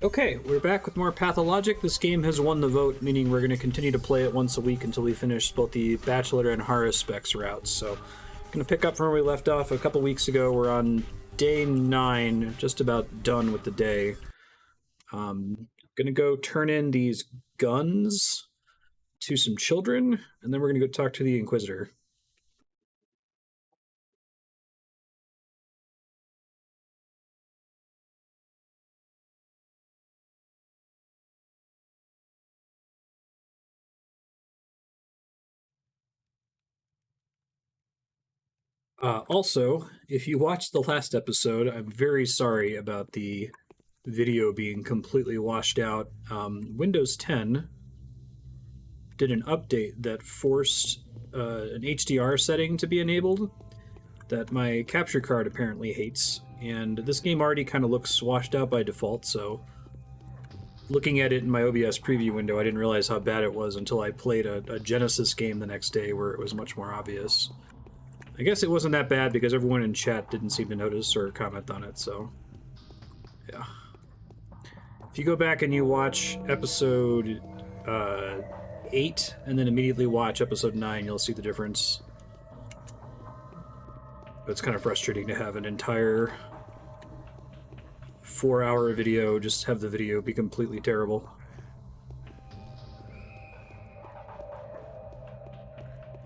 Okay, we're back with more Pathologic. This game has won the vote, meaning we're going to continue to play it once a week until we finish both the Bachelor and Horus specs routes. So, I'm going to pick up from where we left off a couple weeks ago. We're on day 9, just about done with the day. Going to go turn in these guns to some children, and then we're going to go talk to the Inquisitor. Also, if you watched the last episode, I'm very sorry about the video being completely washed out. Windows 10 did an update that forced an HDR setting to be enabled that my capture card apparently hates. And this game already kind of looks washed out by default, so looking at it in my OBS preview window, I didn't realize how bad it was until I played a Genesis game the next day where it was much more obvious. I guess it wasn't that bad because everyone in chat didn't seem to notice or comment on it, so yeah. If you go back and you watch episode 8 and then immediately watch episode 9, you'll see the difference. But it's kind of frustrating to have an entire 4-hour video just have the video be completely terrible.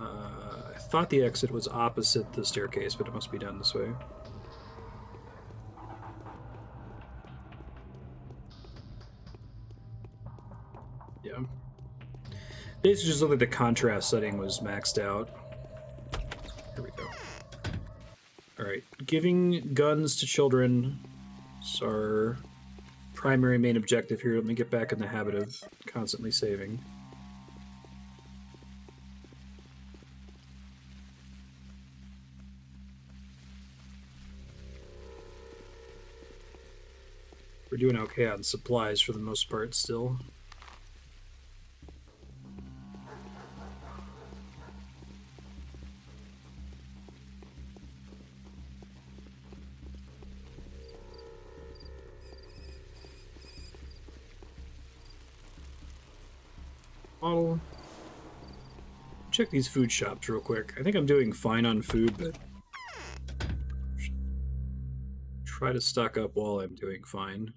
I thought the exit was opposite the staircase, but it must be down this way. Yeah. Basically just looked like the contrast setting was maxed out. Here we go. Alright, giving guns to children is our primary main objective here. Let me get back in the habit of constantly saving. We're doing okay on supplies for the most part still. Model. Check these food shops real quick. I think I'm doing fine on food, but try to stock up while I'm doing fine.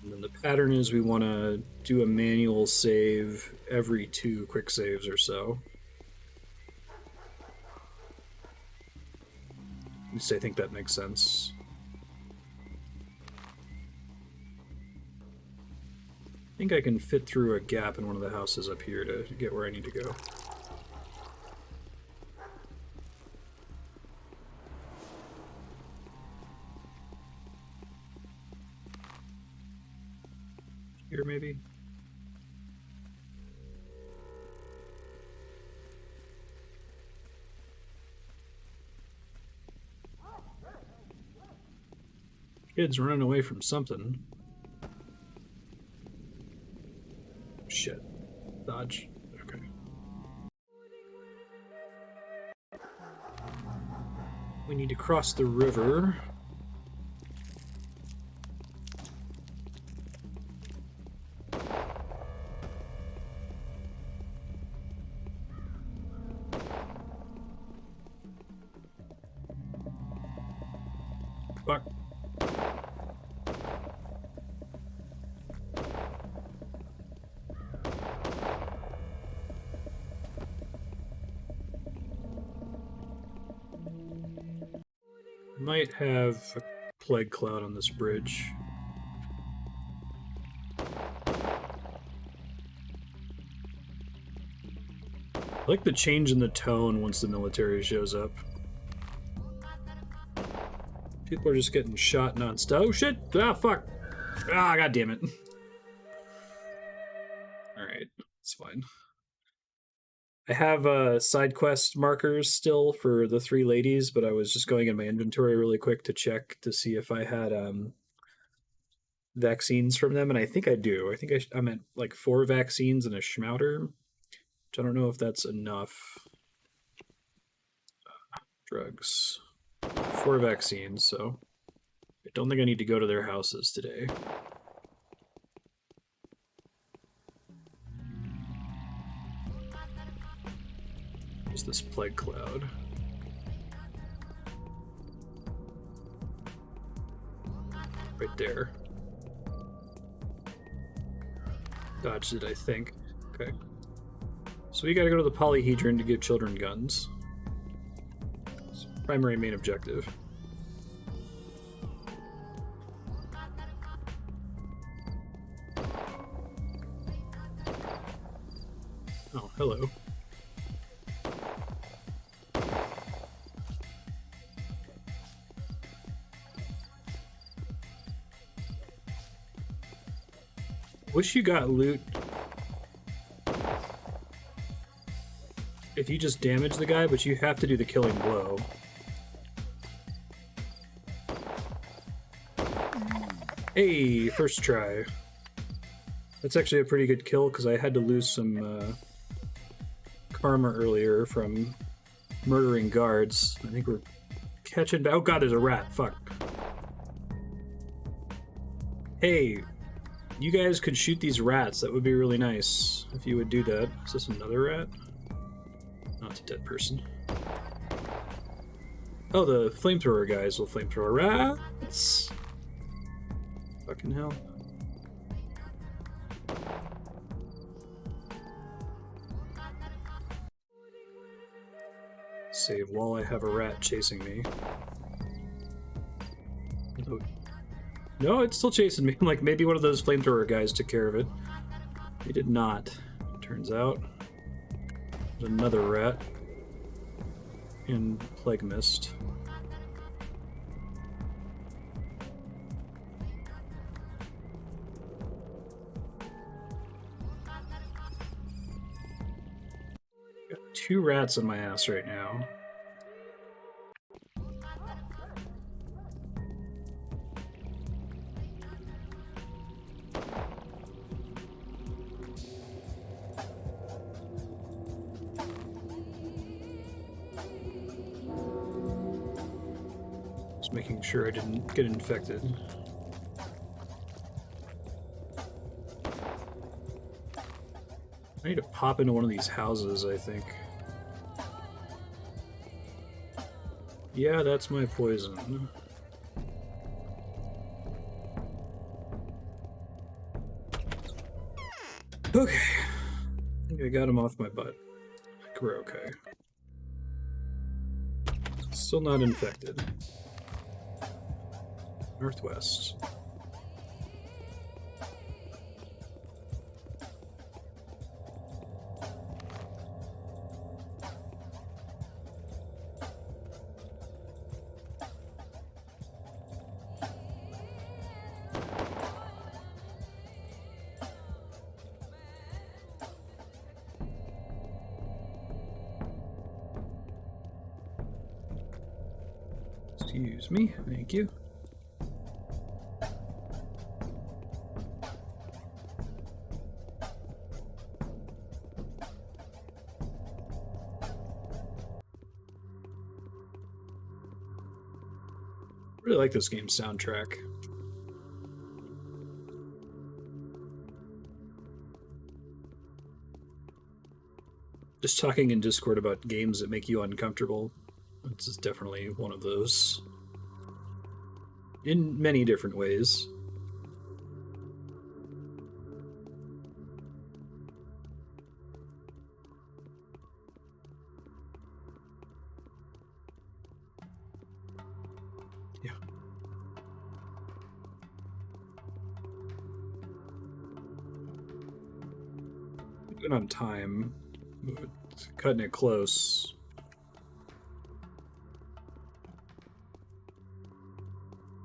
And then the pattern is we want to do a manual save every 2 quick saves or so. At least I think that makes sense. I think I can fit through a gap in one of the houses up here to get where I need to go. Here, maybe? Kid's running away from something. Shit. Dodge. Okay. We need to cross the river. Fuck. Might have a plague cloud on this bridge. I like the change in the tone once the military shows up. People are just getting shot non-stop. Oh shit! Ah, fuck! Ah, god damn it. Alright, it's fine. I have side quest markers still for the 3 ladies, but I was just going in my inventory really quick to check to see if I had vaccines from them, and I think I do. I think I'm at like 4 vaccines and a schmouter, which I don't know if that's enough. Drugs. 4 vaccines, so I don't think I need to go to their houses today. There's this plague cloud. Right there. Dodged it, I think. Okay. So we gotta go to the Polyhedron to give children guns. It's primary main objective. Oh, hello. Wish you got loot if you just damage the guy, but you have to do the killing blow. Hey, first try. That's actually a pretty good kill because I had to lose some karma earlier from murdering guards. I think we're catching back. Oh god, there's a rat. Fuck. Hey, you guys could shoot these rats. That would be really nice if you would do that. Is this another rat? Oh, it's a dead person. Oh, the flamethrower guys will flamethrower rats. Fucking hell. Save while I have a rat chasing me. Oh. No, it's still chasing me. Like, maybe one of those flamethrower guys took care of it. He did not, turns out. There's another rat. In Plague Mist. Got 2 rats in my ass right now. Making sure I didn't get infected. I need to pop into one of these houses, I think. Yeah, that's my poison. Okay. I think I got him off my butt. I think we're okay. Still not infected. Northwest. Excuse me, thank you. Really like this game's soundtrack. Just talking in Discord about games that make you uncomfortable. This is definitely one of those. In many different ways. Yeah. Good on time. It's cutting it close.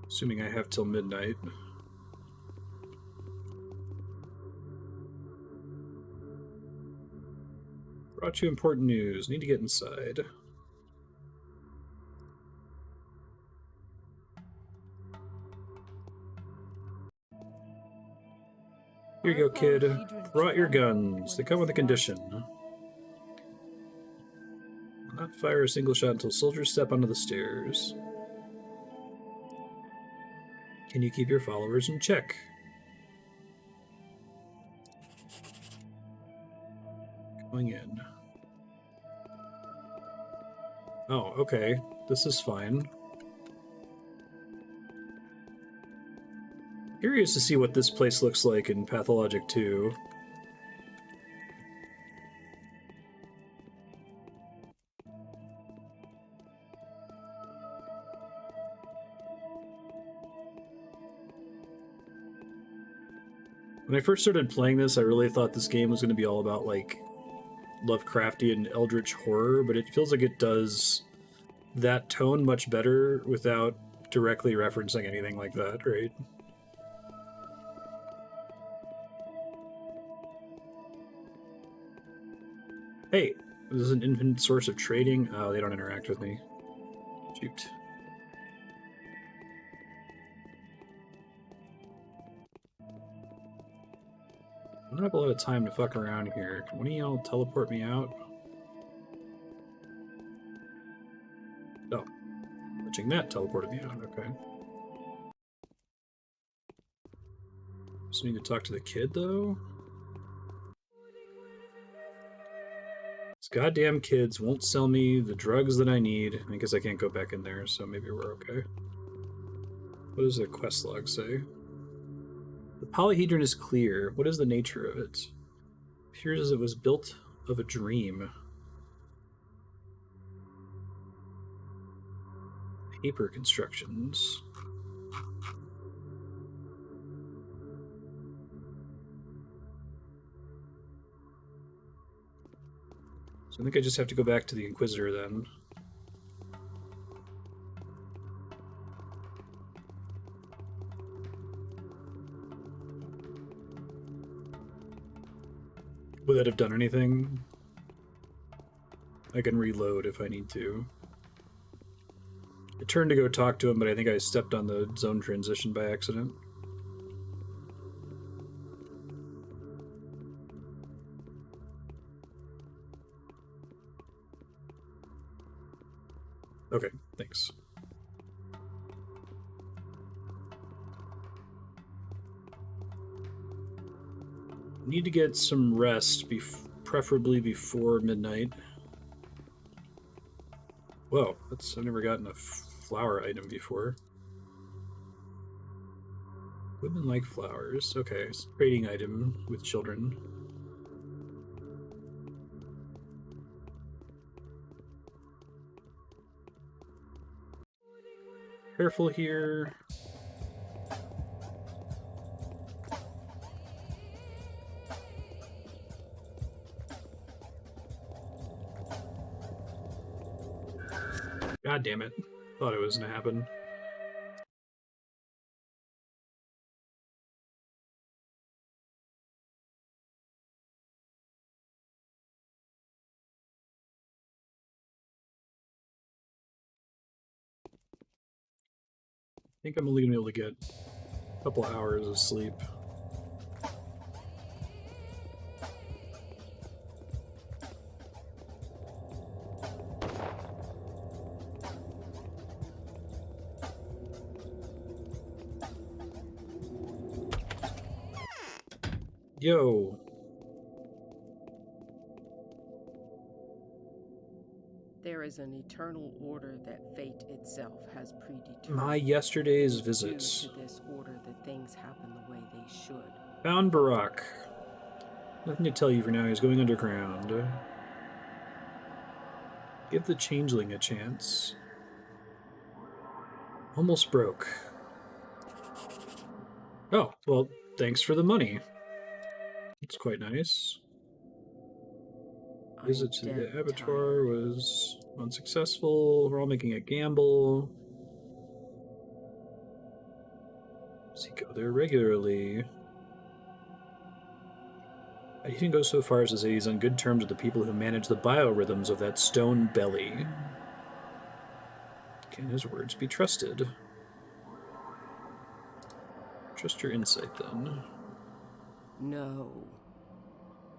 Assuming I have till midnight. Brought you important news. Need to get inside. Here you go, kid. Brought your guns. They come with a condition. Not fire a single shot until soldiers step onto the stairs. Can you keep your followers in check? Going in. Oh, okay. This is fine. Curious to see what this place looks like in Pathologic 2. When I first started playing this, I really thought this game was going to be all about, like, Lovecraftian eldritch horror, but it feels like it does that tone much better without directly referencing anything like that, right? Hey, this is an infinite source of trading. Oh, they don't interact with me. Shoot. I don't have a lot of time to fuck around here. Can one of y'all teleport me out? Oh. Watching that teleported me out, okay. Just need to talk to the kid, though? These goddamn kids won't sell me the drugs that I need. I guess I can't go back in there, so maybe we're okay. What does the quest log say? The Polyhedron is clear. What is the nature of it? It appears as it was built of a dream. Paper constructions. So I think I just have to go back to the Inquisitor then. Would that have done anything? I can reload if I need to. I turned to go talk to him, but I think I stepped on the zone transition by accident. Okay, thanks. Need to get some rest, preferably before midnight. Whoa, I've never gotten a flower item before. Women like flowers. Okay, trading item with children. Careful here. God damn it. Thought it was gonna happen. I think I'm only gonna be able to get a couple hours of sleep. Yo. There is an eternal order that fate itself has predetermined. My yesterday's visits. Due to this order, that things happen the way they should. Found Barak. Nothing to tell you for now. He's going underground. Give the Changeling a chance. Almost broke. Oh, well, thanks for the money. It's quite nice. Visit to the abattoir was unsuccessful. We're all making a gamble. Does he go there regularly? I'd even go so far as to say he's on good terms with the people who manage the biorhythms of that stone belly. Can his words be trusted? Trust your insight, then. No.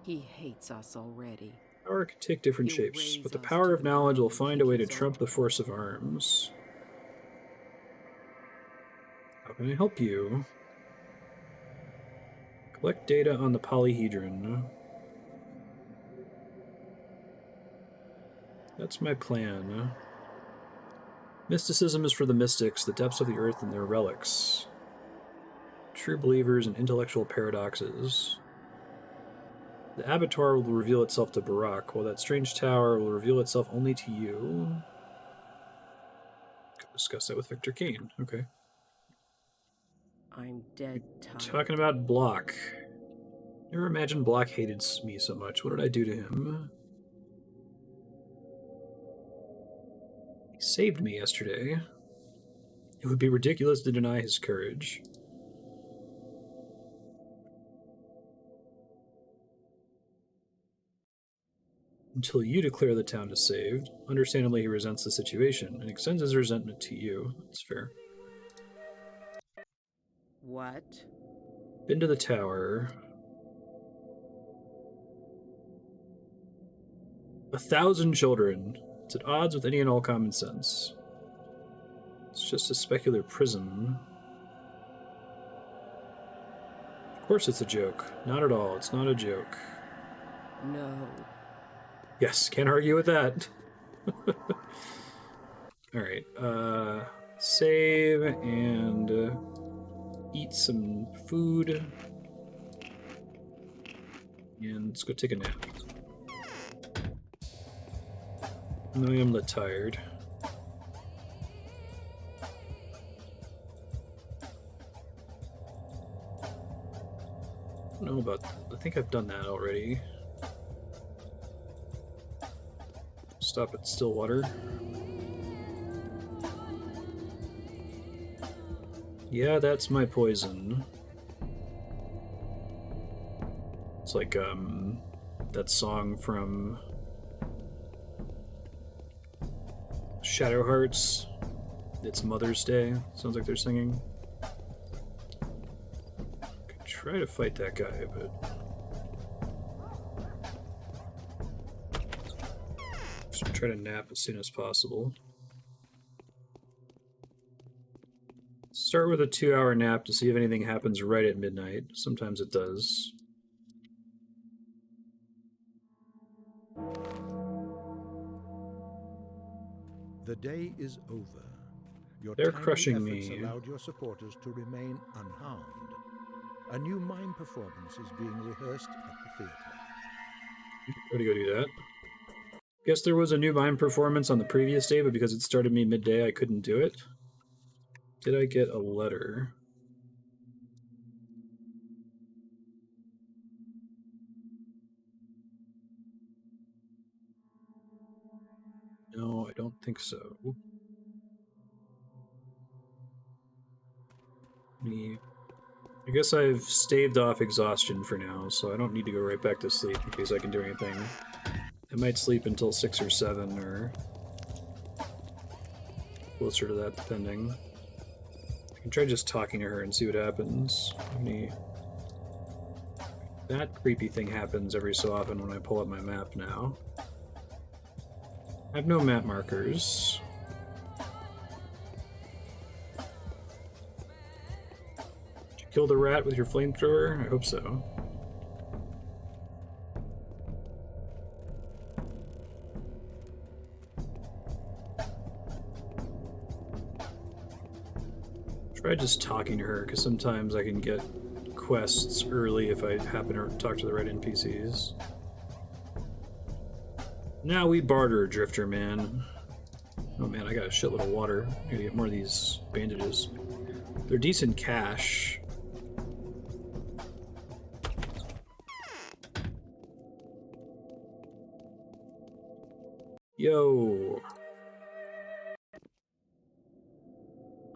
He hates us already. Power can take different He'll shapes, raise but the us power to of the knowledge will ground find a way to he's trump the on. force of arms. How can I help you? Collect data on the Polyhedron. That's my plan. Mysticism is for the mystics, the depths of the earth and their relics. True believers in intellectual paradoxes. The abattoir will reveal itself to Barak, while that strange tower will reveal itself only to you. Could discuss that with Victor Kain. Okay. I'm dead tired. Talking about Block. Never imagined Block hated me so much. What did I do to him? He saved me yesterday. It would be ridiculous to deny his courage. Until you declare the town as saved. Understandably, he resents the situation and extends his resentment to you. That's fair. What? Been to the tower. 1,000 children. It's at odds with any and all common sense. It's just a specular prison. Of course it's a joke. Not at all. It's not a joke. No. Yes, can't argue with that. Alright, save and eat some food. And let's go take a nap. I know I'm tired. I don't know about... I think I've done that already. Stop at Stillwater. Yeah, that's my poison. It's like, that song from Shadow Hearts. It's Mother's Day. Sounds like they're singing. Could try to fight that guy, but... Just try to nap as soon as possible. Start with a 2-hour nap to see if anything happens right at midnight. Sometimes it does. The day is over. Your They're timely crushing efforts me. allowed your supporters to remain unharmed. A new mime performance is being rehearsed at the theater. Gotta go do that. Guess there was a new mime performance on the previous day, but because it started me midday, I couldn't do it. Did I get a letter? No, I don't think so. I guess I've staved off exhaustion for now, so I don't need to go right back to sleep in case I can do anything. I might sleep until 6 or 7, or closer to that, depending. I can try just talking to her and see what happens. That creepy thing happens every so often when I pull up my map now. I have no map markers. Did you kill the rat with your flamethrower? I hope so. Try just talking to her, because sometimes I can get quests early if I happen to talk to the right NPCs. Now we barter, Drifter Man. Oh man, I got a shitload of water. I gotta get more of these bandages. They're decent cash. Yo.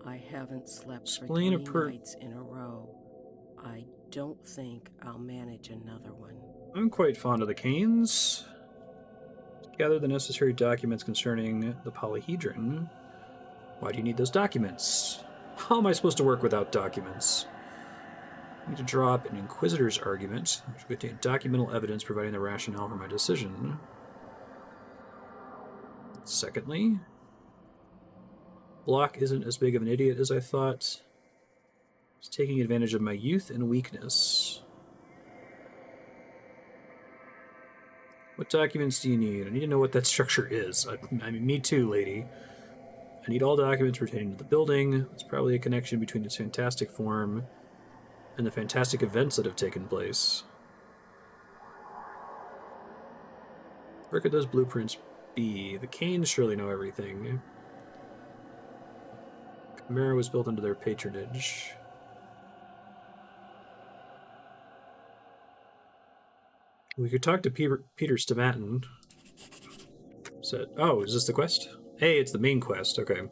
I haven't slept for Explain 3 nights in a row. I don't think I'll manage another one. I'm quite fond of the Kains. Gather the necessary documents concerning the Polyhedron. Why do you need those documents? How am I supposed to work without documents? I need to draw up an Inquisitor's argument, which would contain documental evidence providing the rationale for my decision. Secondly, Block isn't as big of an idiot as I thought. He's taking advantage of my youth and weakness. What documents do you need? I need to know what that structure is. I mean, me too, lady. I need all documents pertaining to the building. There's probably a connection between its fantastic form and the fantastic events that have taken place. Where could those blueprints be? The Kains surely know everything. Chimera was built under their patronage. We could talk to Peter Stamatin. Oh, is this the quest? Hey, it's the main quest. Okay.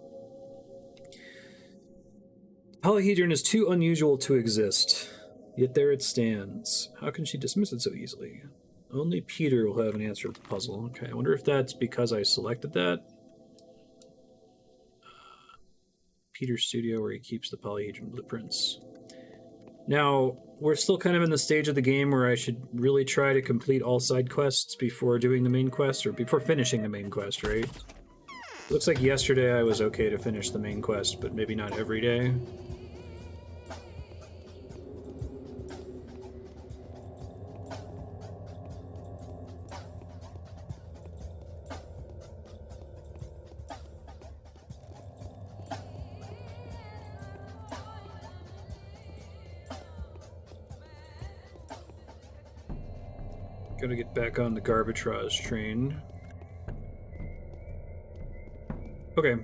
Polyhedron is too unusual to exist, yet there it stands. How can she dismiss it so easily? Only Peter will have an answer to the puzzle. Okay, I wonder if that's because I selected that. Peter's studio, where he keeps the Polyhedron blueprints. Now, we're still kind of in the stage of the game where I should really try to complete all side quests before doing the main quest, or before finishing the main quest, right? Looks like yesterday I was okay to finish the main quest, but maybe not every day. Gotta get back on the Garbatrage train. Okay.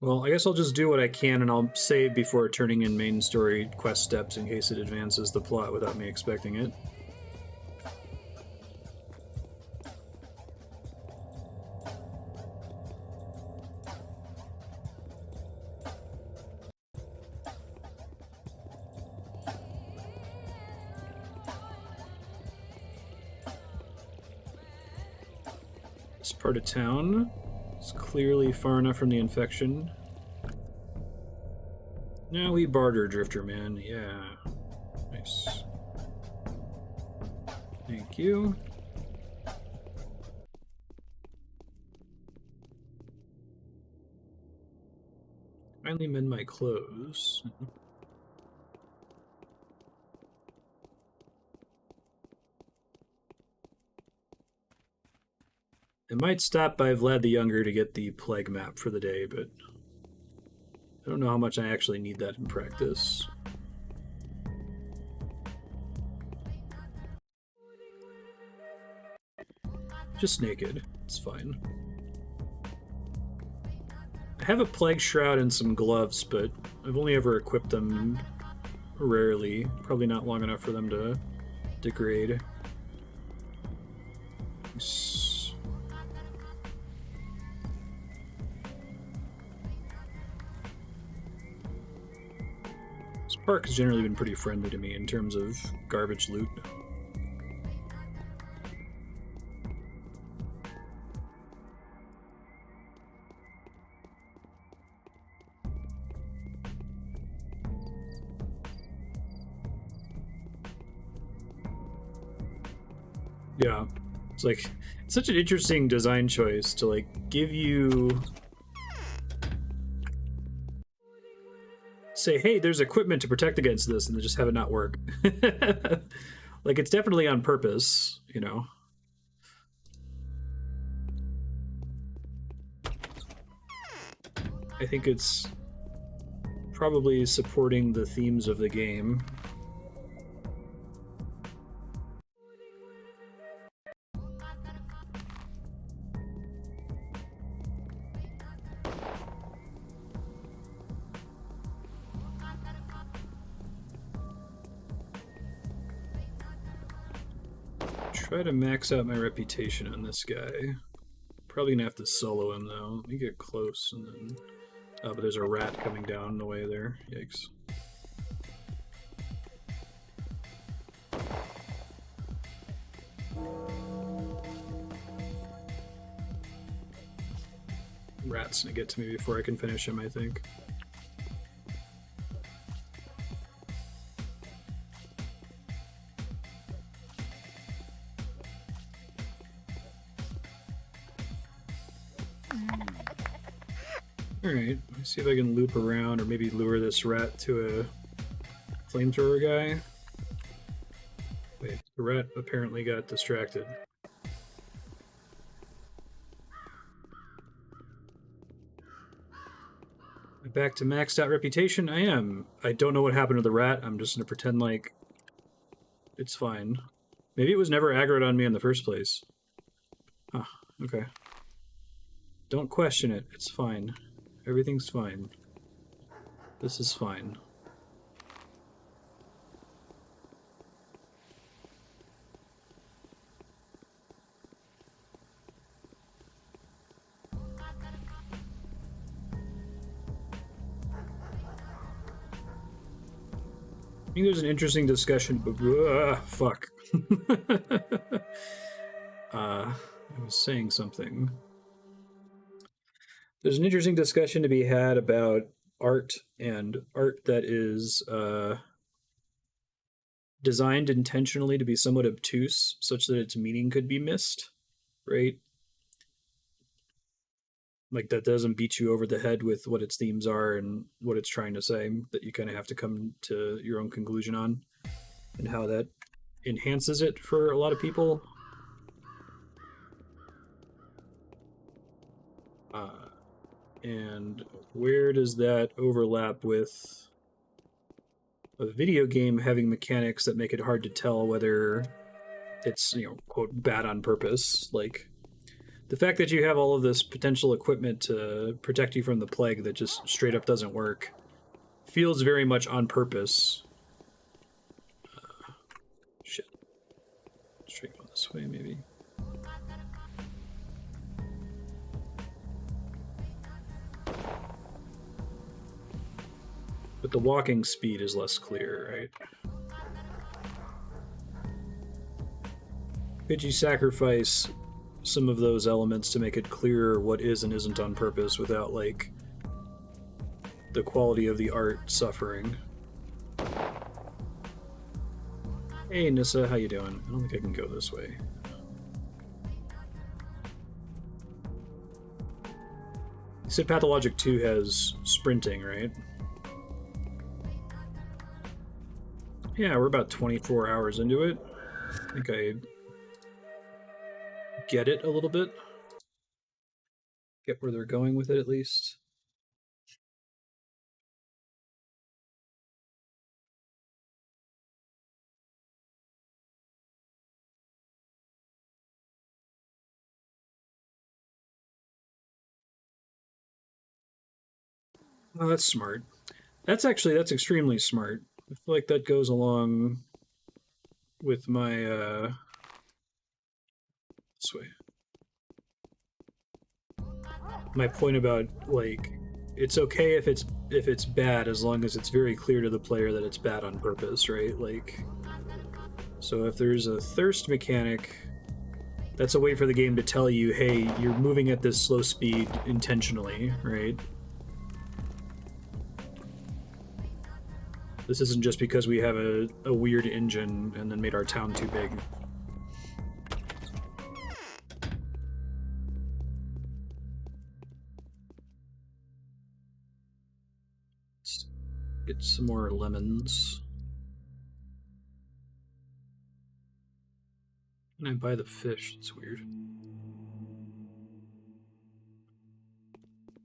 Well, I guess I'll just do what I can, and I'll save before turning in main story quest steps in case it advances the plot without me expecting it. This part of town is clearly far enough from the infection. Now we barter, Drifter Man. Yeah. Nice. Thank you. Finally mend my clothes. I might stop by Vlad the Younger to get the plague map for the day, but I don't know how much I actually need that in practice. Just naked. It's fine. I have a plague shroud and some gloves, but I've only ever equipped them rarely. Probably not long enough for them to degrade. This park has generally been pretty friendly to me in terms of garbage loot. Yeah, it's like, it's such an interesting design choice to like give you, say, hey, there's equipment to protect against this, and then just have it not work. Like, it's definitely on purpose, you know. I think it's probably supporting the themes of the game. Try to max out my reputation on this guy. Probably gonna have to solo him though. Let me get close and then... Oh, but there's a rat coming down the way there. Yikes. Rat's gonna get to me before I can finish him, I think. Alright, let's see if I can loop around or maybe lure this rat to a flamethrower guy. Wait, the rat apparently got distracted. Back to maxed out reputation? I am. I don't know what happened to the rat. I'm just gonna pretend like it's fine. Maybe it was never aggroed on me in the first place. Huh, okay. Don't question it. It's fine. Everything's fine. This is fine. I think there's an interesting discussion, but fuck. I was saying something. There's an interesting discussion to be had about art and art that is designed intentionally to be somewhat obtuse, such that its meaning could be missed, right? Like, that doesn't beat you over the head with what its themes are and what it's trying to say, that you kind of have to come to your own conclusion on, and how that enhances it for a lot of people. And where does that overlap with a video game having mechanics that make it hard to tell whether it's, you know, quote, bad on purpose? Like, the fact that you have all of this potential equipment to protect you from the plague that just straight up doesn't work feels very much on purpose. Shit. Straight on this way, maybe. But the walking speed is less clear, right? Could you sacrifice some of those elements to make it clearer what is and isn't on purpose without, like, the quality of the art suffering? Hey, Nissa, how you doing? I don't think I can go this way. You said Pathologic 2 has sprinting, right? Yeah, we're about 24 hours into it. I think I get it a little bit. Get where they're going with it, at least. Oh, that's smart. That's extremely smart. I feel like that goes along with my, this way. My point about, like, it's okay if it's bad as long as it's very clear to the player that it's bad on purpose, right? Like, so if there's a thirst mechanic, that's a way for the game to tell you, hey, you're moving at this slow speed intentionally, right? This isn't just because we have a weird engine and then made our town too big. Let's get some more lemons. Can I buy the fish? It's weird.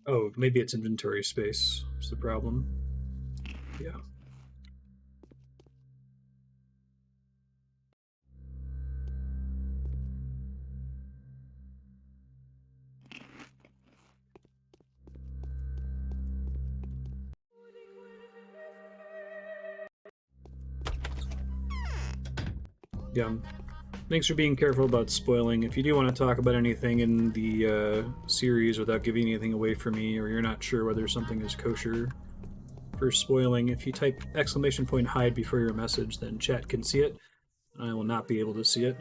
Oh, maybe it's inventory space. Is the problem? Yeah. Yeah. Thanks for being careful about spoiling. If you do want to talk about anything in the series without giving anything away for me, or you're not sure whether something is kosher for spoiling, if you type !hide before your message, then chat can see it, and I will not be able to see it.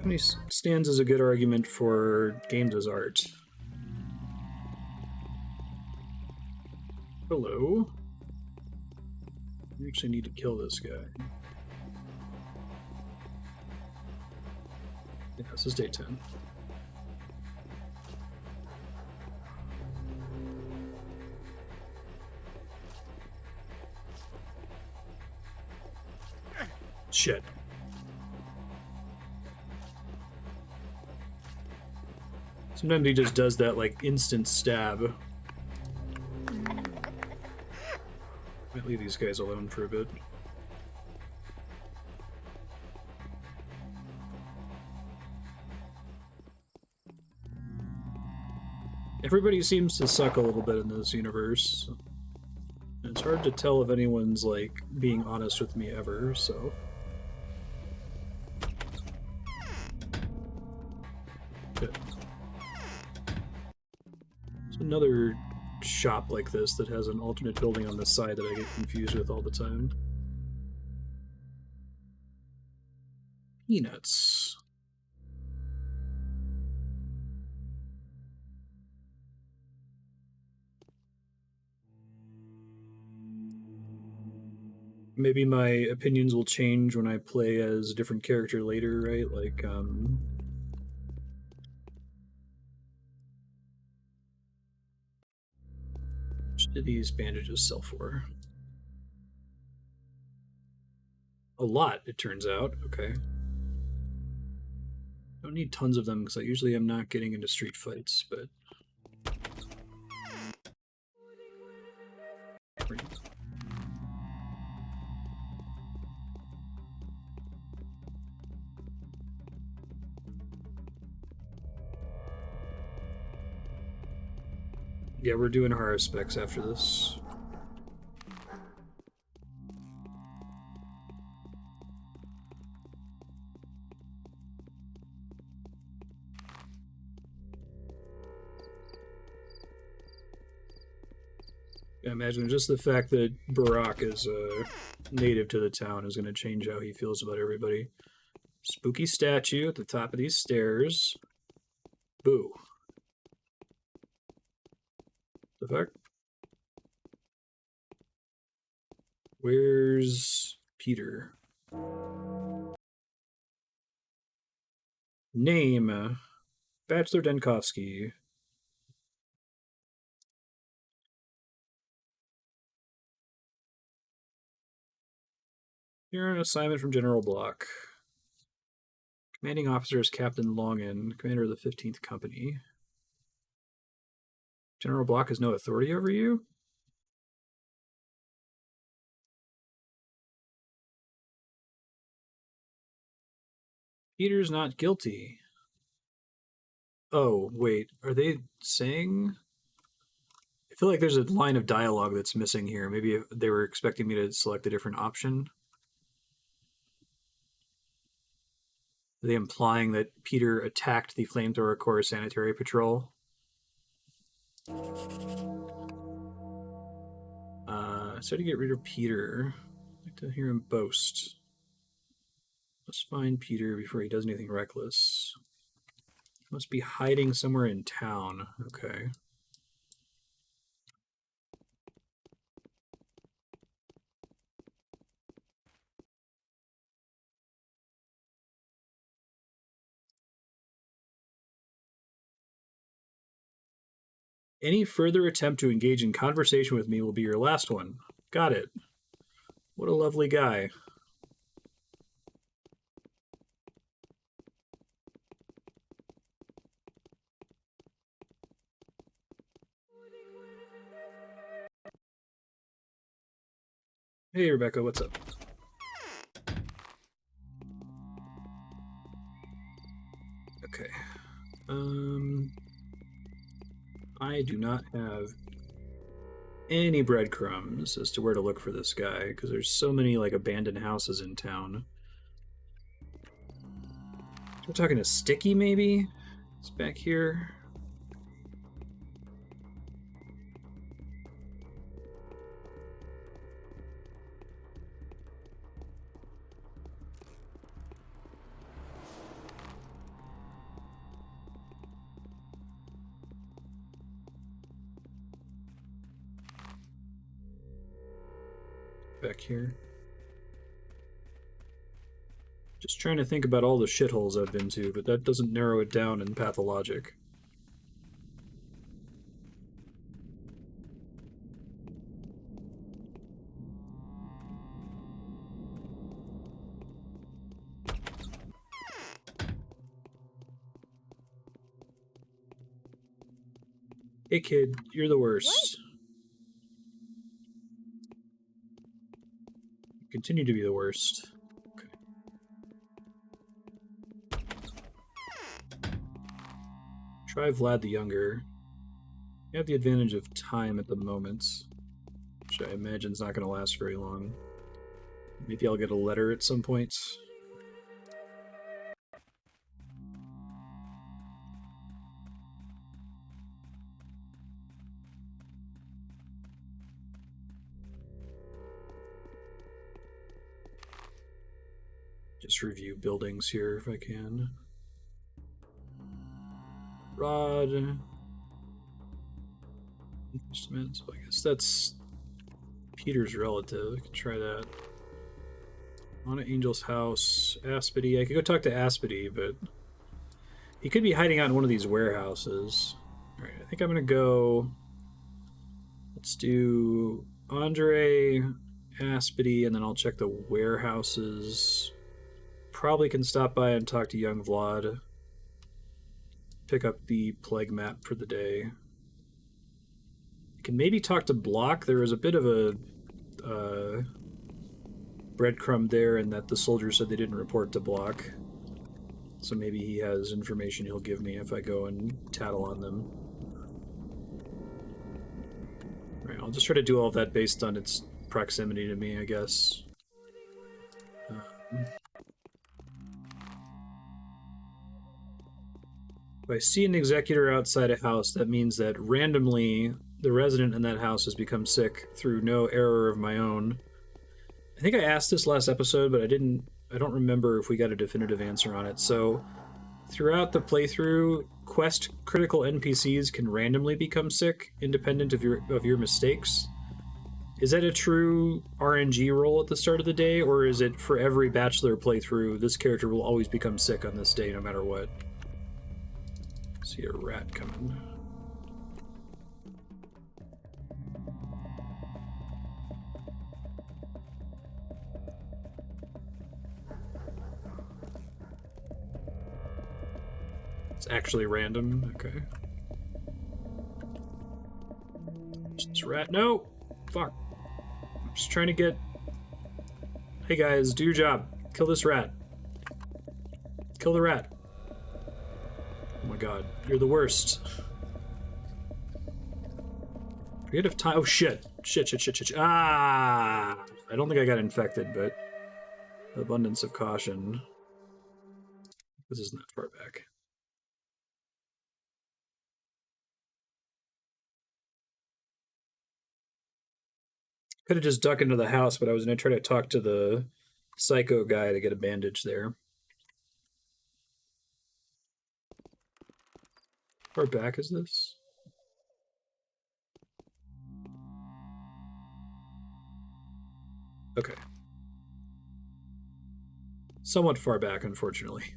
Definitely stands as a good argument for games as art. Hello. We actually need to kill this guy. Yeah, this is day 10. Shit. Sometimes he just does that, like, instant stab. Might leave these guys alone for a bit. Everybody seems to suck a little bit in this universe. It's hard to tell if anyone's, like, being honest with me ever, so... Good. There's another shop like this that has an alternate building on the side that I get confused with all the time. Peanuts. Maybe my opinions will change when I play as a different character later, right? Like, what did these bandages sell for? A lot, it turns out. Okay. Don't need tons of them because I usually am not getting into street fights, but... Yeah, we're doing horror specs after this. I imagine just the fact that Barack is native to the town is going to change how he feels about everybody. Spooky statue at the top of these stairs. Boo. The fuck? Where's Peter? Name. Bachelor Denkovsky. You're on an assignment from General Block. Commanding officer is Captain Longin, commander of the 15th Company. General Block has no authority over you? Peter's not guilty. Oh, wait. Are they saying... I feel like there's a line of dialogue that's missing here. Maybe they were expecting me to select a different option. Are they implying that Peter attacked the Flamethrower Corps Sanitary Patrol? So to get rid of Peter, I'd like to hear him boast. Let's find Peter before he does anything reckless. He must be hiding somewhere in town. Okay. Any further attempt to engage in conversation with me will be your last one. Got it. What a lovely guy. Hey, Rebecca, what's up? Okay. I do not have any breadcrumbs as to where to look for this guy, because there's so many, like, abandoned houses in town. We're talking to Sticky, maybe? It's back here. Back here. Just trying to think about all the shitholes I've been to, but that doesn't narrow it down in Pathologic. Hey kid, you're the worst. You continue to be the worst. Try Vlad the Younger. You have the advantage of time at the moment, which I imagine is not going to last very long. Maybe I'll get a letter at some point. Just review buildings here if I can. Rod. So I guess that's Peter's relative. I can try that. On an Angel's house. Aspity. I could go talk to Aspity, but he could be hiding out in one of these warehouses. Alright, I think I'm gonna go. Let's do Andrey, Aspity, and then I'll check the warehouses. Probably can stop by and talk to young Vlad. Pick up the plague map for the day. I can maybe talk to Block. There was a bit of a breadcrumb there in that the soldiers said they didn't report to Block. So maybe he has information he'll give me if I go and tattle on them. Right, I'll just try to do all of that based on its proximity to me, I guess. If I see an executor outside a house, that means that randomly the resident in that house has become sick through no error of my own. I think I asked this last episode, but I don't remember if we got a definitive answer on it. So throughout the playthrough, quest critical NPCs can randomly become sick, independent of your mistakes. Is that a true RNG roll at the start of the day, or is it for every Bachelor playthrough, this character will always become sick on this day no matter what? See a rat coming. It's actually random. Okay. This rat. No! Fuck. I'm just trying to get. Hey guys, do your job. Kill this rat. Kill the rat. Oh my god, you're the worst. Forget if time. Oh shit. Shit. Ah! I don't think I got infected, but. Abundance of caution. This isn't that far back. Could have just ducked into the house, but I was going to try to talk to the psycho guy to get a bandage there. How far back is this? Okay. Somewhat far back, unfortunately.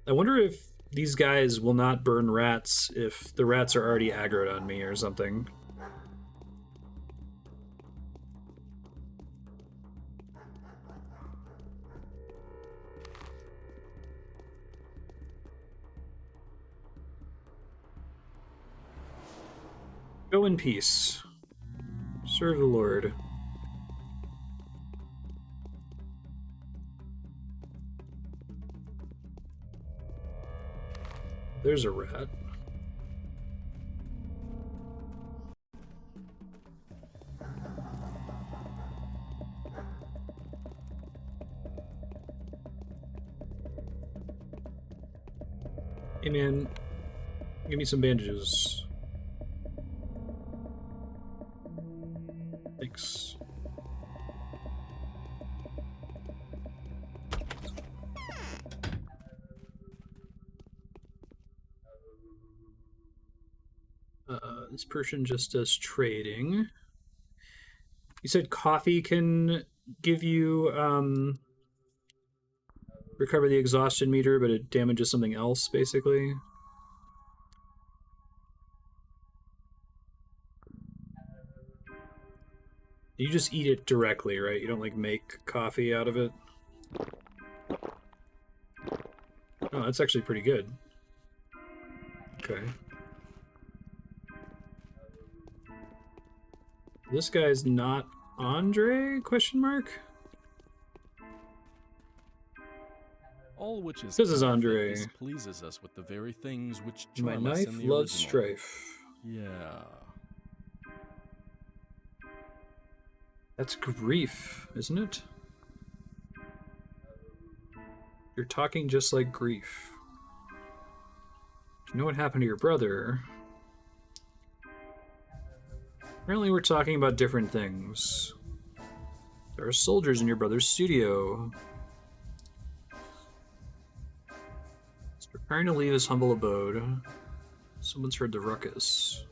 I wonder if these guys will not burn rats if the rats are already aggroed on me or something. Go in peace. Serve the Lord. There's a rat. Hey man, give me some bandages. Thanks. This person just does trading. You said coffee can give you recover the exhaustion meter, but it damages something else, basically. You just eat it directly, right? You don't, like, make coffee out of it? Oh, that's actually pretty good. Okay. This guy's not Andrey? Question mark? All which is This is Andrey. displeases us with the very things which My charm us knife in the loves original. strife. Yeah. That's grief, isn't it? You're talking just like grief. Do you know what happened to your brother? Apparently we're talking about different things. There are soldiers in your brother's studio. He's preparing to leave his humble abode. Someone's heard the ruckus.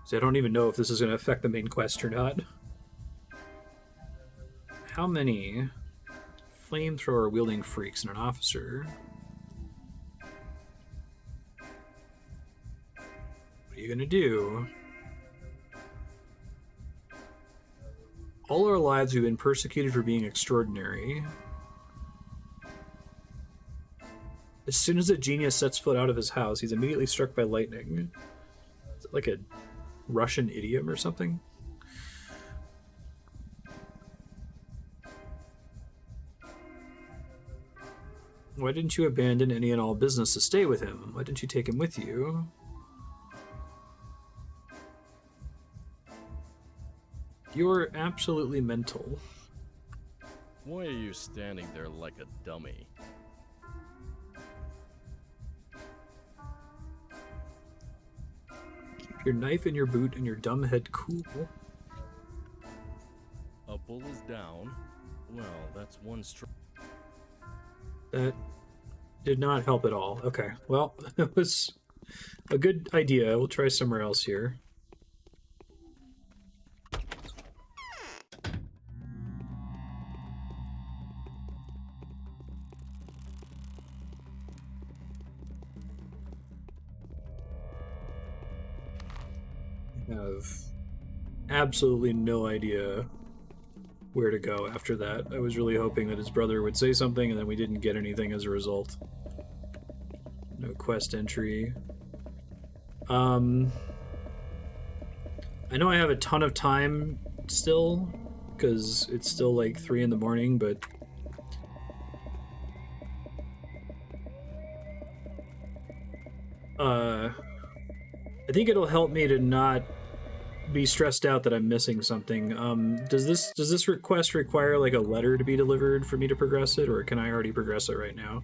See, I don't even know if this is going to affect the main quest or not. How many flamethrower-wielding freaks and an officer? What are you going to do? All our lives we've been persecuted for being extraordinary. As soon as a genius sets foot out of his house, he's immediately struck by lightning. Is it like a Russian idiom or something? Why didn't you abandon any and all business to stay with him? Why didn't you take him with you? You're absolutely mental. Why are you standing there like a dummy? Keep your knife in your boot and your dumb head cool. A bull is down. Well, that's one strike. That did not help at all. Okay, well, it was a good idea. We'll try somewhere else here. I have absolutely no idea where to go after that. I was really hoping that his brother would say something, and then we didn't get anything as a result. No quest entry. I know I have a ton of time still, because it's still like 3 in the morning, but I think it'll help me to not be stressed out that I'm missing something. Does this request require like a letter to be delivered for me to progress it, or can I already progress it right now?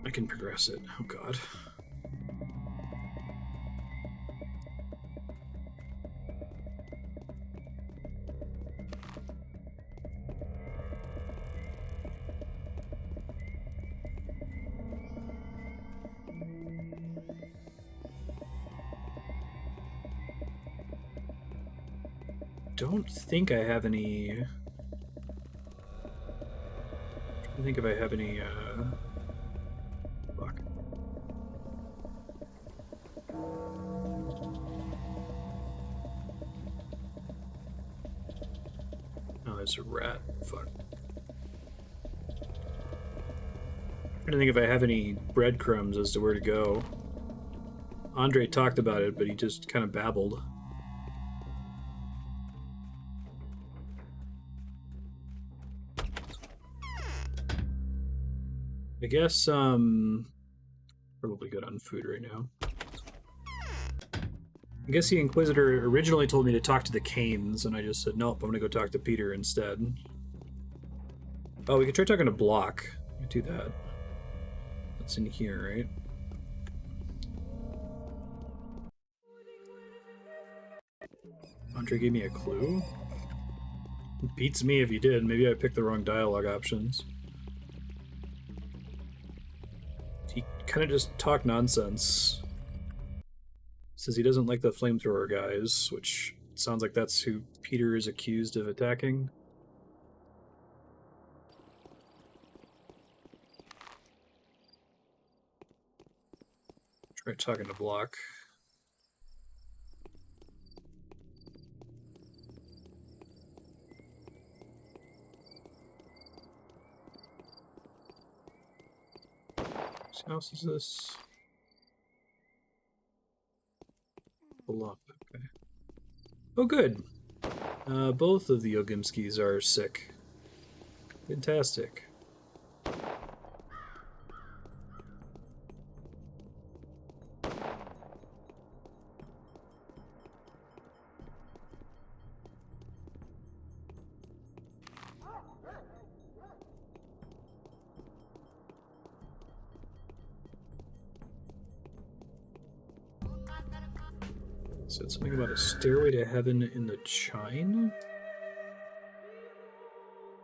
I can progress it. Oh god. Don't think I have any. I think if I have any. Fuck. Oh, there's a rat. Fuck. I don't think if I have any breadcrumbs as to where to go. Andrey talked about it, but he just kind of babbled. I guess, probably good on food right now. I guess the Inquisitor originally told me to talk to the Kains, and I just said, nope, I'm gonna go talk to Peter instead. Oh, we could try talking to Block. We could do that. That's in here, right? Andrey gave me a clue? Beats me if he did. Maybe I picked the wrong dialogue options. He kind of just talked nonsense. Says he doesn't like the flamethrower guys, which sounds like that's who Peter is accused of attacking. Try talking to Block. Whose house is this? Pull up, okay. Oh, good. Both of the Ogimskis are sick. Fantastic. Said something about a stairway to heaven in the Chine?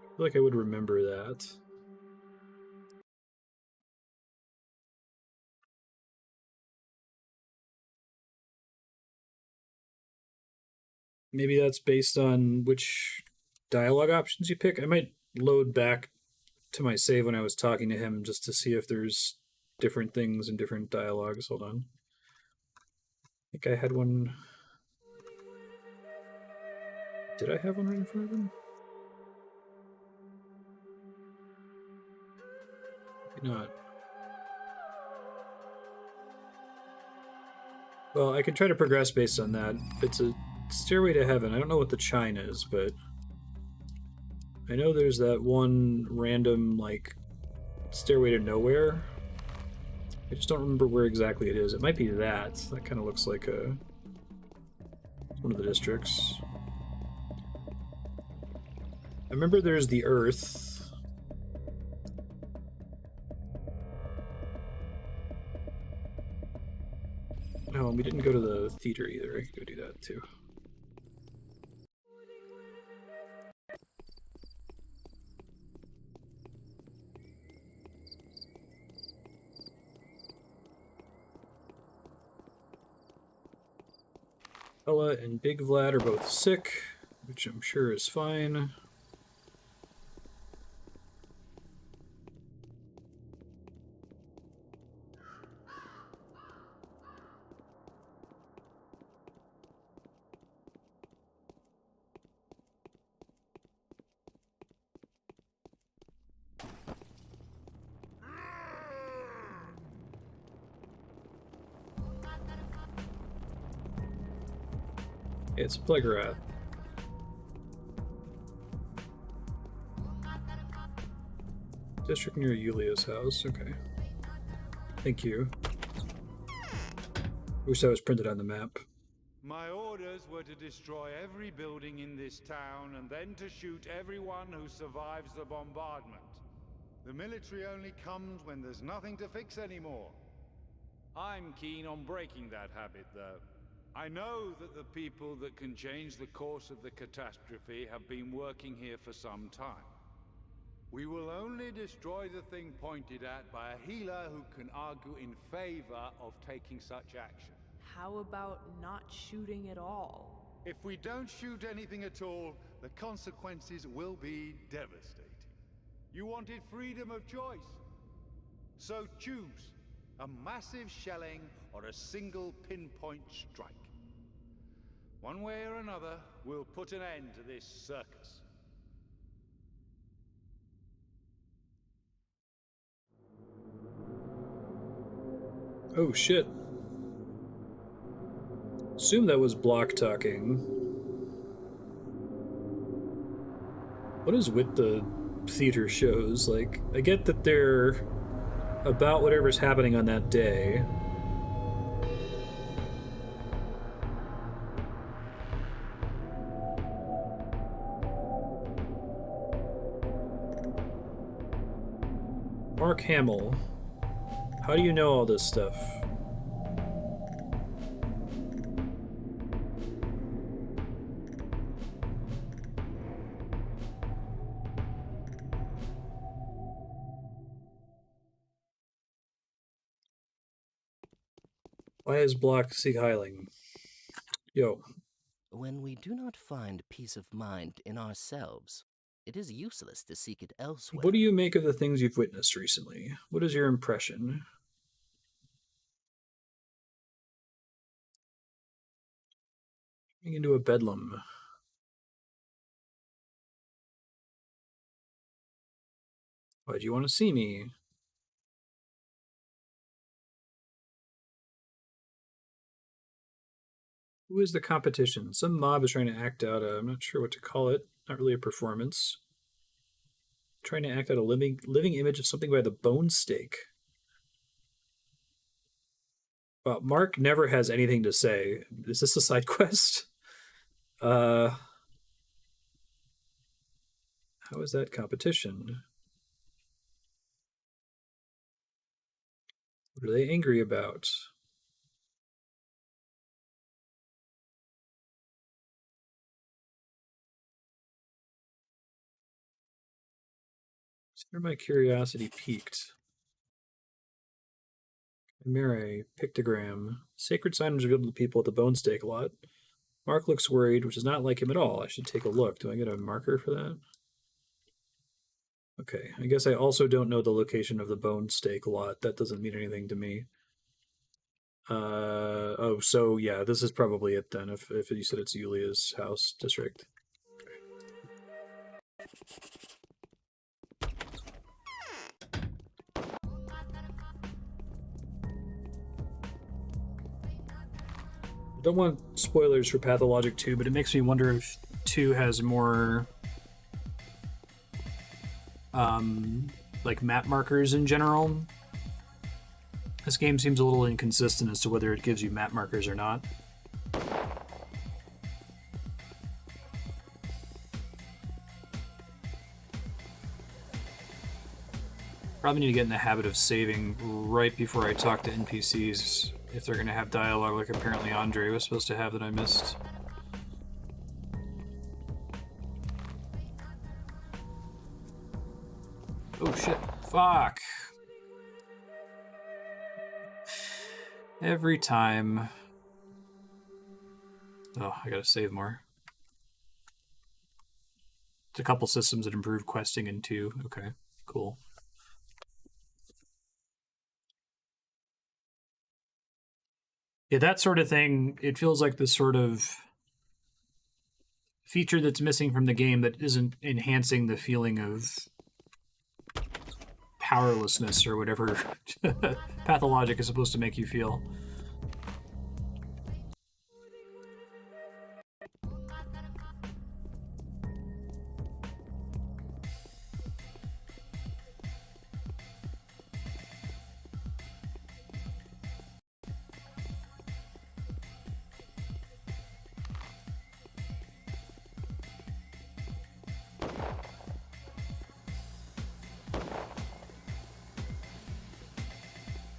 I feel like I would remember that. Maybe that's based on which dialogue options you pick. I might load back to my save when I was talking to him just to see if there's different things in different dialogues. Hold on. I think I had one. Did I have one right in front of him? Maybe not. Well, I can try to progress based on that. It's a stairway to heaven. I don't know what the Chine is, but I know there's that one random, like, stairway to nowhere. I just don't remember where exactly it is. It might be that. That kind of looks like one of the districts. I remember there's the Earth. Oh, and we didn't go to the theater either. I could go do that too. Ella and Big Vlad are both sick, which I'm sure is fine. It's a Plegorath. District near Yulia's house, okay. Thank you. Wish that was printed on the map. My orders were to destroy every building in this town and then to shoot everyone who survives the bombardment. The military only comes when there's nothing to fix anymore. I'm keen on breaking that habit, though. I know that the people that can change the course of the catastrophe have been working here for some time. We will only destroy the thing pointed at by a healer who can argue in favor of taking such action. How about not shooting at all? If we don't shoot anything at all, the consequences will be devastating. You wanted freedom of choice. So choose a massive shelling or a single pinpoint strike. One way or another, we'll put an end to this circus. Oh shit. Assume that was Block talking. What is with the theater shows? Like, I get that they're about whatever's happening on that day. Mark Hamill, how do you know all this stuff? Why is block Sieg Heiling? Yo. When we do not find peace of mind in ourselves, it is useless to seek it elsewhere. What do you make of the things you've witnessed recently? What is your impression? Turning into a bedlam. Why do you want to see me? Who is the competition? Some mob is trying to act out I'm not sure what to call it. Not really a performance. Trying to act out a living image of something by the bone stake. Well, Mark never has anything to say. Is this a side quest? How is that competition? What are they angry about? Consider my curiosity piqued. Chimera, Pictogram. Sacred sign was revealed to the people at the bone stake a lot. Mark looks worried, which is not like him at all. I should take a look. Do I get a marker for that? Okay, I guess I also don't know the location of the bone stake lot. That doesn't mean anything to me. Oh, so yeah, this is probably it then, if you said it's Yulia's house district. I don't want spoilers for Pathologic 2, but it makes me wonder if 2 has more like map markers in general. This game seems a little inconsistent as to whether it gives you map markers or not. Probably need to get in the habit of saving right before I talk to NPCs if they're going to have dialogue like apparently Andrey was supposed to have that I missed. Oh shit. Fuck. Every time. Oh, I gotta save more. It's a couple systems that improve questing in 2. Okay, cool. Yeah, that sort of thing, it feels like this sort of feature that's missing from the game that isn't enhancing the feeling of powerlessness or whatever Pathologic is supposed to make you feel.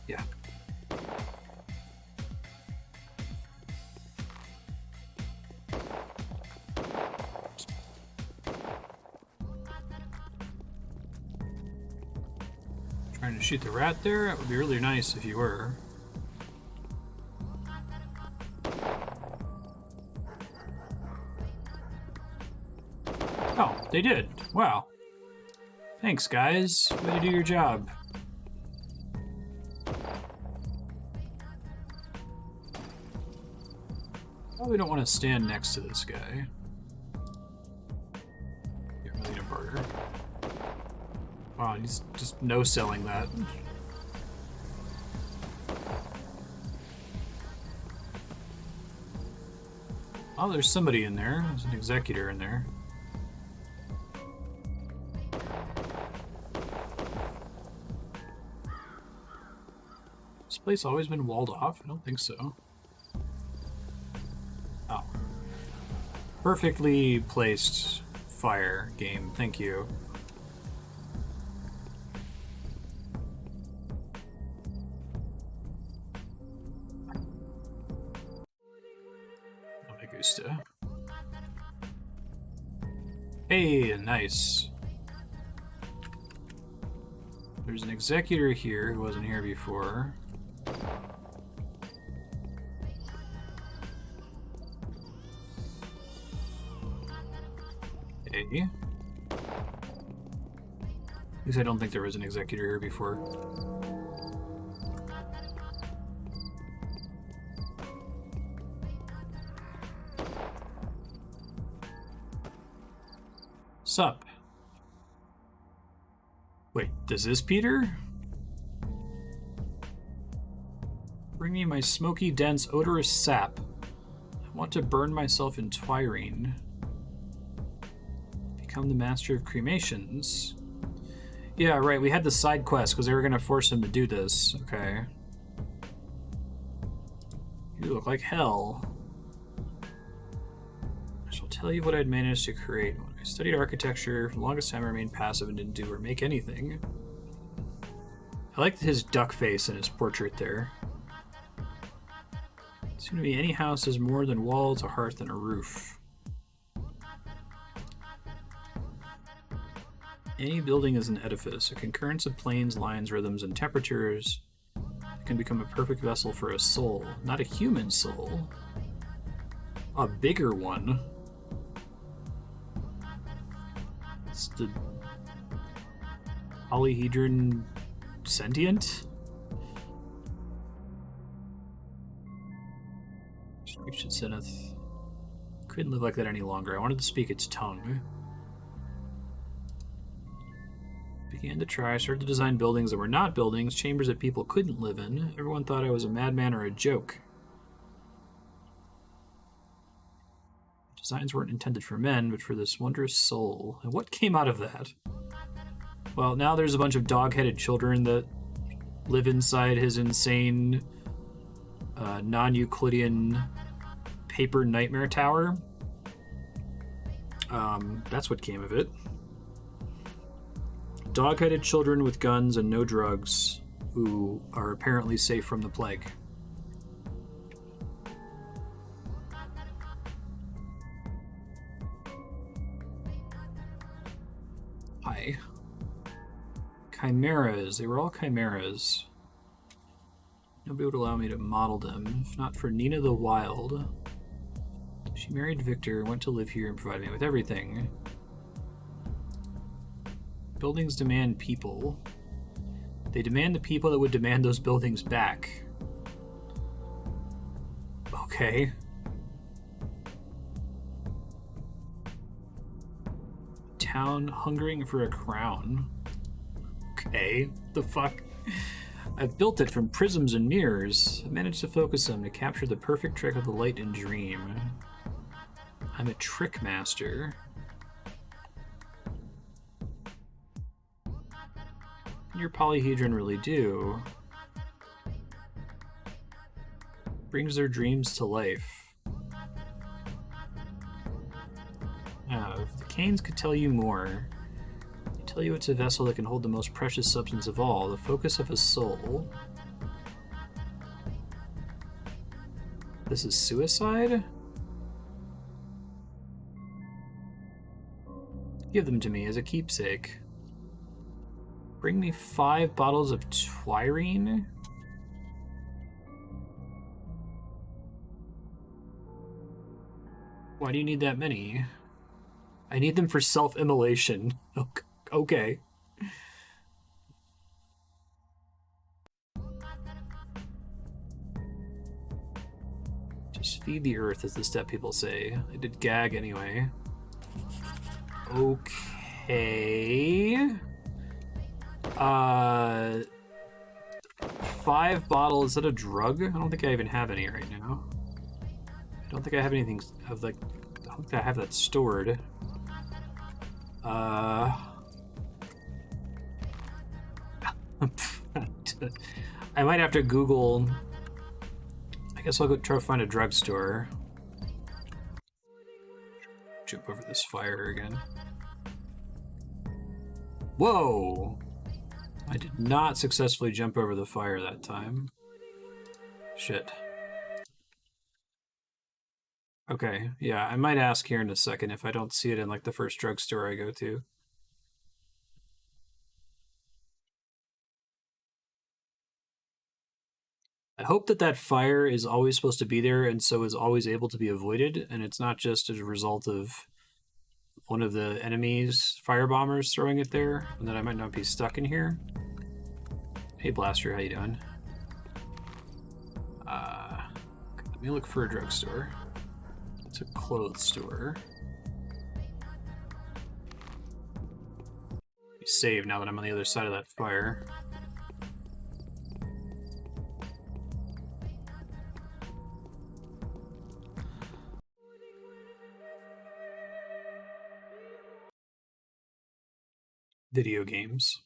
Yeah. Trying to shoot the rat there? That would be really nice if you were. Oh, they did. Wow. Thanks, guys. Way to do your job. Probably don't want to stand next to this guy. Get really a burger. Wow, he's just no-selling that. Oh, there's somebody in there. There's an executor in there. This place always been walled off? I don't think so. Oh. Perfectly placed fire game. Thank you. Augusta. Hey, nice. There's an executor here who wasn't here before. Okay. At least I don't think there was an executor here before. Sup? Wait, is this Peter? Bring me my smoky, dense, odorous sap. I want to burn myself in twirine. Become the master of cremations. Yeah, right, we had the side quest because they were going to force him to do this. Okay. You look like hell. I shall tell you what I'd managed to create. When I studied architecture, for the longest time I remained passive and didn't do or make anything. I liked his duck face in his portrait there. It seemed to me any house is more than walls, a hearth, and a roof. Any building is an edifice, a concurrence of planes, lines, rhythms, and temperatures. It can become a perfect vessel for a soul, not a human soul. A bigger one. It's the Polyhedron sentient? Reached its zenith. Couldn't live like that any longer. I wanted to speak its tongue. Began to try. I started to design buildings that were not buildings, chambers that people couldn't live in. Everyone thought I was a madman or a joke. Designs weren't intended for men, but for this wondrous soul. And what came out of that? Well, now there's a bunch of dog-headed children that live inside his insane, non-Euclidean paper nightmare tower. That's what came of it. Dog-headed children with guns and no drugs who are apparently safe from the plague. Hi. Chimeras. They were all chimeras. Nobody would allow me to model them, if not for Nina the Wild. She married Victor, went to live here, and provided me with everything. Buildings demand people. They demand the people that would demand those buildings back. Okay. Town hungering for a crown. Okay, the fuck? I've built it from prisms and mirrors. I managed to focus them to capture the perfect trick of the light and dream. I'm a trick master. Your polyhedron really do. Brings their dreams to life. If the Kains could tell you more, they tell you it's a vessel that can hold the most precious substance of all, the focus of a soul. This is suicide? Give them to me as a keepsake. Bring me 5 bottles of twirine? Why do you need that many? I need them for self-immolation. Okay. Just feed the earth, is the step people say. I did gag anyway. Okay. 5 bottles. Is that a drug? I don't think I even have any right now. I don't think I have anything of like. I don't think I have that stored. I might have to Google. I guess I'll go try to find a drugstore. Jump over this fire again. Whoa! I did not successfully jump over the fire that time. Shit. Okay, yeah, I might ask here in a second if I don't see it in like the first drugstore I go to. I hope that that fire is always supposed to be there and so is always able to be avoided, and it's not just as a result of one of the enemies' firebombers throwing it there, and that I might not be stuck in here. Hey Blaster, how you doing? Let me look for a drugstore. It's a clothes store. Save now that I'm on the other side of that fire. Video games.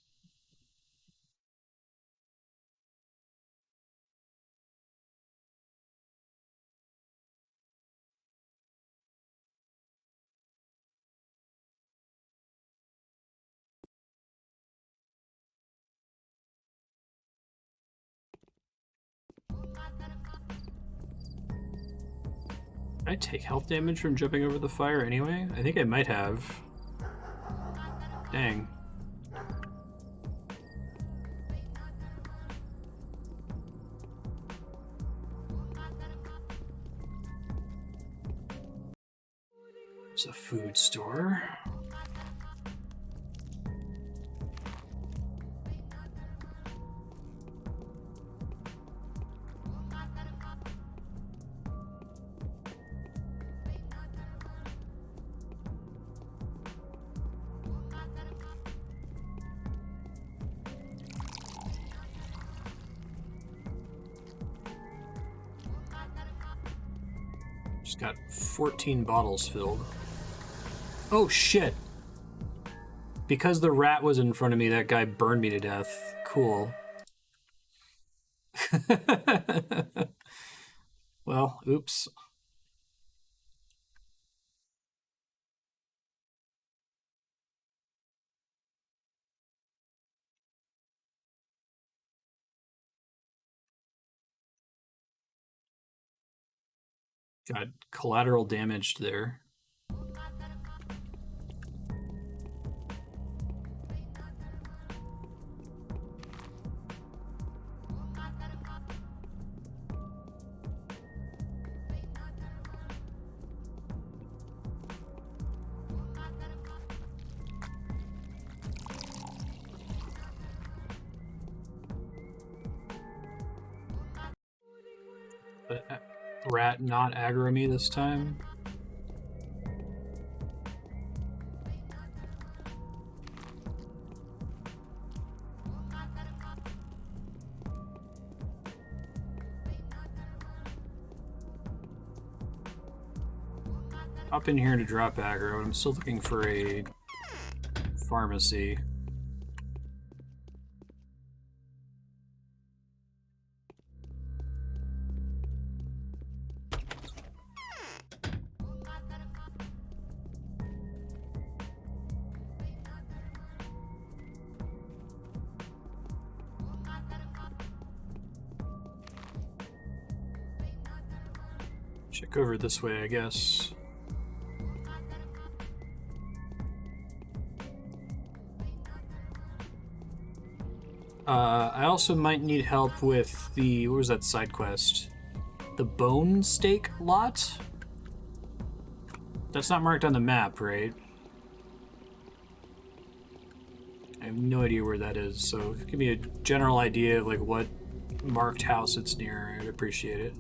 Did I take health damage from jumping over the fire anyway? I think I might have. Dang. It's a food store. Just got 14 bottles filled. Oh shit! Because the rat was in front of me, that guy burned me to death. Cool. Well, oops. Got collateral damaged there. But rat not aggro me this time. Hop in here to drop aggro. I'm still looking for a pharmacy. Check over this way, I guess. I also might need help with the, what was that side quest? The bone steak lot? That's not marked on the map, right? I have no idea where that is, so give me a general idea of like what marked house it's near. I'd appreciate it.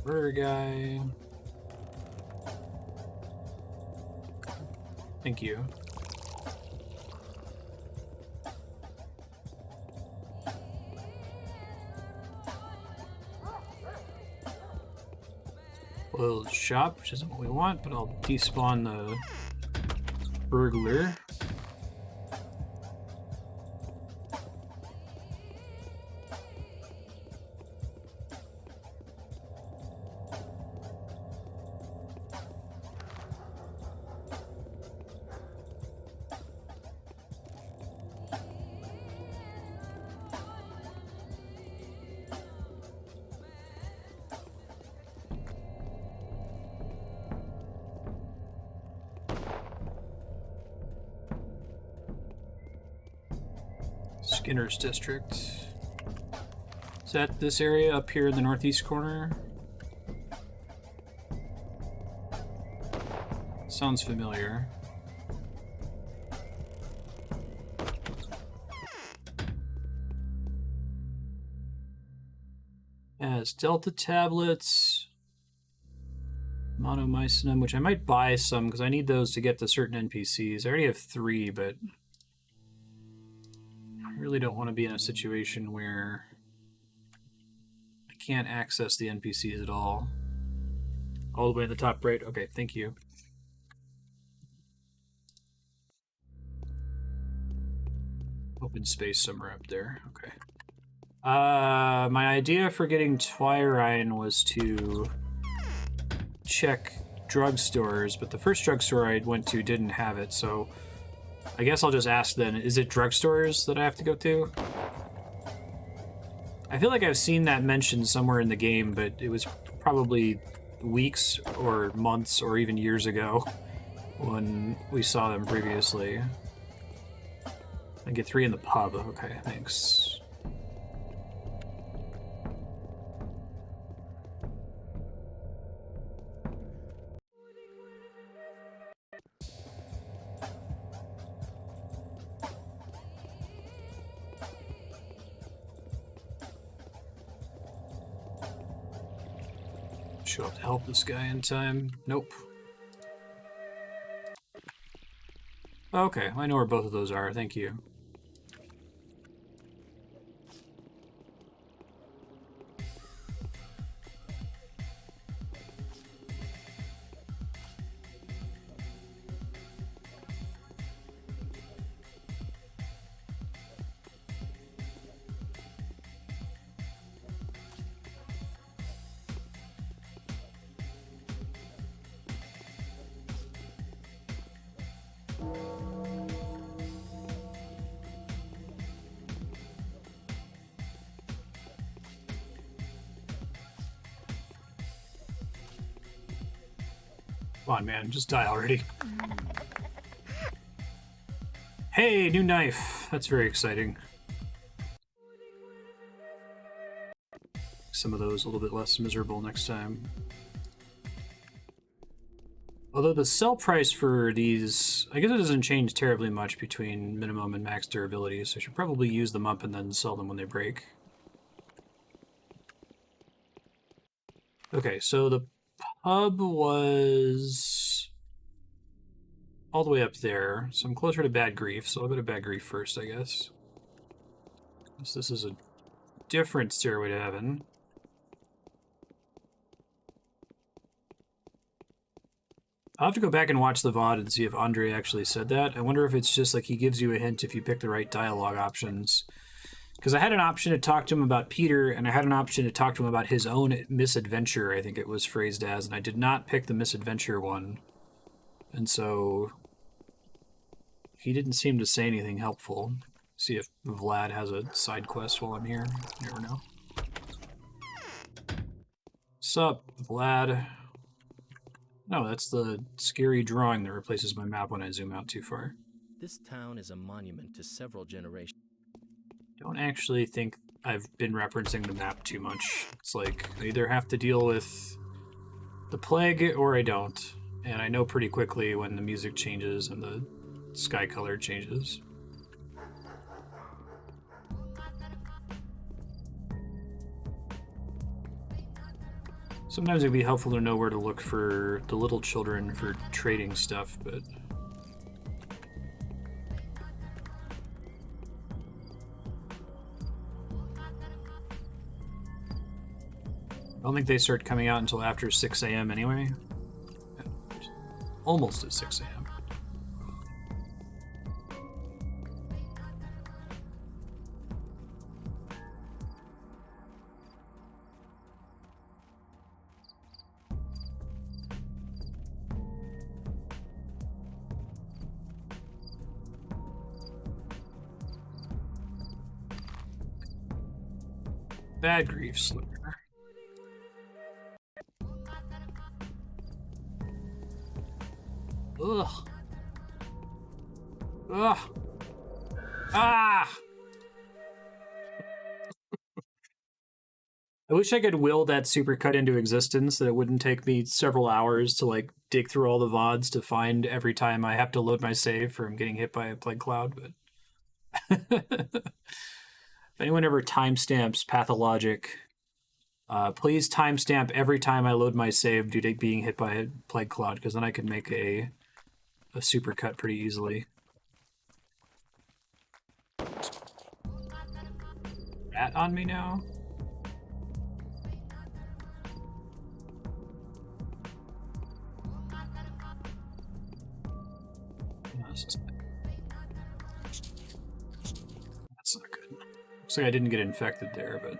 Murder guy. Thank you. Little shop, which isn't what we want, but I'll despawn the burglar. Skinner's District. Is that this area up here in the northeast corner? Sounds familiar. Yeah, it's Delta tablets, monomycinum, which I might buy some because I need those to get to certain NPCs. I already have 3, but I really don't want to be in a situation where I can't access the NPCs at all. All the way in the top right. Okay, thank you. Open space somewhere up there. Okay. My idea for getting Twyrine was to check drugstores, but the first drugstore I went to didn't have it, so I guess I'll just ask then, is it drugstores that I have to go to? I feel like I've seen that mentioned somewhere in the game, but it was probably weeks or months or even years ago when we saw them previously. I get 3 in the pub. Okay, thanks. Show up to help this guy in time. Nope. Okay, I know where both of those are. Thank you. Come on, man, just die already. Hey, new knife. That's very exciting. Some of those a little bit less miserable next time. Although the sell price for these, I guess it doesn't change terribly much between minimum and max durability, so I should probably use them up and then sell them when they break. Okay, so the pub was all the way up there, so I'm closer to Bad Grief, so I'll go to Bad Grief first, I guess. So this is a different Stairway to Heaven. I'll have to go back and watch the VOD and see if Andrey actually said that. I wonder if it's just like he gives you a hint if you pick the right dialogue options. Because I had an option to talk to him about Peter, and I had an option to talk to him about his own misadventure, I think it was phrased as, and I did not pick the misadventure one. And so he didn't seem to say anything helpful. See if Vlad has a side quest while I'm here. You never know. Sup, Vlad? No, that's the scary drawing that replaces my map when I zoom out too far. This town is a monument to several generations. Don't actually think I've been referencing the map too much. It's like, I either have to deal with the plague or I don't. And I know pretty quickly when the music changes and the sky color changes. Sometimes it'd be helpful to know where to look for the little children for trading stuff, but... I don't think they start coming out until after 6 a.m. anyway. Almost at 6 a.m. Bad Grief Sliver. Ugh. Ugh. Ah! I wish I could will that supercut into existence, that it wouldn't take me several hours to like dig through all the VODs to find every time I have to load my save from getting hit by a plague cloud. But if anyone ever timestamps Pathologic, please timestamp every time I load my save due to being hit by a plague cloud, because then I can make a supercut pretty easily. Rat on me now? That's not good. Looks like I didn't get infected there, but...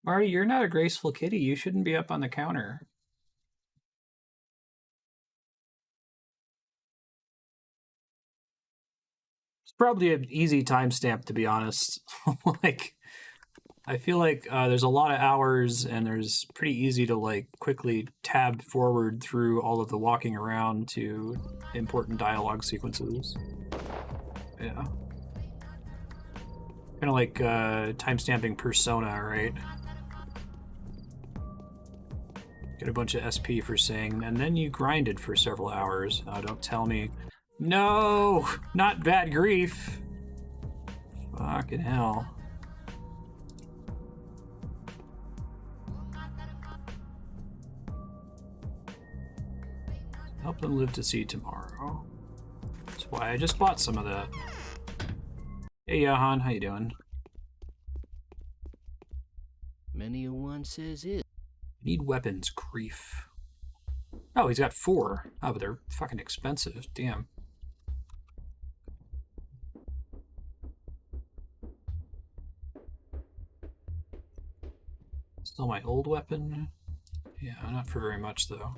Marty, you're not a graceful kitty. You shouldn't be up on the counter. It's probably an easy timestamp, to be honest. Like... I feel like there's a lot of hours, and there's pretty easy to like quickly tab forward through all of the walking around to important dialogue sequences. Yeah. Kind of like timestamping Persona, right? Get a bunch of SP for saying, and then you grinded for several hours. Oh, don't tell me. No! Not bad grief! Fucking hell. Help them live to see tomorrow. That's why I just bought some of that. Hey, Jahan, how you doing? Many a one says it. Need weapons, grief. Oh, he's got 4. Oh, but they're fucking expensive. Damn. Still my old weapon? Yeah, not for very much, though.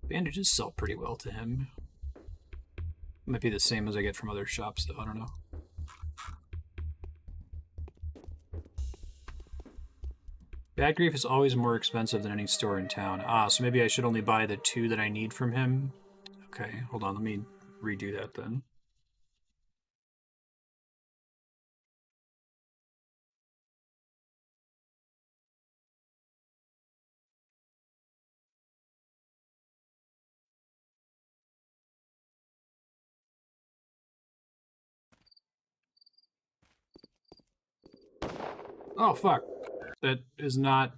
Bandages sell pretty well to him. Might be the same as I get from other shops, though. I don't know. Bad grief is always more expensive than any store in town. Ah, so maybe I should only buy the 2 that I need from him. Okay, hold on. Let me redo that then. Oh, fuck. That is not...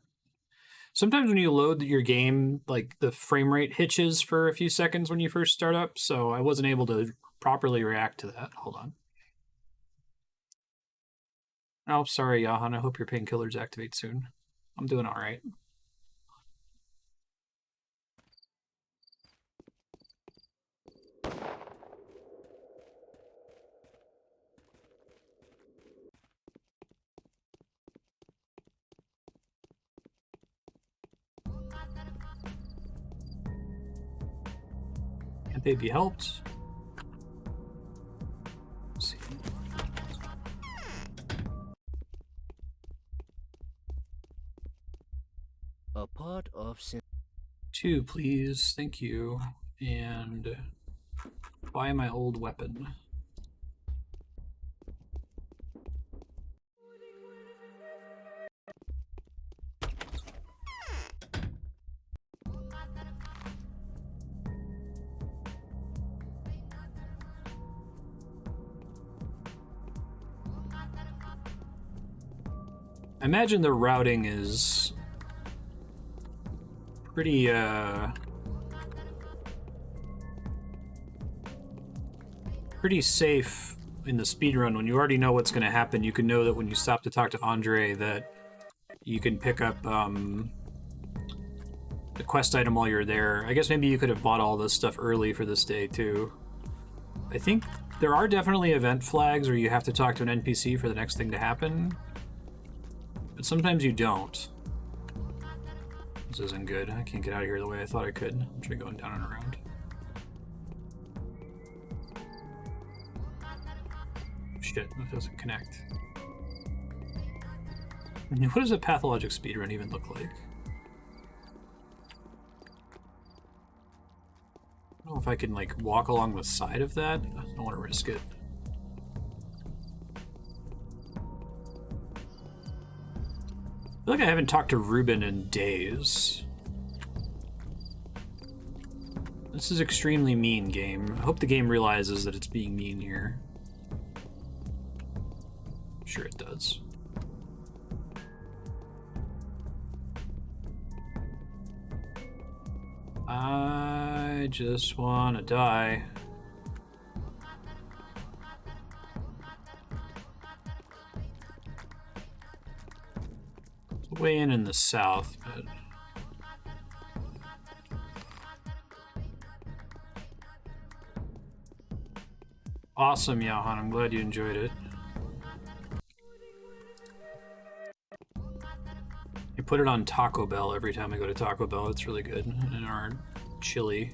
Sometimes when you load your game, like, the frame rate hitches for a few seconds when you first start up, so I wasn't able to properly react to that. Hold on. Oh, sorry, Jahan. I hope your painkillers activate soon. I'm doing all right. Can't they be helped? Let's see. A part of 2, please. Thank you. And buy my old weapon. I imagine the routing is pretty safe in the speedrun. When you already know what's going to happen, you can know that when you stop to talk to Andrey that you can pick up the quest item while you're there. I guess maybe you could have bought all this stuff early for this day too. I think there are definitely event flags where you have to talk to an NPC for the next thing to happen, but sometimes you don't. This isn't good. I can't get out of here the way I thought I could. I'm trying going down and around. Shit, that doesn't connect. What does a pathologic speedrun even look like? if I can, like, walk along the side of that. I don't want to risk it. I feel like I haven't talked to Rubin in days. This is extremely mean, game. I hope the game realizes that it's being mean here. Sure it does. I just want to die. It's way in the south, but... Awesome, Johan. I'm glad you enjoyed it. I put it on Taco Bell every time I go to Taco Bell. It's really good. And our chili.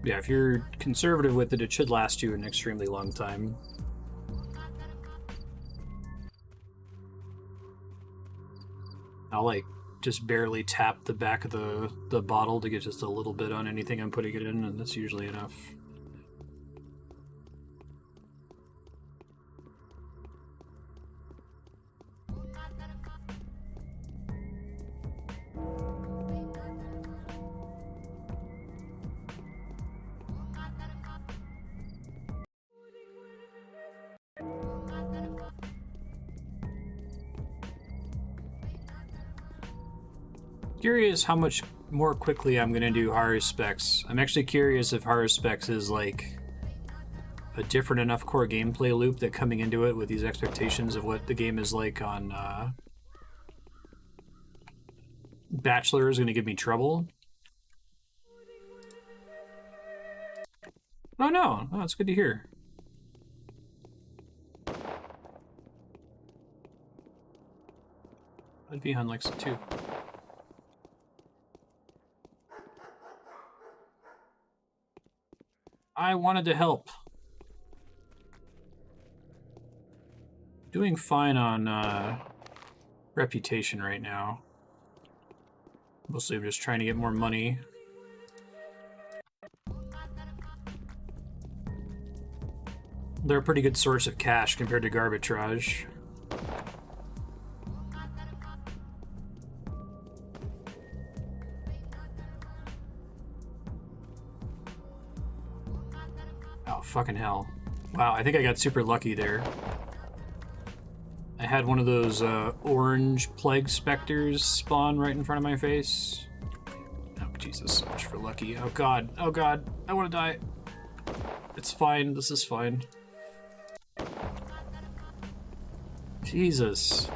Yeah, if you're conservative with it, it should last you an extremely long time. I'll, like, just barely tap the back of the bottle to get just a little bit on anything I'm putting it in, and that's usually enough. Curious how much more quickly I'm gonna do horror specs. I'm actually curious if horror specs is like a different enough core gameplay loop that coming into it with these expectations of what the game is like on Bachelor is gonna give me trouble. Oh no, oh, it's good to hear. Vihan likes it too. I wanted to help. Doing fine on reputation right now. Mostly I'm just trying to get more money. They're a pretty good source of cash compared to Garbitrage. Oh, fucking hell. Wow, I think I got super lucky there. I had one of those orange plague specters spawn right in front of my face. Oh, Jesus, so much for lucky. Oh god, I want to die. It's fine, this is fine. Jesus.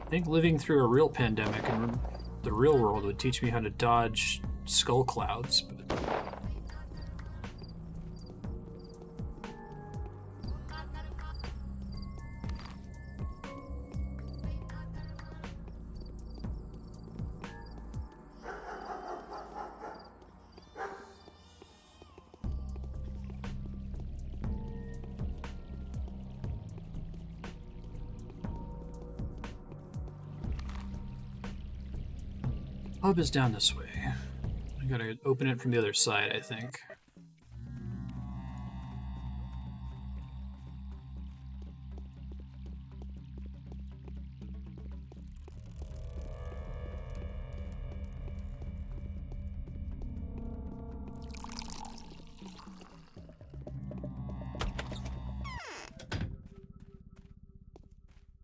I think living through a real pandemic in the real world would teach me how to dodge skull clouds, but... Hub is down this way. I gotta open it from the other side, I think.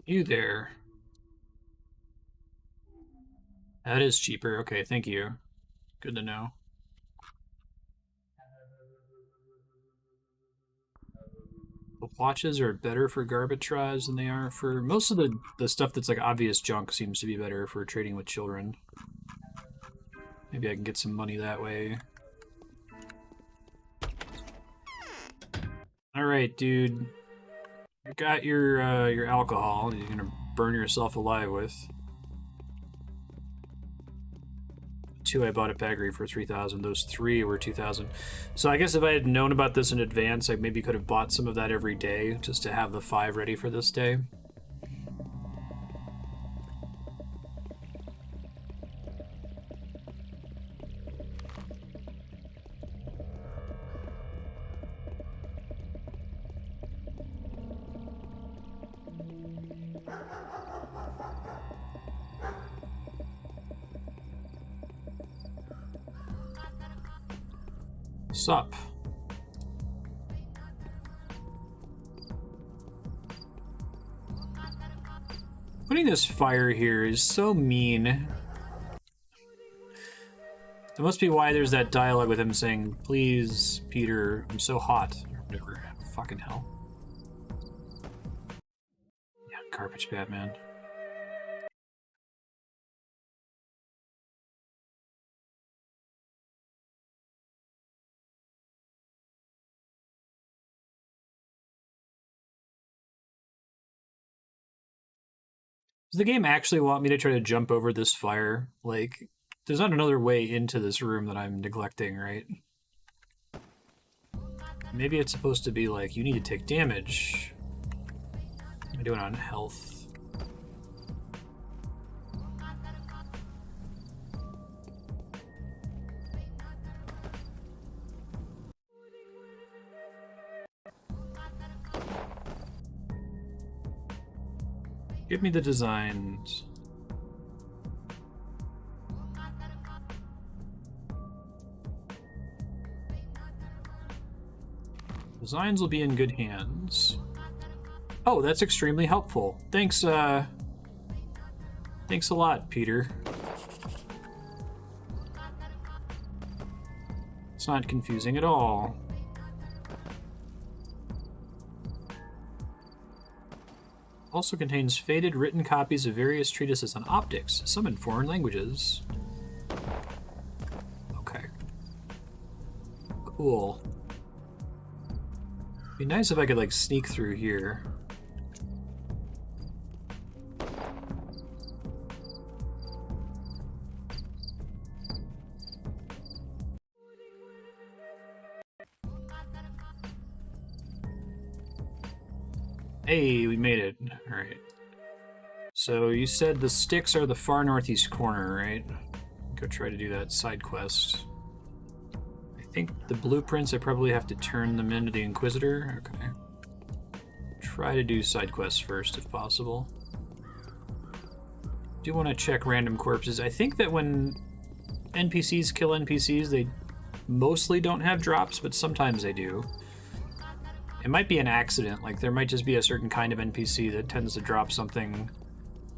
You there. That is cheaper. Okay, thank you. Good to know. The watches are better for Garbitrage than they are for... Most of the stuff that's like obvious junk seems to be better for trading with children. Maybe I can get some money that way. Alright, dude. You got your alcohol you're gonna burn yourself alive with. 2 I bought at Baggery for 3,000. Those 3 were 2,000. So I guess if I had known about this in advance, I maybe could have bought some of that every day just to have the 5 ready for this day. Sup? Putting this fire here is so mean. That must be why there's that dialogue with him saying, "Please, Peter, I'm so hot," or whatever. Fucking hell. Yeah, garbage Batman. Does the game actually want me to try to jump over this fire? Like, there's not another way into this room that I'm neglecting, right? Maybe it's supposed to be like, you need to take damage. I'm doing it on health. Give me the designs. Designs will be in good hands. Oh, that's extremely helpful. Thanks, thanks a lot, Peter. It's not confusing at all. Also contains faded written copies of various treatises on optics, some in foreign languages. Okay. Cool. Be nice if I could, like, sneak through here. Hey, we made it. Alright. So you said the sticks are the far northeast corner, right? Go try to do that side quest. I think the blueprints, I probably have to turn them into the Inquisitor. Okay. Try to do side quests first if possible. Do want to check random corpses. I think that when NPCs kill NPCs, they mostly don't have drops, but sometimes they do. It might be an accident, like there might just be a certain kind of NPC that tends to drop something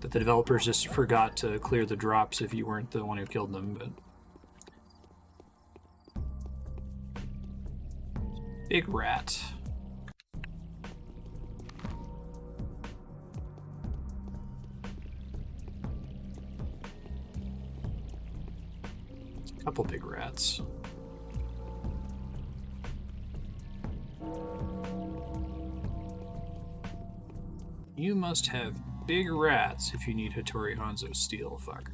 that the developers just forgot to clear the drops if you weren't the one who killed them, but... Big rat. Couple big rats. You must have big rats if you need Hattori Hanzo steel, fuck.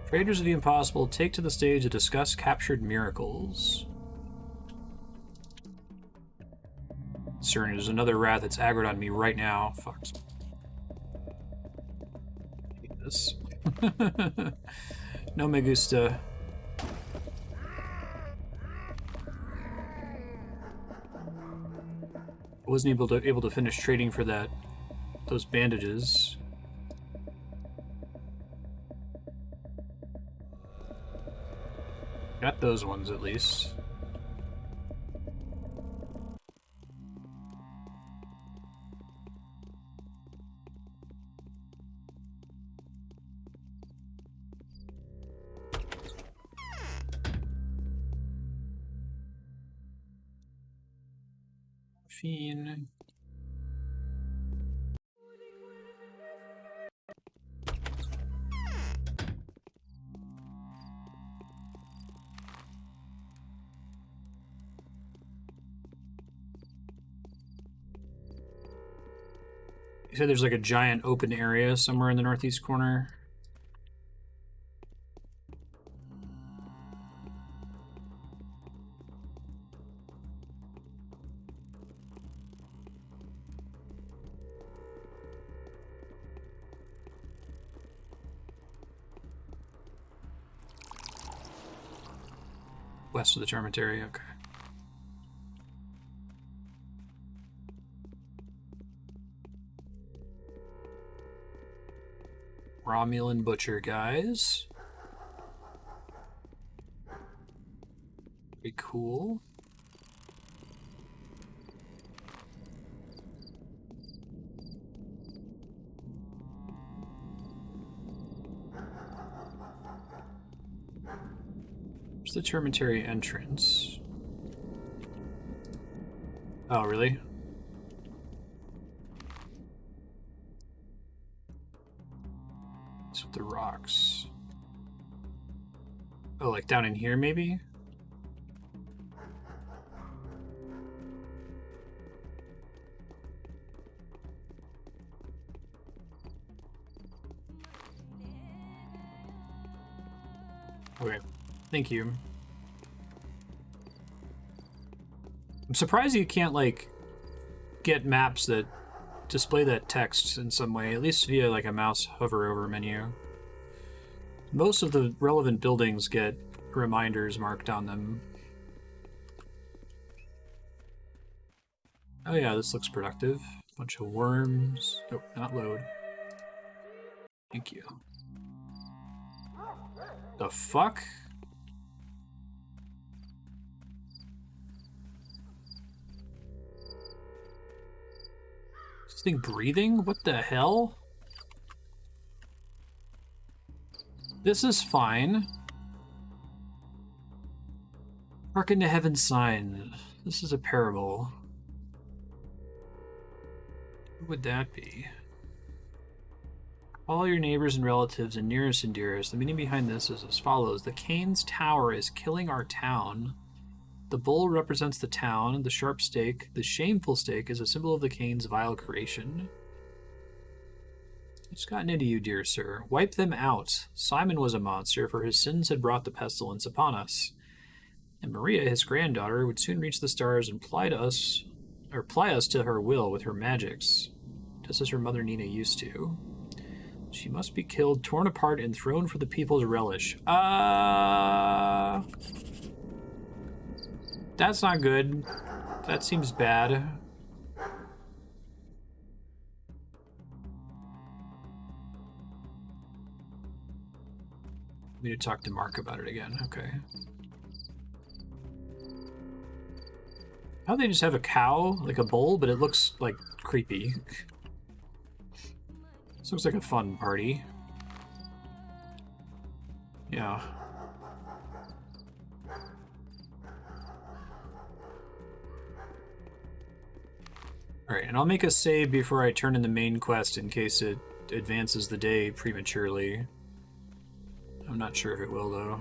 Traders of the Impossible take to the stage to discuss captured miracles. Certain there's another rat that's aggroed on me right now. Fuck. Hate this. No me gusta. Wasn't able to finish trading for those bandages. Got those ones at least. Fiend. You said there's like a giant open area somewhere in the northeast corner. West of the Termitary, okay. Romulan butcher guys. Pretty cool. Where's the Termitary entrance? Oh, really? It's with the rocks. Oh, like down in here, maybe? Okay, thank you. I'm surprised you can't, like, get maps that display that text in some way, at least via, like, a mouse hover over menu. Most of the relevant buildings get reminders marked on them. Oh yeah, this looks productive. Bunch of worms. Oh, not load. Thank you. The fuck? Is this thing breathing? What the hell? This is fine. Hearken to heaven's sign. This is a parable. Who would that be? All your neighbors and relatives and nearest and dearest. The meaning behind this is as follows. The Kain's tower is killing our town. The bull represents the town. The sharp stake, the shameful stake, is a symbol of the Kain's vile creation. What's gotten into you, dear sir? Wipe them out. Simon was a monster, for his sins had brought the pestilence upon us. And Maria, his granddaughter, would soon reach the stars and ply us to her will with her magics, just as her mother Nina used to. She must be killed, torn apart, and thrown for the people's relish. That's not good. That seems bad. We need to talk to Mark about it again. Okay. How they just have a cow, like a bull, but it looks like creepy. This looks like a fun party. Yeah. Alright, and I'll make a save before I turn in the main quest in case it advances the day prematurely. I'm not sure if it will, though.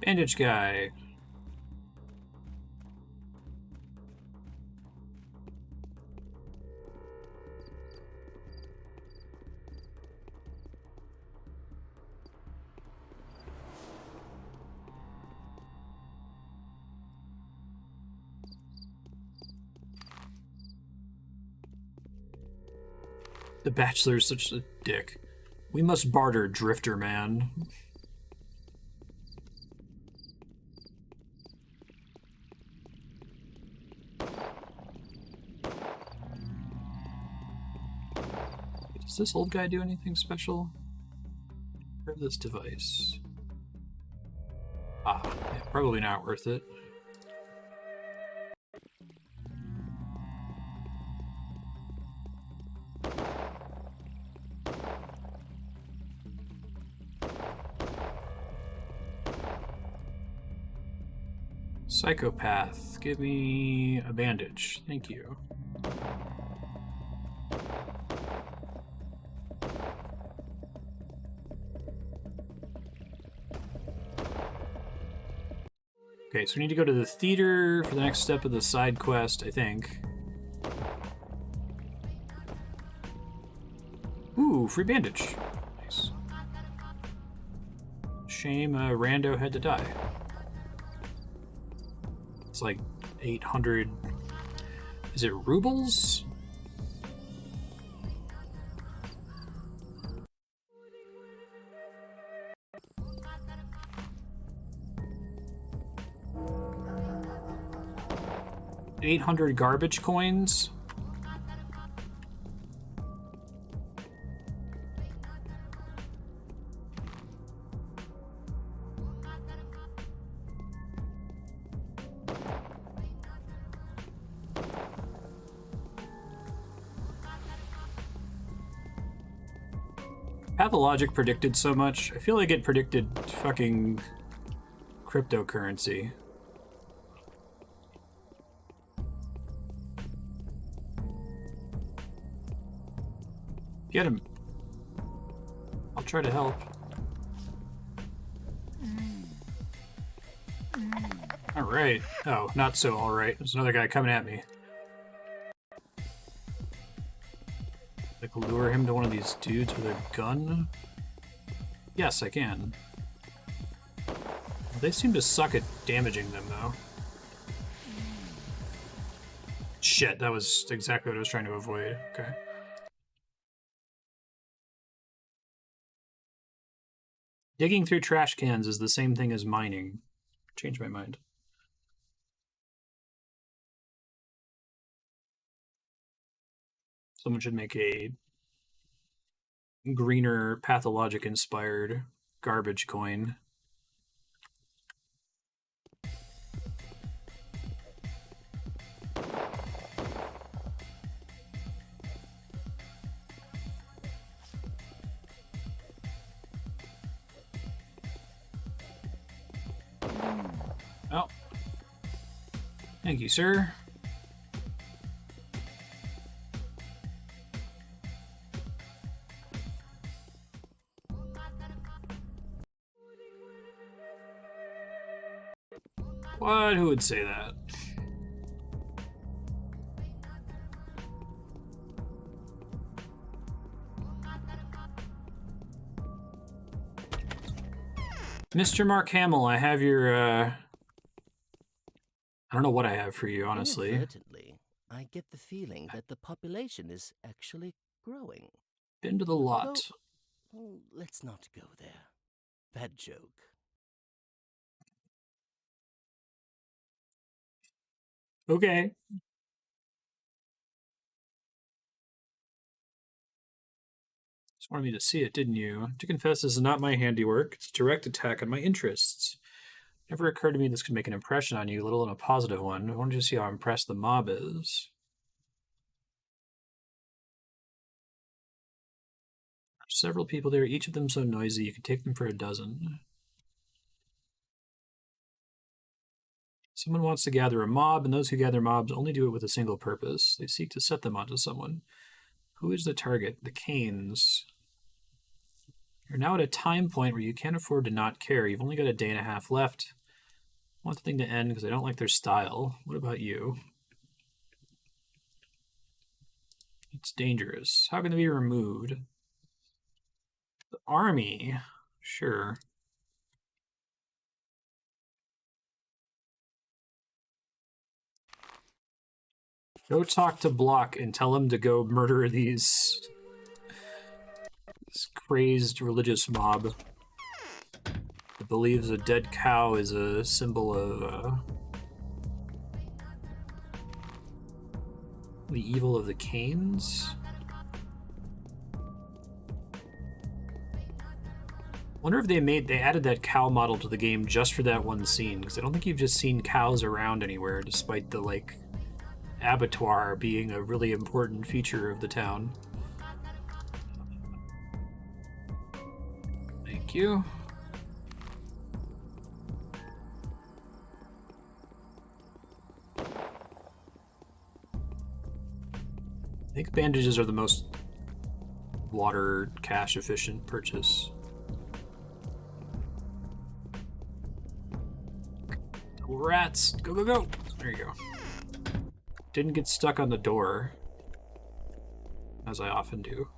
Bandage guy. The Bachelor is such a dick. We must barter, Drifter Man. Does this old guy do anything special? For this device. Ah, yeah, probably not worth it. Psychopath, give me a bandage. Thank you. Okay, so we need to go to the theater for the next step of the side quest, I think. Ooh, free bandage. Nice. Shame Rando had to die. It's like 800... Is it rubles? $800 garbage coins? Pathologic predicted so much. I feel like it predicted fucking cryptocurrency. Get him. I'll try to help. Alright. Oh, not so alright. There's another guy coming at me. Like, lure him to one of these dudes with a gun? Yes, I can. They seem to suck at damaging them, though. Shit, that was exactly what I was trying to avoid. Okay. Digging through trash cans is the same thing as mining. Changed my mind. Someone should make a greener Pathologic inspired garbage coin. Oh. Thank you, sir. What? Who would say that? Mr. Mark Hamill, I have your, I don't know what I have for you, honestly. Inadvertently, I get the feeling that the population is actually growing. Been to the lot. Though, let's not go there. Bad joke. Okay. Just wanted me to see it, didn't you? To confess, this is not my handiwork. It's a direct attack on my interests. Never occurred to me this could make an impression on you, let alone a positive one. I wanted to see how impressed the mob is. There are several people there, each of them so noisy you could take them for a dozen. Someone wants to gather a mob, and those who gather mobs only do it with a single purpose. They seek to set them onto someone. Who is the target? The Kains. You're now at a time point where you can't afford to not care. You've only got a day and a half left. I want the thing to end because I don't like their style. What about you? It's dangerous. How can they be removed? The army. Sure. Go talk to Block and tell him to go murder this crazed religious mob that believes a dead cow is a symbol of the evil of the Kains. Wonder if they added that cow model to the game just for that one scene, because I don't think you've just seen cows around anywhere, despite the like abattoir being a really important feature of the town. Thank you. think bandages are the most water cash efficient purchase. Double rats! Go, go, go! There you go. Didn't get stuck on the door, as I often do.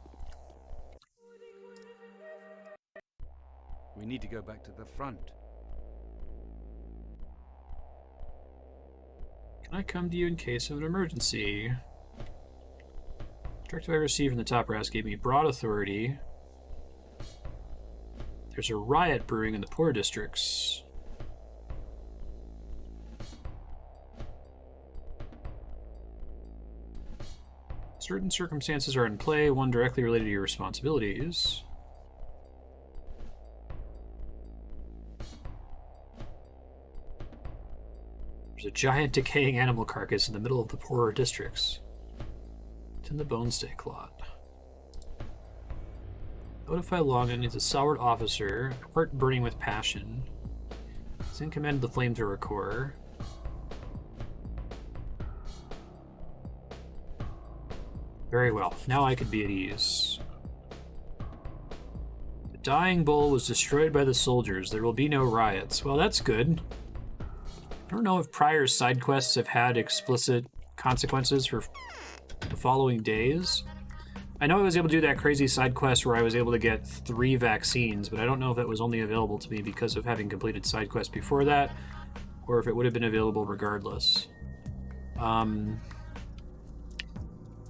We need to go back to the front. Can I come to you in case of an emergency? Directive I received from the top brass gave me broad authority. There's a riot brewing in the poor districts. Certain circumstances are in play, one directly related to your responsibilities. There's a giant decaying animal carcass in the middle of the poorer districts. It's in the Bonestake lot. Notify Longin is a soured officer, heart burning with passion. He's in command of the Flamethrower Corps. Very well. Now I could be at ease. The dying bull was destroyed by the soldiers. There will be no riots. Well, that's good. I don't know if prior side quests have had explicit consequences for the following days. I know I was able to do that crazy side quest where I was able to get 3 vaccines, but I don't know if that was only available to me because of having completed side quests before that, or if it would have been available regardless.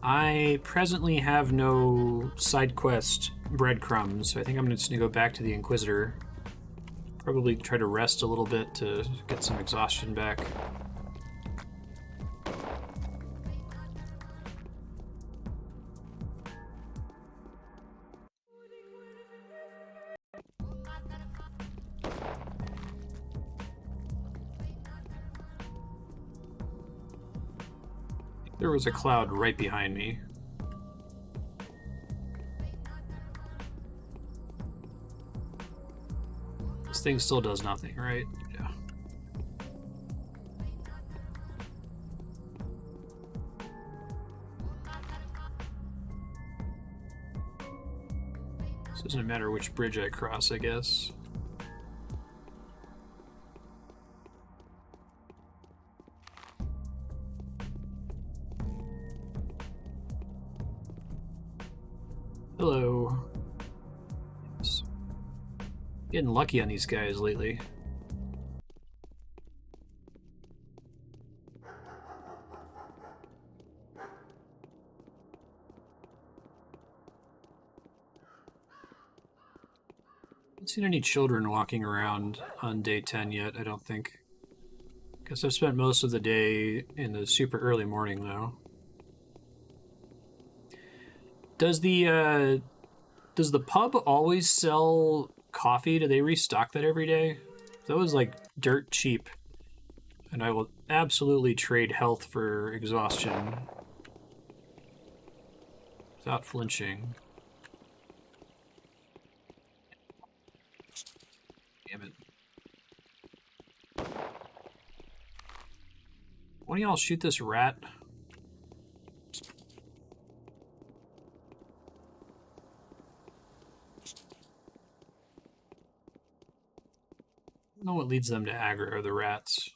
I presently have no side quest breadcrumbs, so I think I'm just going to go back to the Inquisitor. Probably try to rest a little bit to get some exhaustion back. There was a cloud right behind me. This thing still does nothing, right? Yeah. So doesn't matter which bridge I cross, I guess. Hello. Yes. Getting lucky on these guys lately. Haven't seen any children walking around on day 10 yet, I don't think. Guess I've spent most of the day in the super early morning, though. Does the pub always sell coffee? Do they restock that every day? That was like dirt cheap. And I will absolutely trade health for exhaustion. Without flinching. Damn it. Why don't y'all shoot this rat? I don't know what leads them to aggro the rats.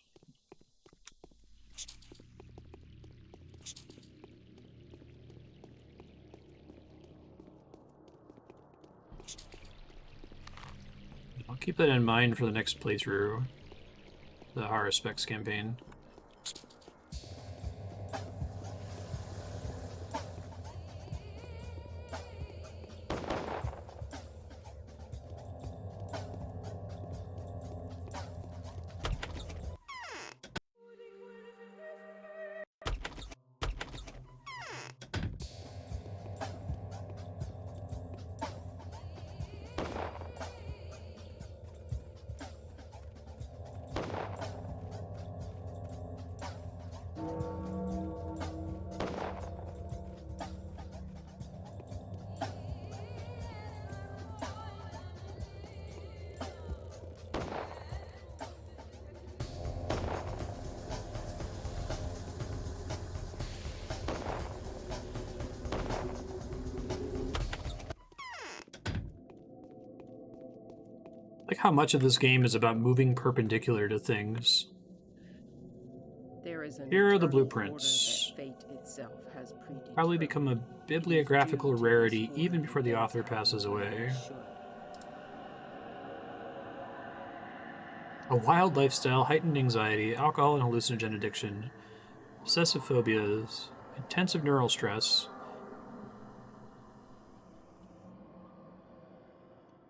I'll keep that in mind for the next playthrough, the Haruspex campaign. like how much of this game is about moving perpendicular to things. There is an Here are the eternal blueprints. order that fate itself has predetermined. Probably become a bibliographical It is due to rarity this even order before the that author thou passes away. should. A wild lifestyle, heightened anxiety, alcohol and hallucinogen addiction, obsessive phobias, intensive neural stress.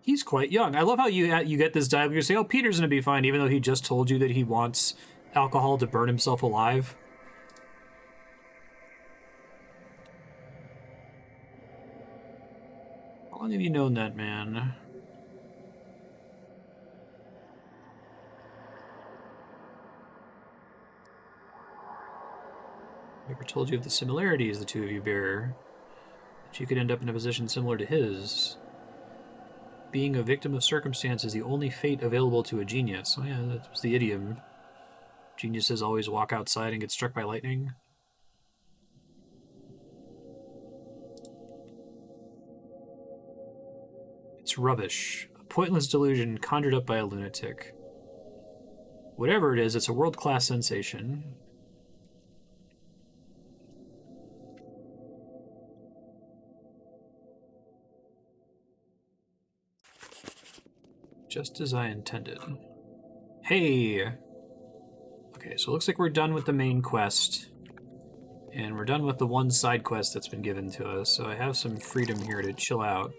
He's quite young. I love how you get this dialogue. You say, "Oh, Peter's gonna be fine," even though he just told you that he wants alcohol to burn himself alive. How long have you known that man? I ever told you of the similarities the two of you bear? That you could end up in a position similar to his. Being a victim of circumstance is the only fate available to a genius. Oh yeah, that was the idiom. Geniuses always walk outside and get struck by lightning. It's rubbish. A pointless delusion conjured up by a lunatic. Whatever it is, it's a world-class sensation. Just as I intended. Hey! Okay, so it looks like we're done with the main quest. And we're done with the one side quest that's been given to us, so I have some freedom here to chill out.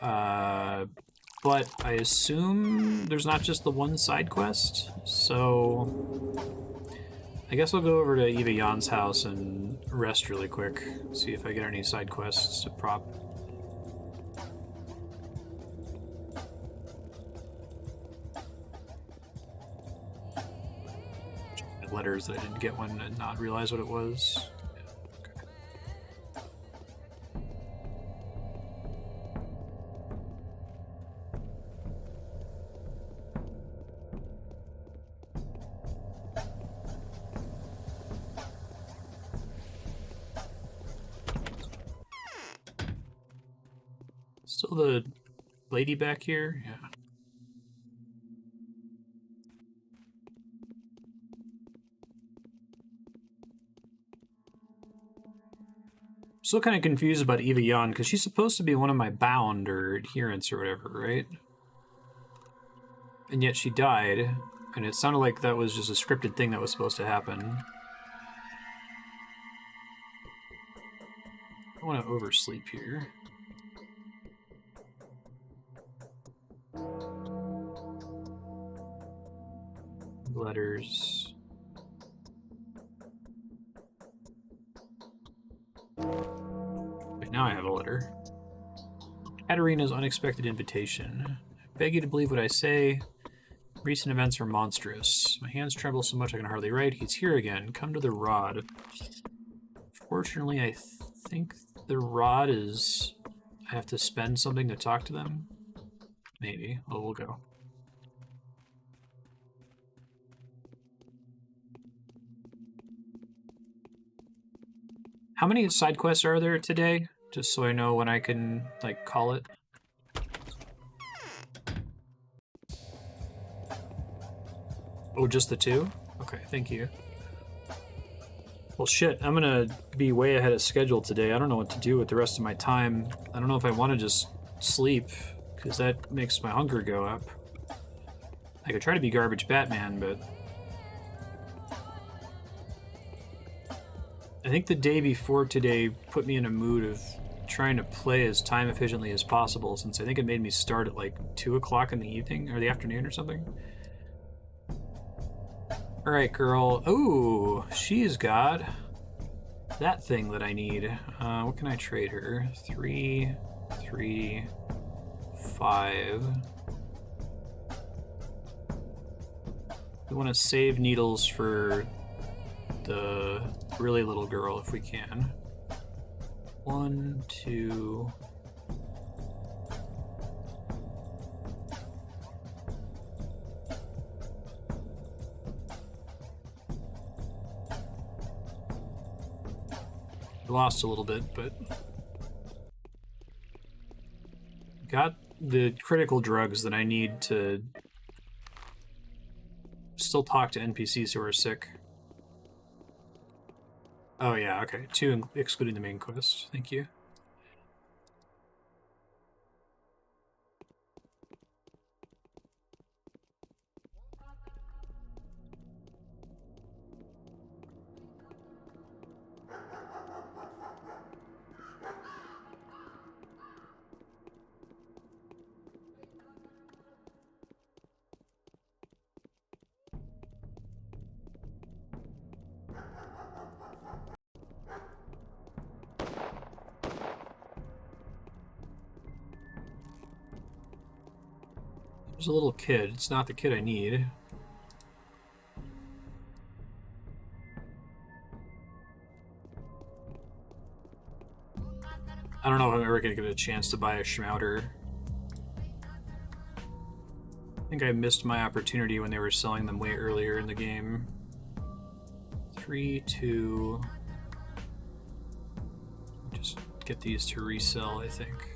But I assume there's not just the one side quest, so I guess I'll go over to Eva Jan's house and rest really quick, see if I get any side quests to prop. Letters that I didn't get one and not realize what it was. Still the lady back here? Yeah. Still kind of confused about Eva Jan, because she's supposed to be one of my bound or adherents or whatever, right? And yet she died, and it sounded like that was just a scripted thing that was supposed to happen. I don't want to oversleep here. Letters. Wait, now I have a letter. Katerina's unexpected invitation. I beg you to believe what I say. Recent events are monstrous. My hands tremble so much I can hardly write. He's here again. Come to the rod. Fortunately, I think the rod is... I have to spend something to talk to them? Maybe. Well, we'll go. How many side quests are there today? Just so I know when I can, like, call it. Oh, just the two? Okay, thank you. Well, shit, I'm gonna be way ahead of schedule today. I don't know what to do with the rest of my time. I don't know if I want to just sleep, because that makes my hunger go up. I could try to be Garbage Batman, but... I think the day before today put me in a mood of trying to play as time efficiently as possible, since I think it made me start at like 2 o'clock in the evening, or the afternoon or something. Alright, girl. Ooh, she's got that thing that I need. What can I trade her? 3, 3, 5. We want to save needles for the really little girl if we can. 1, 2... Lost a little bit, but got the critical drugs that I need to still talk to NPCs who are sick. Oh yeah, okay. 2 excluding the main quest. Thank you. There's a little kid. It's not the kid I need. I don't know if I'm ever going to get a chance to buy a Schmouter. I think I missed my opportunity when they were selling them way earlier in the game. 3, 2... Just get these to resell, I think.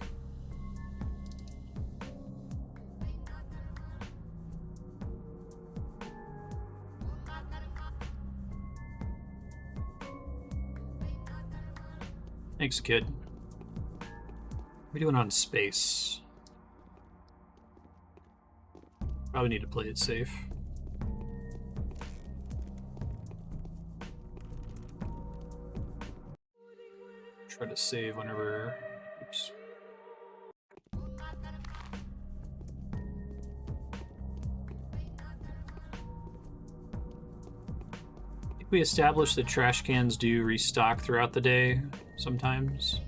Thanks, kid. What are we doing on space? Probably need to play it safe. Try to save whenever... Oops. I think we established that trash cans do restock throughout the day sometimes.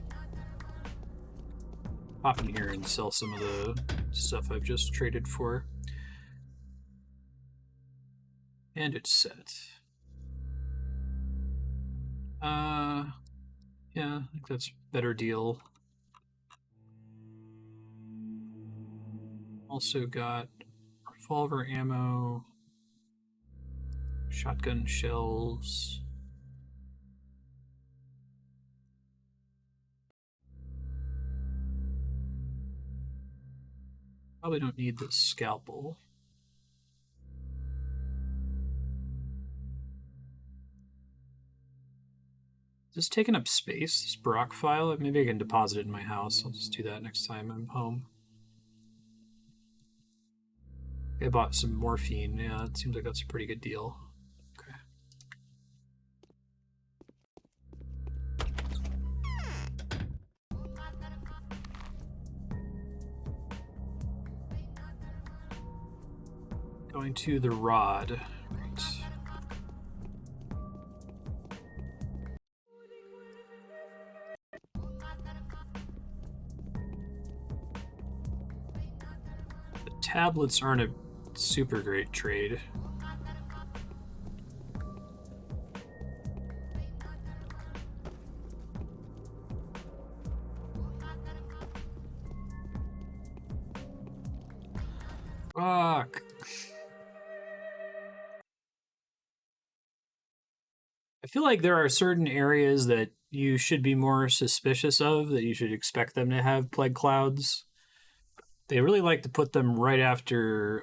Pop in here and sell some of the stuff I've just traded for. And it's set. Yeah, I think that's a better deal. Also got revolver ammo, shotgun shells. Probably don't need the scalpel. Is this taking up space, this Brock file? Maybe I can deposit it in my house. I'll just do that next time I'm home. I bought some morphine. Yeah, it seems like that's a pretty good deal. Okay. Going to the rod. Right. The tablets aren't a super great trade. Fuck. I feel like there are certain areas that you should be more suspicious of, that you should expect them to have plague clouds. They really like to put them right after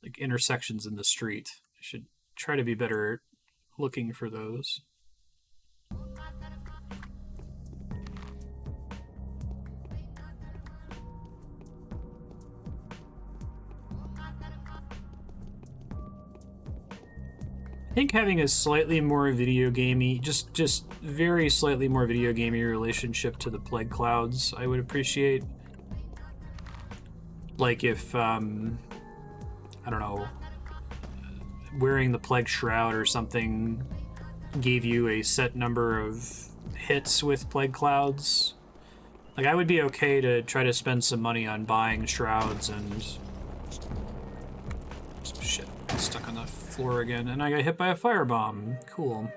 like intersections in the street. I should try to be better looking for those. I think having a slightly more video gamey, just very slightly more video gamey relationship to the plague clouds, I would appreciate. Like if, I don't know, wearing the plague shroud or something gave you a set number of hits with plague clouds. Like, I would be okay to try to spend some money on buying shrouds and... Shit, I'm stuck on the floor again, and I got hit by a firebomb. Cool.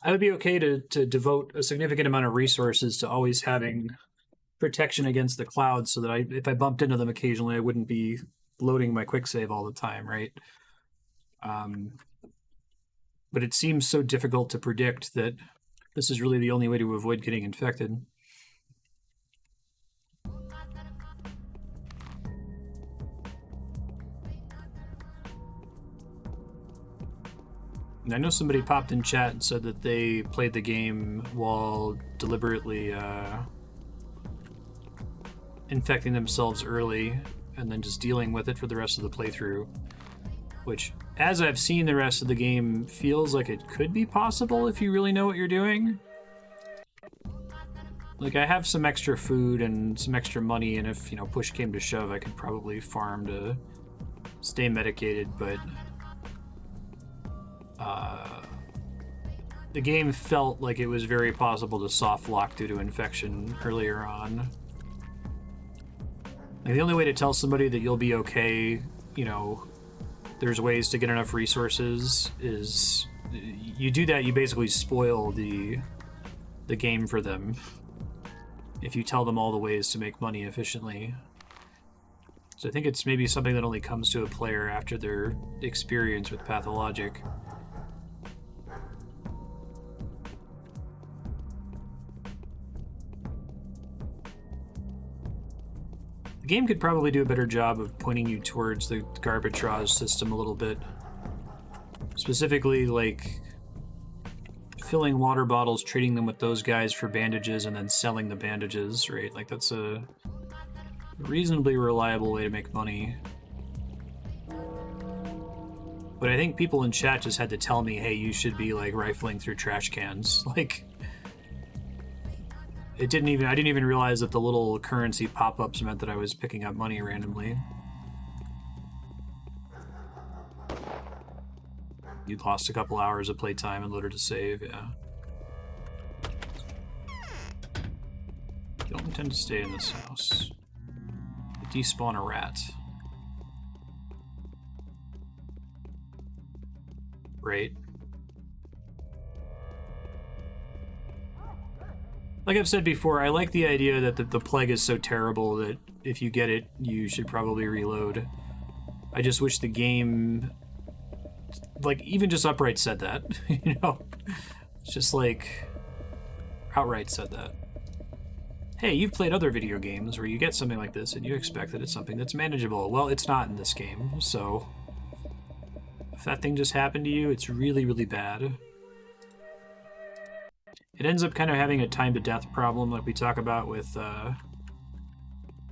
I would be okay to devote a significant amount of resources to always having protection against the clouds, so that if I bumped into them occasionally, I wouldn't be loading my quick save all the time, right? But it seems so difficult to predict that this is really the only way to avoid getting infected. I know somebody popped in chat and said that they played the game while deliberately infecting themselves early and then just dealing with it for the rest of the playthrough. Which, as I've seen the rest of the game, feels like it could be possible if you really know what you're doing. Like, I have some extra food and some extra money, and if, you know, push came to shove, I could probably farm to stay medicated, but the game felt like it was very possible to soft lock due to infection earlier on. Like, the only way to tell somebody that you'll be okay, you know, there's ways to get enough resources, is you do that, you basically spoil the game for them if you tell them all the ways to make money efficiently. So I think it's maybe something that only comes to a player after their experience with Pathologic. The game could probably do a better job of pointing you towards the arbitrage system a little bit. Specifically, like, filling water bottles, trading them with those guys for bandages, and then selling the bandages, right? Like, that's a reasonably reliable way to make money. But I think people in chat just had to tell me, hey, you should be, like, rifling through trash cans. Like, I didn't even realize that the little currency pop-ups meant that I was picking up money randomly. You lost a couple hours of playtime and loaded a save, yeah. Don't intend to stay in this house. Despawn a rat. Great. Like I've said before, I like the idea that the plague is so terrible that if you get it, you should probably reload. I just wish the game, like, even just outright said that, you know? It's just like, outright said that. Hey, you've played other video games where you get something like this and you expect that it's something that's manageable. Well, it's not in this game, so if that thing just happened to you, it's really, really bad. It ends up kind of having a time to death problem like we talk about with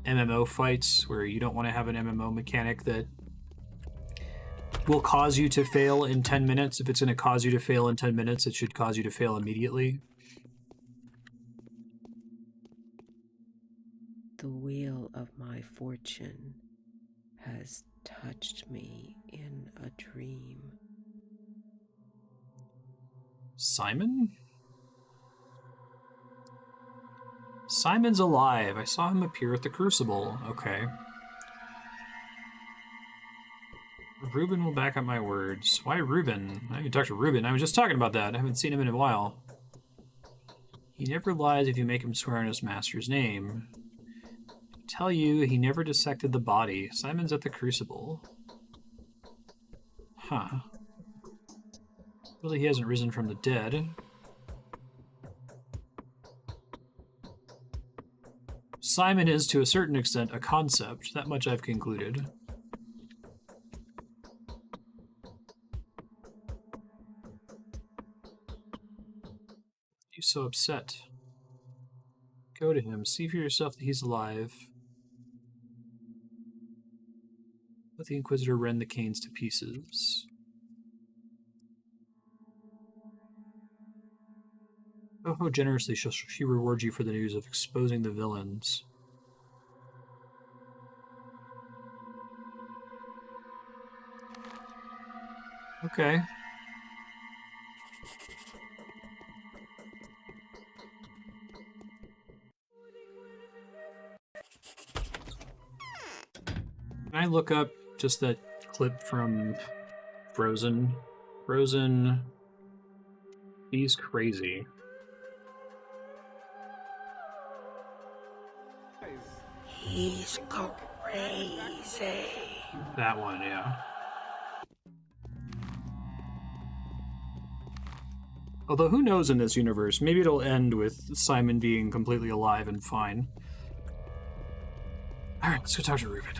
MMO fights, where you don't want to have an MMO mechanic that will cause you to fail in 10 minutes. If it's going to cause you to fail in 10 minutes, it should cause you to fail immediately. The wheel of my fortune has touched me in a dream. Simon? Simon's alive. I saw him appear at the Crucible. Okay. Rubin will back up my words. Why Rubin? I haven't talked to Rubin. I was just talking about that. I haven't seen him in a while. He never lies if you make him swear on his master's name. Tell you, he never dissected the body. Simon's at the Crucible. Huh. Really, he hasn't risen from the dead. Simon is, to a certain extent, a concept. That much I've concluded. He's so upset. Go to him. See for yourself that he's alive. Let the Inquisitor rend the Kains to pieces. Oh, how generously shall she reward you for the news of exposing the villains. Okay. Can I look up just that clip from Frozen? Frozen... He's crazy. He's crazy. That one, yeah. Although who knows in this universe? Maybe it'll end with Simon being completely alive and fine. Alright, let's go talk to Rubin.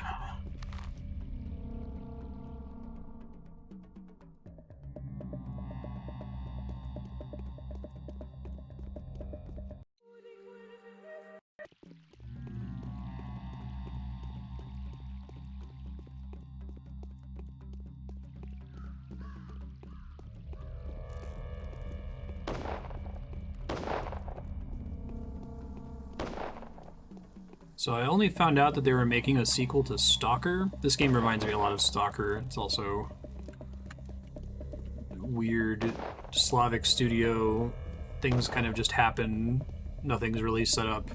So I only found out that they were making a sequel to Stalker. This game reminds me a lot of Stalker. It's also weird Slavic studio. Things kind of just happen. Nothing's really set up.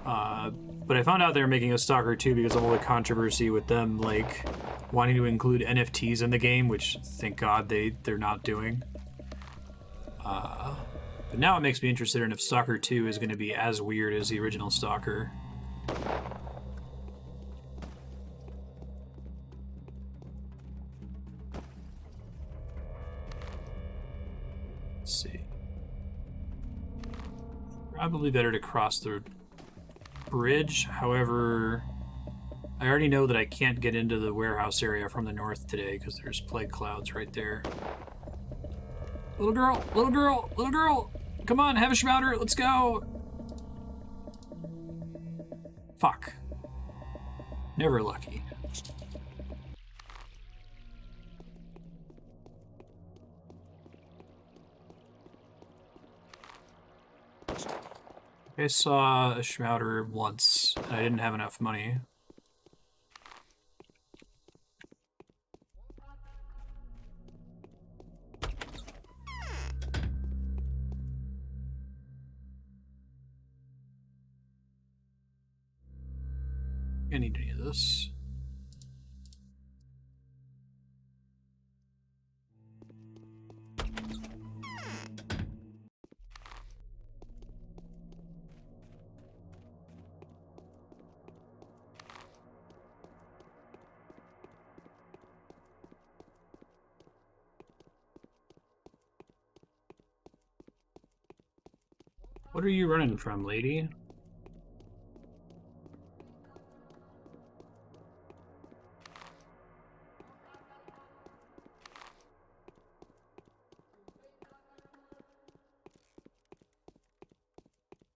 But I found out they were making a Stalker 2 because of all the controversy with them, like, wanting to include NFTs in the game, which, thank God, they're not doing. But now it makes me interested in if Stalker 2 is going to be as weird as the original Stalker. Let's see. Probably better to cross the bridge. However, I already know that I can't get into the warehouse area from the north today because there's plague clouds right there. Little girl, little girl, little girl! Come on, have a schmouter, let's go! Fuck. Never lucky. I saw a schmouter once, and I didn't have enough money. I need any of this. What are you running from, lady?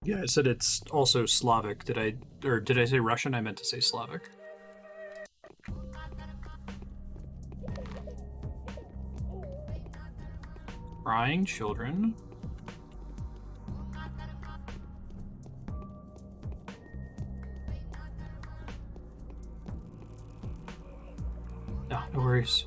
Yeah, I said it's also Slavic. Did I say Russian? I meant to say Slavic. Crying children. No, no worries.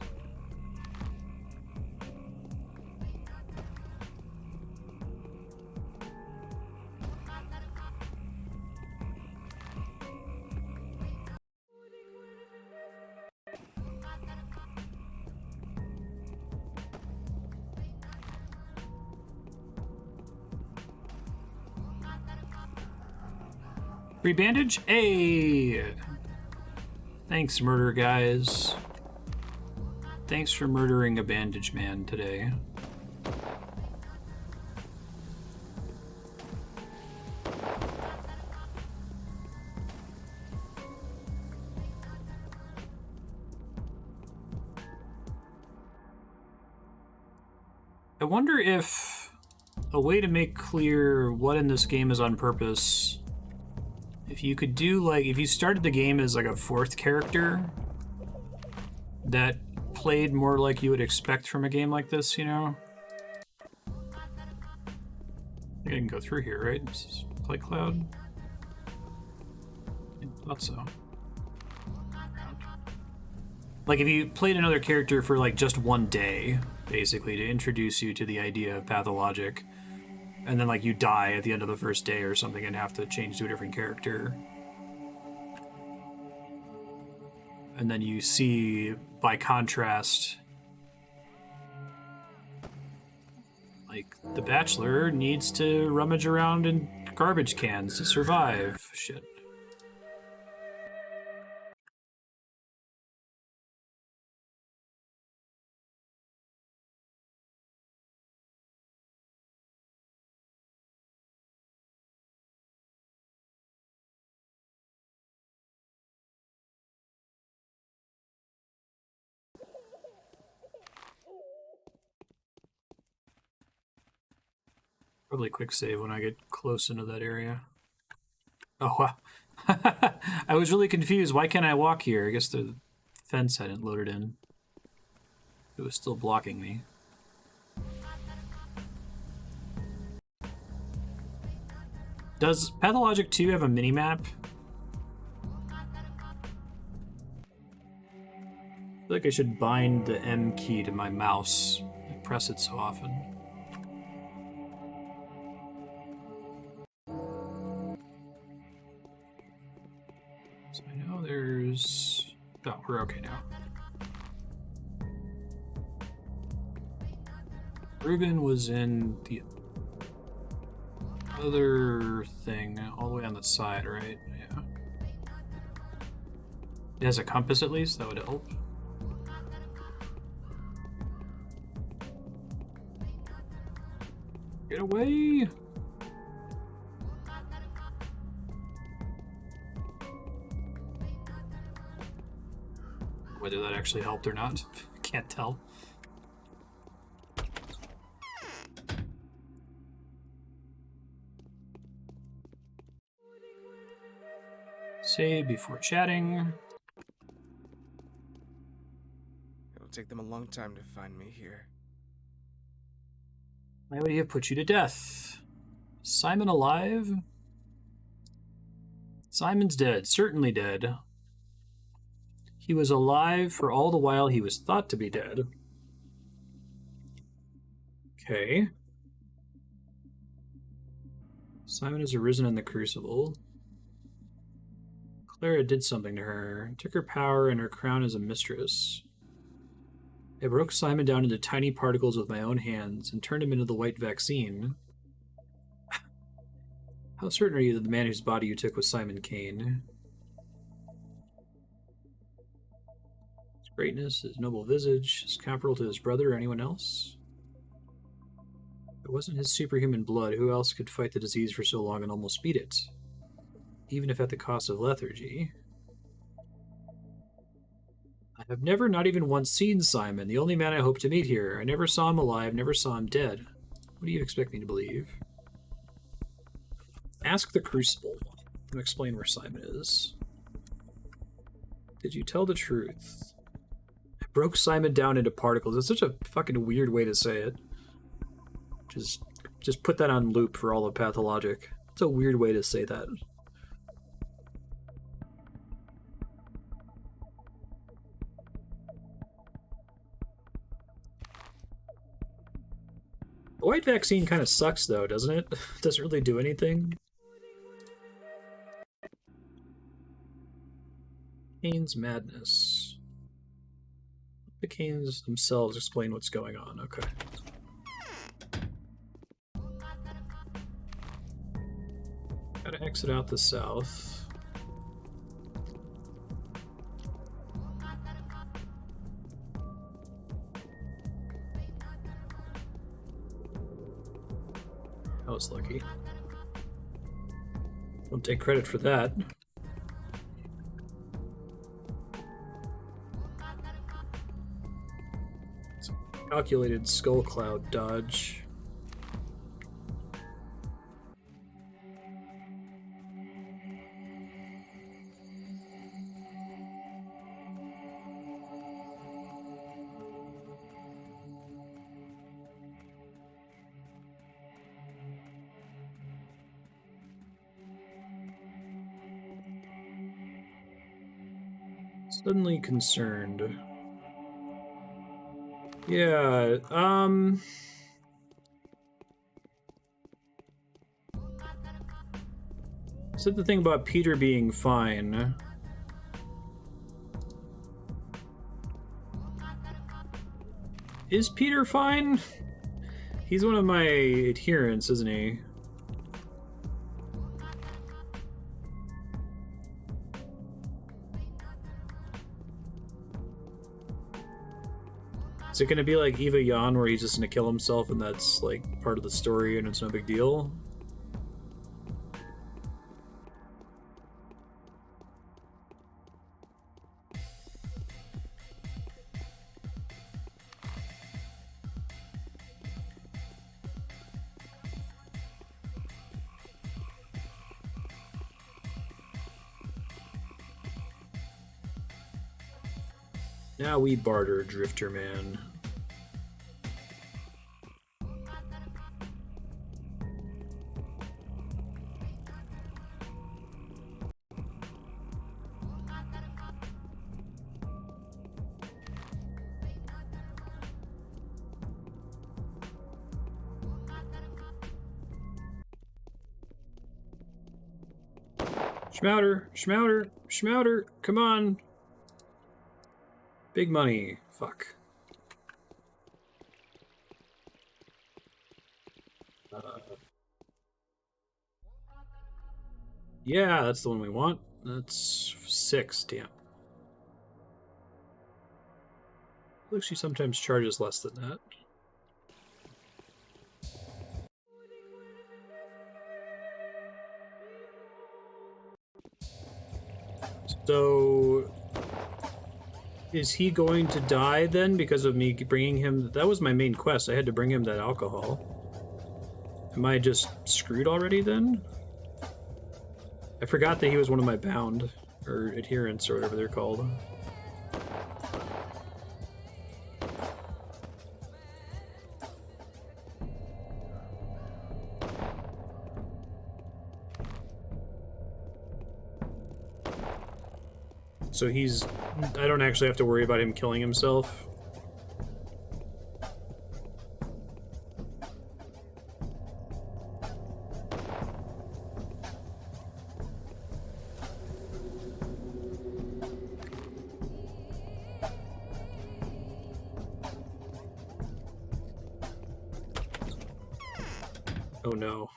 Free bandage? Hey! Thanks, murder guys. Thanks for murdering a bandage man today. I wonder if a way to make clear what in this game is on purpose, if you could do, like, if you started the game as like a fourth character that played more like you would expect from a game like this, you know? I think I can go through here, right? This is Plague Cloud. I thought so. Like, if you played another character for like just one day, basically, to introduce you to the idea of Pathologic, and then like you die at the end of the first day or something and have to change to a different character. And then you see, by contrast, like, the Bachelor needs to rummage around in garbage cans to survive. Shit. Probably quick save when I get close into that area. Oh, wow. I was really confused. Why can't I walk here? I guess the fence hadn't loaded in. It was still blocking me. Does Pathologic 2 have a mini-map? feel like I should bind the M key to my mouse. I press it so often. So I know there's... Oh, we're okay now. Rubin was in the other thing all the way on the side, right? Yeah. It has a compass at least, that would help. Get away! Whether that actually helped or not, can't tell. Save before chatting. It'll take them a long time to find me here. Why would he have put you to death? Simon alive? Simon's dead, certainly dead. He was alive for all the while he was thought to be dead. Okay. Simon has arisen in the Crucible. Clara did something to her, took her power and her crown as a mistress. I broke Simon down into tiny particles with my own hands and turned him into the white vaccine. How certain are you that the man whose body you took was Simon Kain? His greatness, his noble visage, is comparable to his brother or anyone else? If it wasn't his superhuman blood, who else could fight the disease for so long and almost beat it? Even if at the cost of lethargy. I have never, not even once, seen Simon, the only man I hope to meet here. I never saw him alive, never saw him dead. What do you expect me to believe? Ask the Crucible to explain where Simon is. Did you tell the truth? I broke Simon down into particles. It's such a fucking weird way to say it. Just put that on loop for all of Pathologic. It's a weird way to say that. The white vaccine kind of sucks, though, doesn't it? Doesn't really do anything. Kain's madness. The Kains themselves explain what's going on. Okay. Gotta exit out the south. I was lucky. Don't take credit for that. It's a calculated skull cloud dodge. Suddenly concerned. Yeah, said the thing about Peter being fine. Is Peter fine? He's one of my adherents, isn't he? Is it gonna be like Eva Yan where he's just gonna kill himself and that's like part of the story and it's no big deal? Now we barter, Drifter Man. Schmouter, Schmouter, Schmouter, come on. Big money. Fuck. Yeah, that's the one we want. That's 6, damn. Looks she sometimes charges less than that. So, is he going to die then because of me bringing him? That was my main quest. I had to bring him that alcohol. Am I just screwed already then? I forgot that he was one of my bound, or adherents, or whatever they're called. So I don't actually have to worry about him killing himself. Oh no.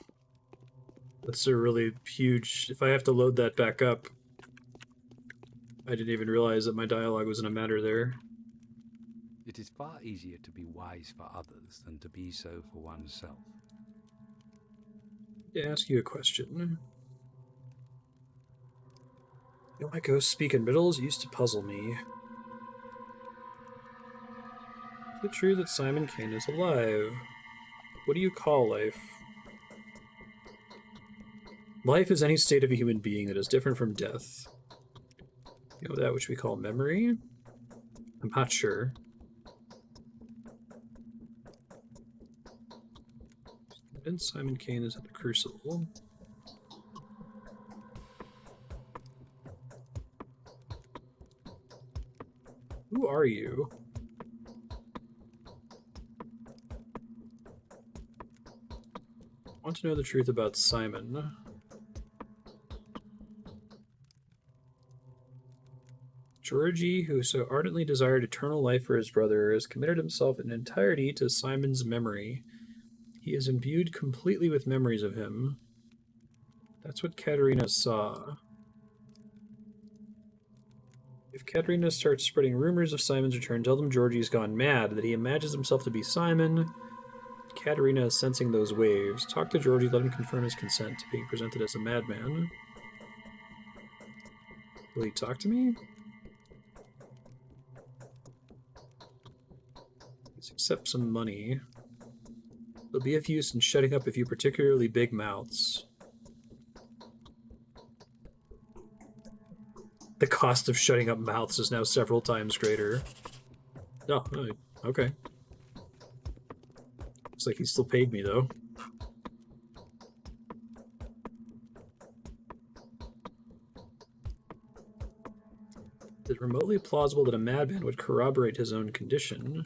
That's a really huge... If I have to load that back up... I didn't even realize that my dialogue was in a matter there. It is far easier to be wise for others than to be so for oneself. To ask you a question. Why ghosts speak in riddles used to puzzle me. Is it true that Simon Kain is alive? What do you call life? Life is any state of a human being that is different from death. You know, that which we call memory? I'm not sure. And Simon Kain is at the Crucible. Who are you? I want to know the truth about Simon. Georgiy, who so ardently desired eternal life for his brother, has committed himself in entirety to Simon's memory. He is imbued completely with memories of him. That's what Katerina saw. If Katerina starts spreading rumors of Simon's return, tell them Georgiy's gone mad, that he imagines himself to be Simon. Katerina is sensing those waves. Talk to Georgiy, let him confirm his consent to being presented as a madman. Will he talk to me? Let's accept some money. There'll be of use in shutting up a few particularly big mouths. The cost of shutting up mouths is now several times greater. Oh, okay. Looks like he still paid me, though. Is it remotely plausible that a madman would corroborate his own condition?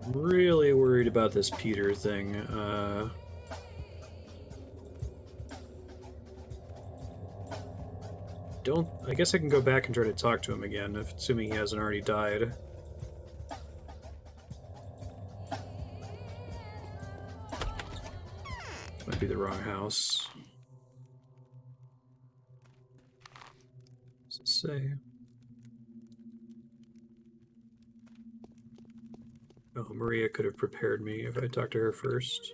Really worried about this Peter thing. I guess I can go back and try to talk to him again, assuming he hasn't already died. Might be the wrong house. What's it say? Oh, Maria could have prepared me if I talked to her first.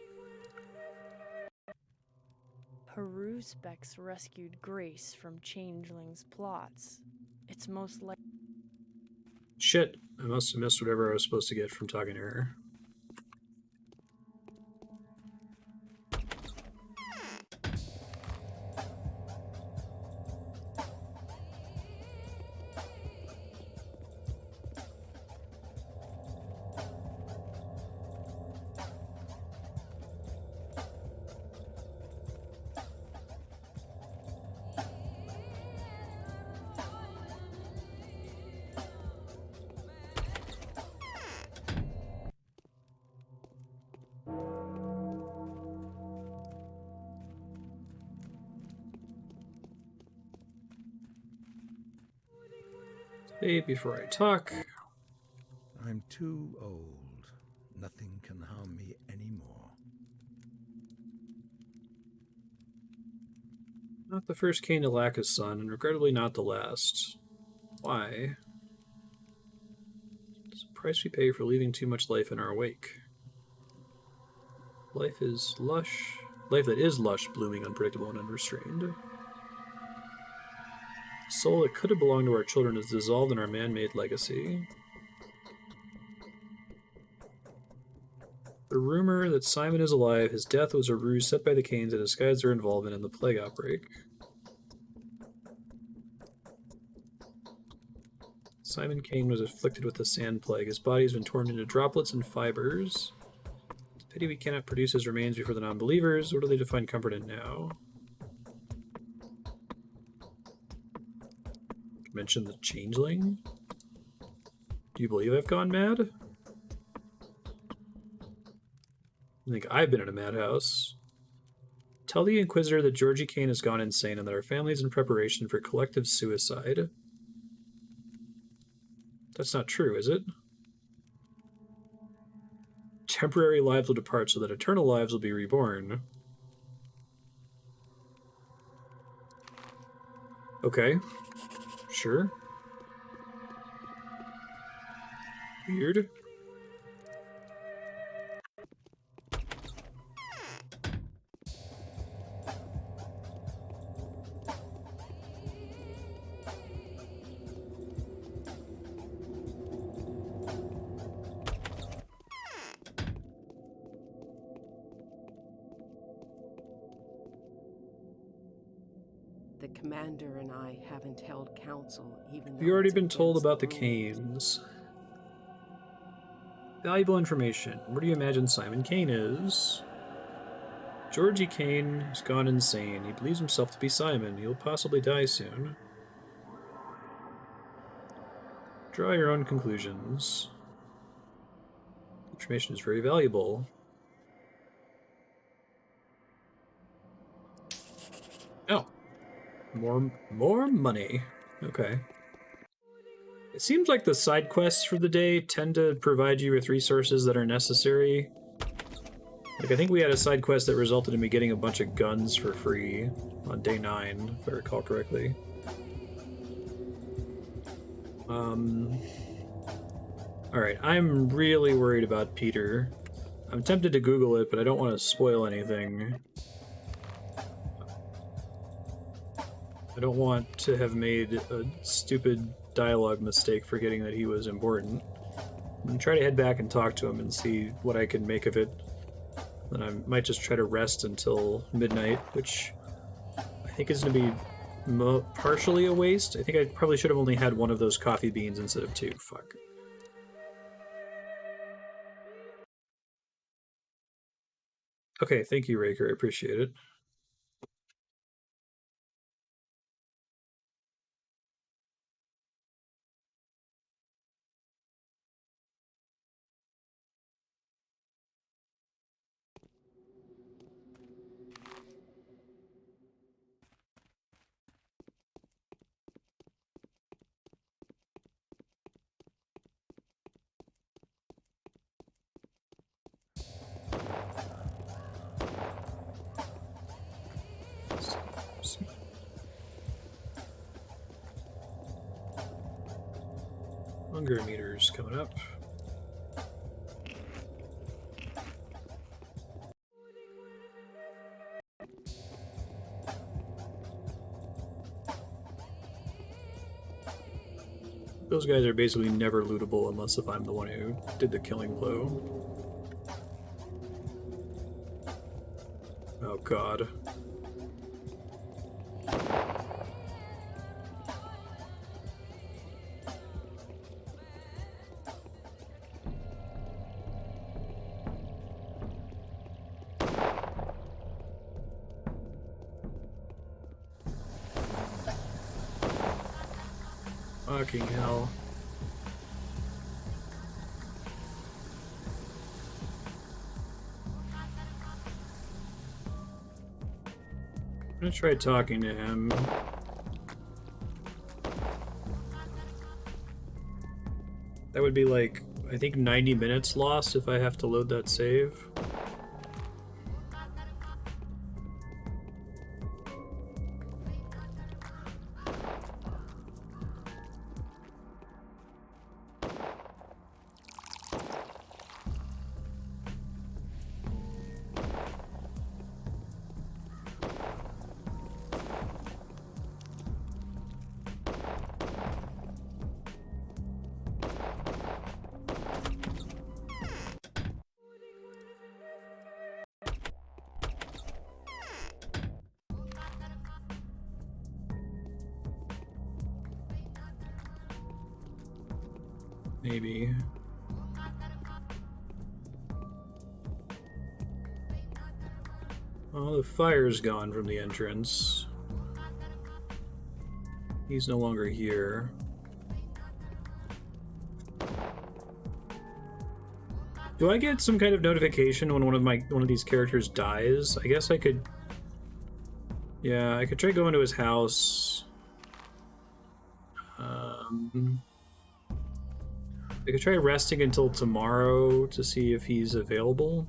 Peru specs rescued Grace from Changeling's plots. It's most like... Shit, I must have missed whatever I was supposed to get from talking to her. Hey, before I talk. I'm too old. Nothing can harm me anymore. Not the first Kain to lack his son, and regrettably not the last. Why? It's the price we pay for leaving too much life in our wake. Life that is lush, blooming, unpredictable, and unrestrained. The soul that could have belonged to our children is dissolved in our man-made legacy. The rumor that Simon is alive, his death was a ruse set by the Kains to disguise their involvement in the plague outbreak. Simon Kain was afflicted with the sand plague. His body has been torn into droplets and fibers. Pity we cannot produce his remains before the non-believers. What are they to find comfort in now? Mention the Changeling? Do you believe I've gone mad? I think I've been in a madhouse. Tell the Inquisitor that Georgiy Kain has gone insane and that our family is in preparation for collective suicide. That's not true, is it? Temporary lives will depart so that eternal lives will be reborn. Okay. Sure. Weird. The commander and I haven't held council, even though You've already it's been told against about the rules. Kains. Valuable information. Where do you imagine Simon Kain is? Georgiy Kain has gone insane. He believes himself to be Simon. He'll possibly die soon. Draw your own conclusions. Information is very valuable. Oh. More money. Okay. It seems like the side quests for the day tend to provide you with resources that are necessary. Like, I think we had a side quest that resulted in me getting a bunch of guns for free on day 9, if I recall correctly. Alright, I'm really worried about Peter. I'm tempted to Google it, but I don't want to spoil anything. I don't want to have made a stupid dialogue mistake forgetting that he was important. I'm going to try to head back and talk to him and see what I can make of it. Then I might just try to rest until midnight, which I think is going to be partially a waste. I think I probably should have only had one of those coffee beans instead of 2. Fuck. Okay, thank you, Raker. I appreciate it. Hunger meters coming up. Those guys are basically never lootable unless if I'm the one who did the killing blow. Oh god. Fucking hell. I'm gonna try talking to him. That would be like, I think 90 minutes lost if I have to load that save. Maybe. Oh, the fire's gone from the entrance. He's no longer here. Do I get some kind of notification when one of these characters dies? I guess I could. Yeah, I could try going to his house. I could try resting until tomorrow to see if he's available.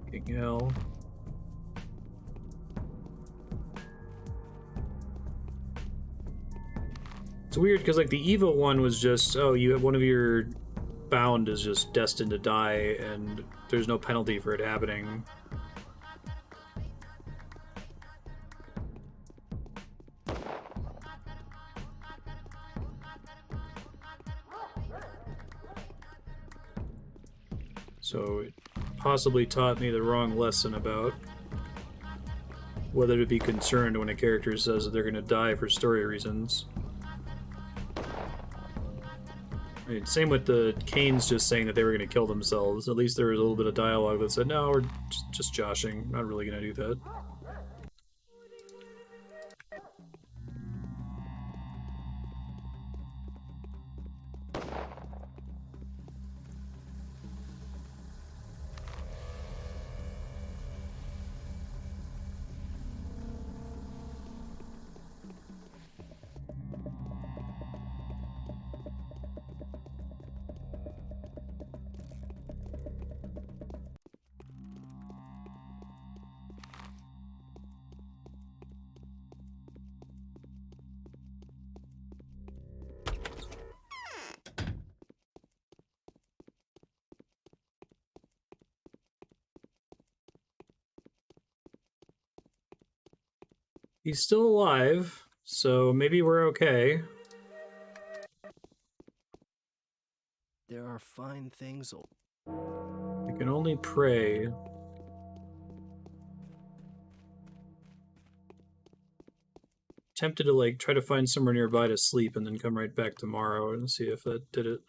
Fucking hell. It's weird because like the evil one was just, oh, you have one of your bound is just destined to die and there's no penalty for it happening. So it possibly taught me the wrong lesson about whether to be concerned when a character says that they're going to die for story reasons. I mean, same with the Kains just saying that they were going to kill themselves. At least there was a little bit of dialogue that said, no, we're just joshing. Not really going to do that. He's still alive, so maybe we're okay. There are fine things. I can only pray. Tempted to like try to find somewhere nearby to sleep and then come right back tomorrow and see if that did it.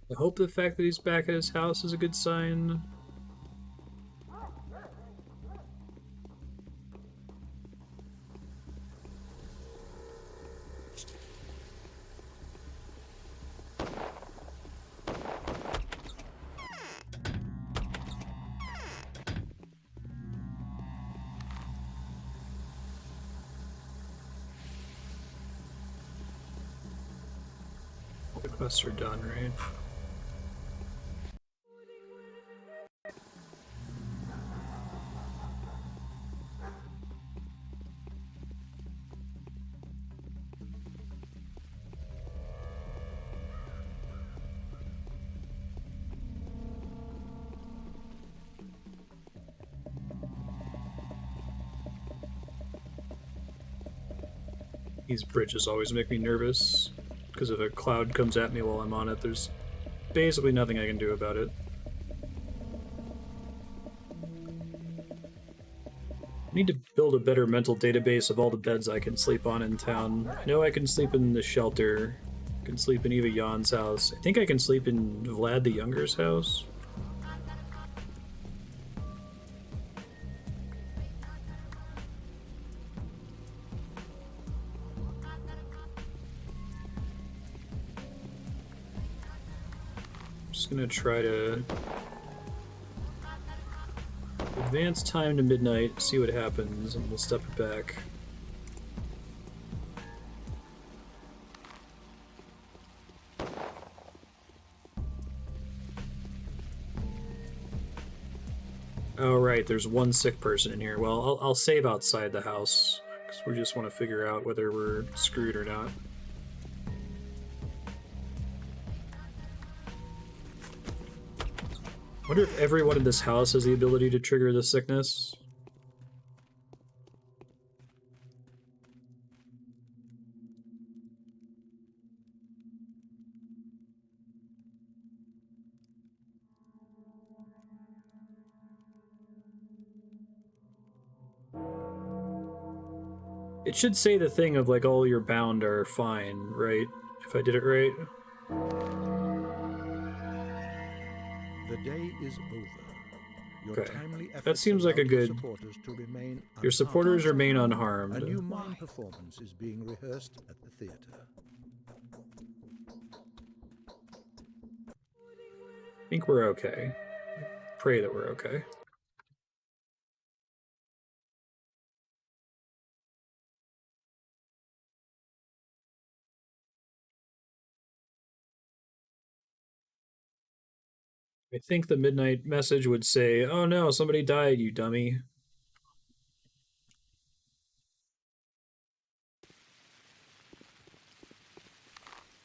I hope the fact that he's back at his house is a good sign. The quests are done, right? These bridges always make me nervous, because if a cloud comes at me while I'm on it, there's basically nothing I can do about it. need to build a better mental database of all the beds I can sleep on in town. I know I can sleep in the shelter. I can sleep in Eva Jan's house. I think I can sleep in Vlad the Younger's house. Just gonna try to advance time to midnight, see what happens, and we'll step it back. Oh right, there's one sick person in here. Well, I'll save outside the house, because we just want to figure out whether we're screwed or not. I wonder if everyone in this house has the ability to trigger the sickness. It should say the thing of like all your bound are fine, right? If I did it right. The day is over. Your Okay. timely That efforts seems like a allowed your good... supporters to remain Your supporters unharmed. remain A unharmed. new mime performance is being rehearsed at the theater. I think we're okay. I pray that we're okay. I think the midnight message would say, "Oh no, somebody died, you dummy."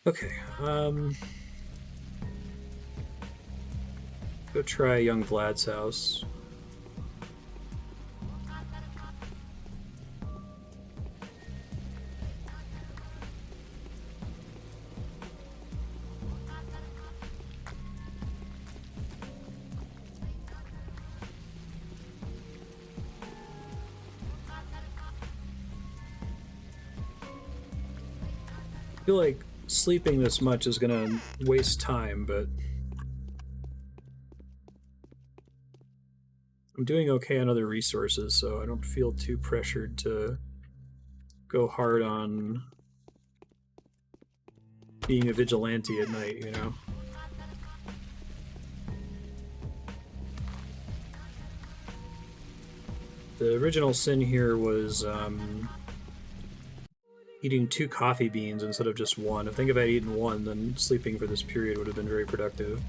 Okay, go try young Vlad's house. I feel like sleeping this much is gonna waste time, but I'm doing okay on other resources, so I don't feel too pressured to go hard on being a vigilante at night, you know? The original sin here was eating 2 coffee beans instead of just 1. I think if I'd eaten 1, then sleeping for this period would have been very productive.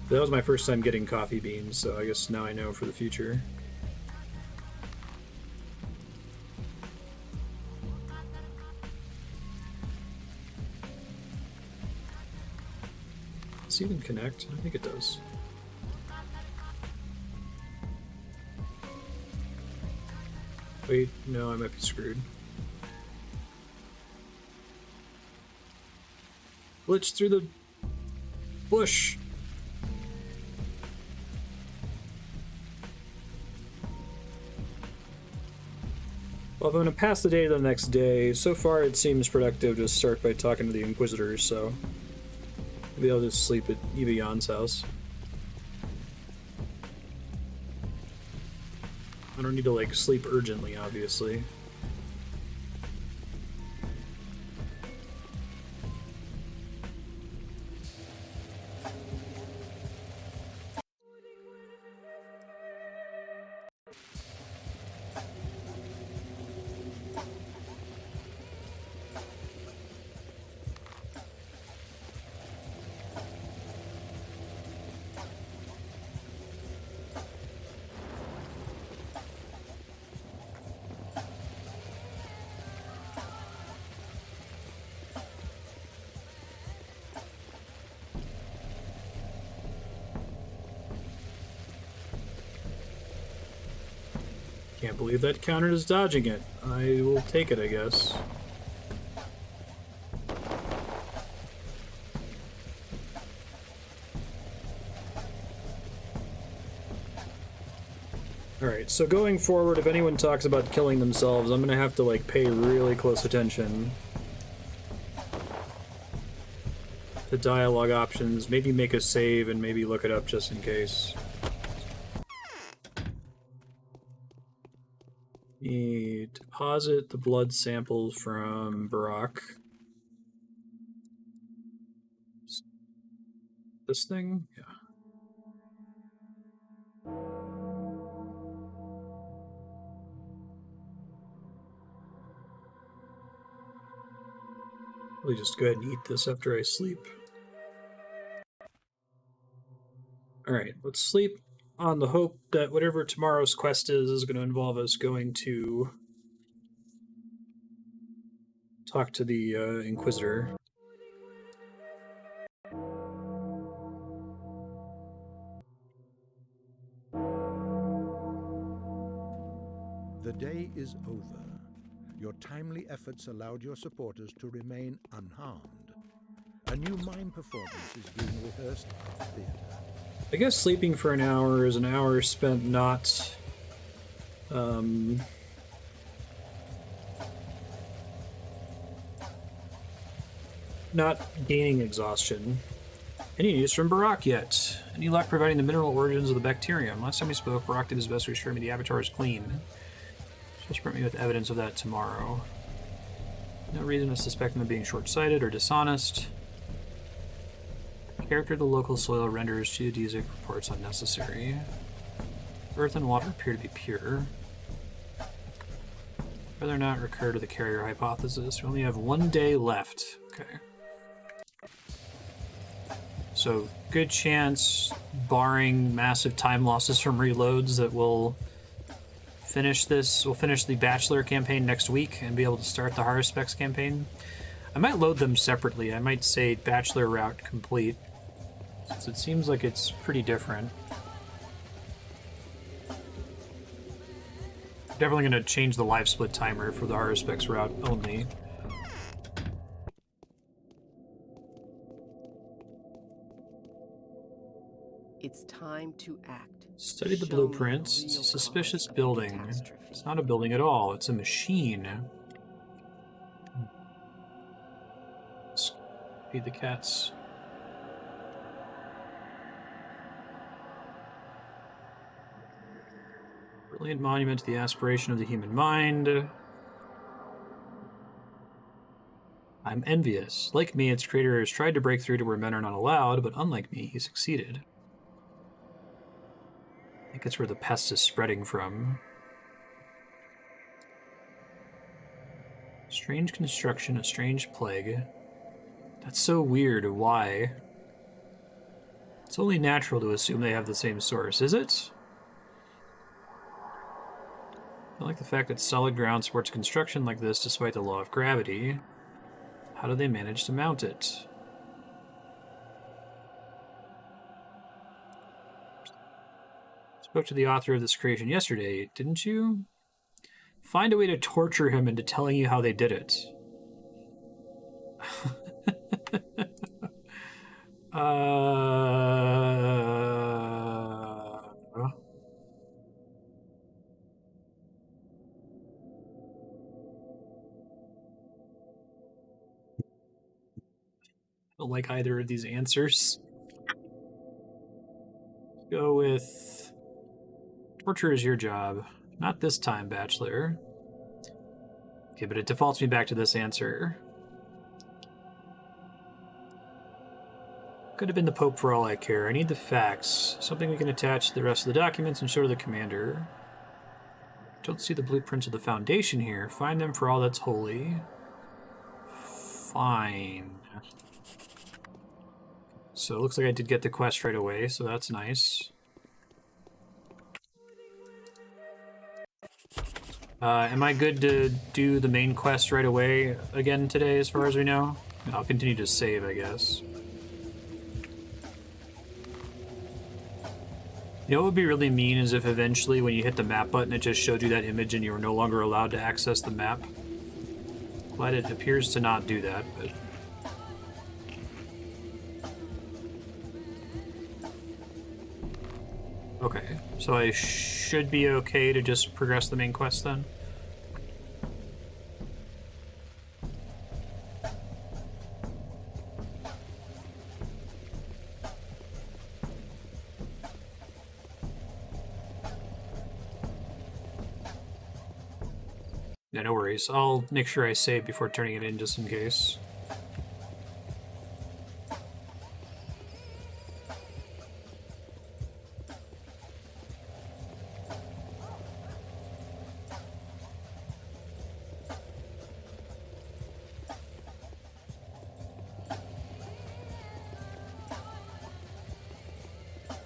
That was my first time getting coffee beans, so I guess now I know for the future. Does it even connect? I think it does. Wait, no, I might be screwed. Glitch through the bush. Well, if I'm going to pass the day to the next day, so far it seems productive to start by talking to the Inquisitors, so maybe I'll just sleep at Eva Jan's house. I don't need to, like, sleep urgently, obviously. Can't believe that countered as dodging it. I will take it, I guess. Alright, so going forward, if anyone talks about killing themselves, I'm gonna have to, like, pay really close attention. The dialogue options, maybe make a save and maybe look it up just in case. Deposit the blood samples from Barack. This thing? Yeah. I'll just go ahead and eat this after I sleep. Alright, let's sleep on the hope that whatever tomorrow's quest is going to involve us going to talk to the Inquisitor. The day is over. Your timely efforts allowed your supporters to remain unharmed. A new mime performance is being rehearsed at the theater. I guess sleeping for an hour is an hour spent not not gaining exhaustion. Any news from Barack yet? Any luck providing the mineral origins of the bacterium? Last time we spoke, Barack did his best to assure me the avatar is clean. Just bring me with evidence of that tomorrow. No reason to suspect them of being short-sighted or dishonest. Character of the local soil renders geodesic reports unnecessary. Earth and water appear to be pure. Whether or not recur to the carrier hypothesis. We only have 1 day left. Okay. So, good chance, barring massive time losses from reloads, that we'll finish this. We'll finish the Bachelor campaign next week and be able to start the Haruspex campaign. I might load them separately. I might say Bachelor route complete, since it seems like it's pretty different. Definitely going to change the live split timer for the Haruspex route only. It's time to act. Study the Show me blueprints. the It's a real suspicious cause of building. catastrophe. It's not a building at all. It's a machine. Let's feed the cats. Brilliant monument to the aspiration of the human mind. I'm envious. Like me, its creator has tried to break through to where men are not allowed, but unlike me, he succeeded. I think it's where the pest is spreading from. Strange construction, a strange plague. That's so weird. Why? It's only natural to assume they have the same source, is it? I like the fact that solid ground supports construction like this despite the law of gravity. How do they manage to mount it? Spoke to the author of this creation yesterday, didn't you? Find a way to torture him into telling you how they did it. I don't like either of these answers. Go with torture is your job. Not this time, Bachelor. Okay, but it defaults me back to this answer. Could have been the Pope for all I care. I need the facts. Something we can attach to the rest of the documents and show to the commander. Don't see the blueprints of the Foundation here. Find them for all that's holy. Fine. So it looks like I did get the quest right away, so that's nice. Am I good to do the main quest right away again today, as far as we know? I'll continue to save, I guess. You know what would be really mean is if eventually when you hit the map button it just showed you that image and you were no longer allowed to access the map. Glad it appears to not do that, but... Okay. So I should be okay to just progress the main quest then? Yeah, no worries. I'll make sure I save before turning it in just in case.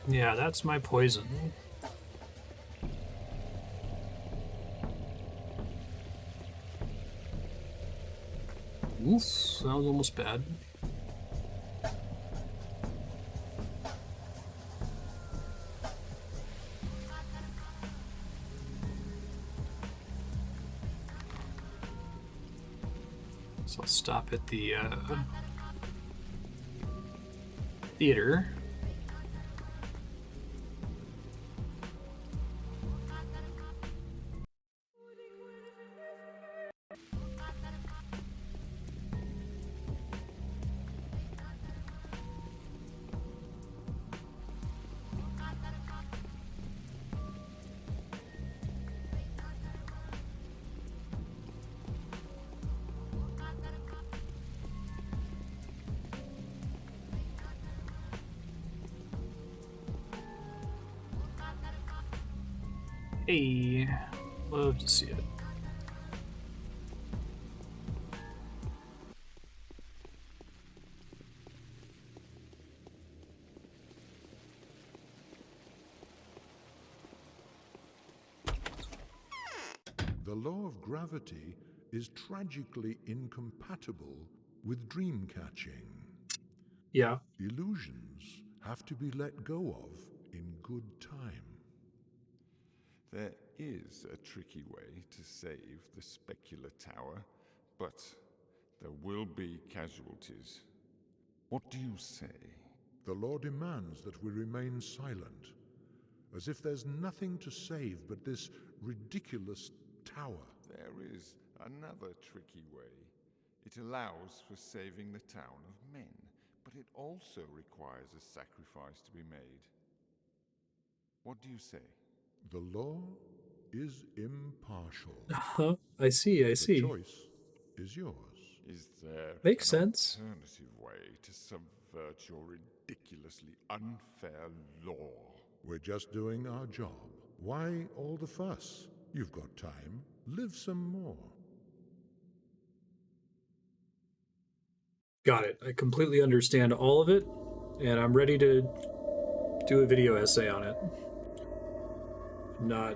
Yeah, that's my poison. Oof, that was almost bad. So I'll stop at the theater. Hey, love to see it. The law of gravity is tragically incompatible with dream catching. Yeah. Illusions have to be let go of in good time. There is a tricky way to save the specular tower, but there will be casualties. What do you say? The law demands that we remain silent, as if there's nothing to save but this ridiculous tower. There is another tricky way. It allows for saving the town of men, but it also requires a sacrifice to be made. What do you say? The law is impartial. I see. The choice is yours. Is there Makes an sense. alternative way to subvert your ridiculously unfair law? We're just doing our job. Why all the fuss? You've got time. Live some more. Got it. I completely understand all of it, and I'm ready to do a video essay on it. I'm not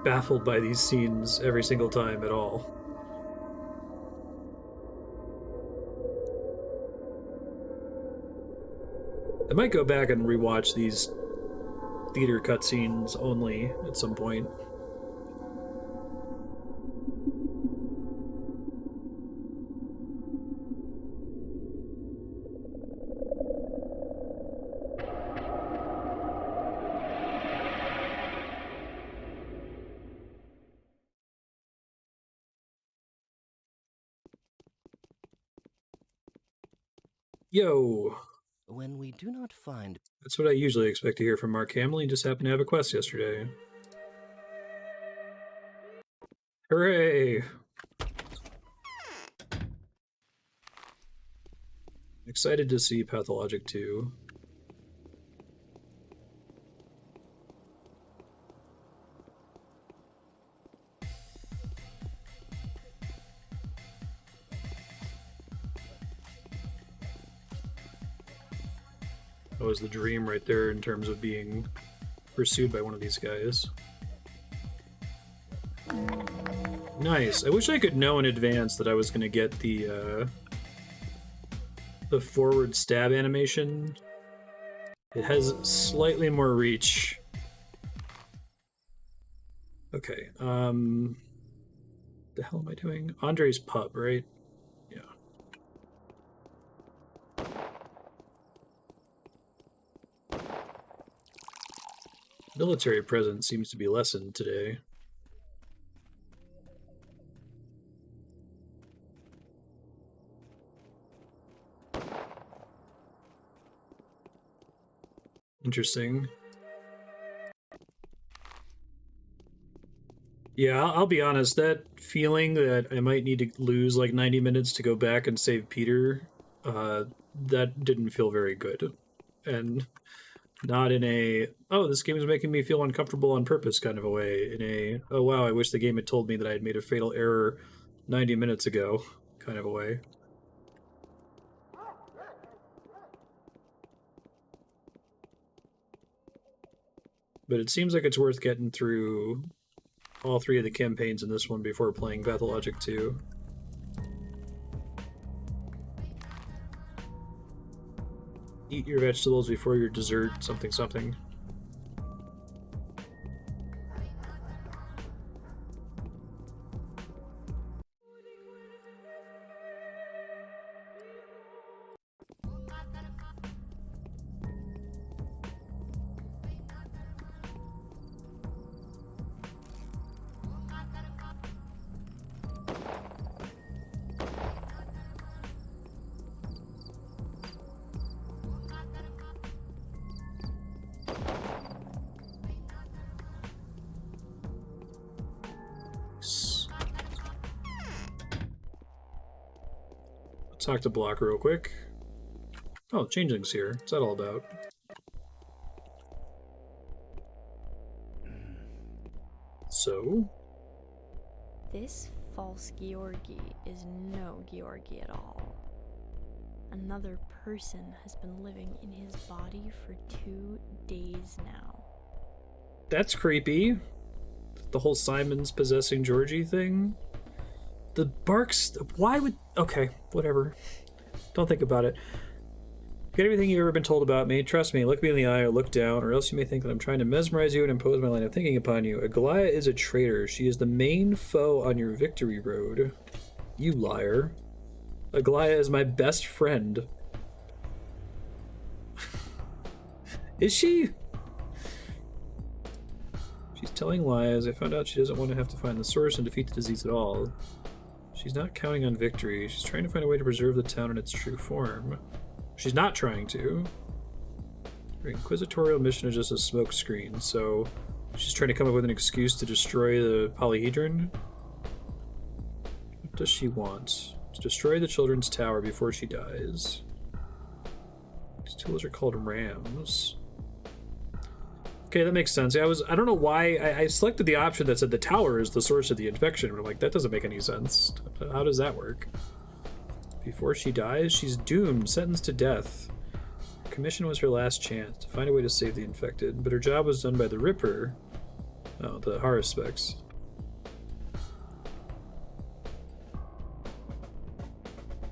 baffled by these scenes every single time at all. I might go back and rewatch these theater cutscenes only at some point. Yo! When we do not find... That's what I usually expect to hear from Mark Hamill. He just happened to have a quest yesterday. Hooray! Excited to see Pathologic 2. That was the dream right there in terms of being pursued by one of these guys. Nice. I wish I could know in advance that I was going to get the forward stab animation. It has slightly more reach. Okay, the hell am I doing? Andrey's pub, right? Yeah. Military presence seems to be lessened today. Interesting. Yeah, I'll be honest, that feeling that I might need to lose like 90 minutes to go back and save Peter, that didn't feel very good. And not in a, oh, this game is making me feel uncomfortable on purpose kind of a way. In a, oh wow, I wish the game had told me that I had made a fatal error 90 minutes ago kind of a way. But it seems like it's worth getting through all 3 of the campaigns in this one before playing Pathologic 2. Eat your vegetables before your dessert, something something. Talk to Block real quick. Oh, Changeling's here. What's that all about? So? This false Georgiy is no Georgiy at all. Another person has been living in his body for 2 days now. That's creepy. The whole Simon's possessing Georgiy thing. The barks, why would, okay, whatever. Don't think about it. Get everything you've ever been told about me. Trust me, look me in the eye or look down, or else you may think that I'm trying to mesmerize you and impose my line of thinking upon you. Aglaia is a traitor. She is the main foe on your victory road. You liar. Aglaia is my best friend. Is she? She's telling lies. I found out she doesn't want to have to find the source and defeat the disease at all. She's not counting on victory. She's trying to find a way to preserve the town in its true form. She's not trying to. Her inquisitorial mission is just a smokescreen, so she's trying to come up with an excuse to destroy the Polyhedron. What does she want? To destroy the children's tower before she dies. These tools are called rams. Okay, that makes sense. I don't know why I selected the option that said the tower is the source of the infection, but I'm like, that doesn't make any sense. How does that work? Before she dies, she's doomed, sentenced to death. Her commission was her last chance to find a way to save the infected, but her job was done by the Ripper. Oh, the Haruspecs.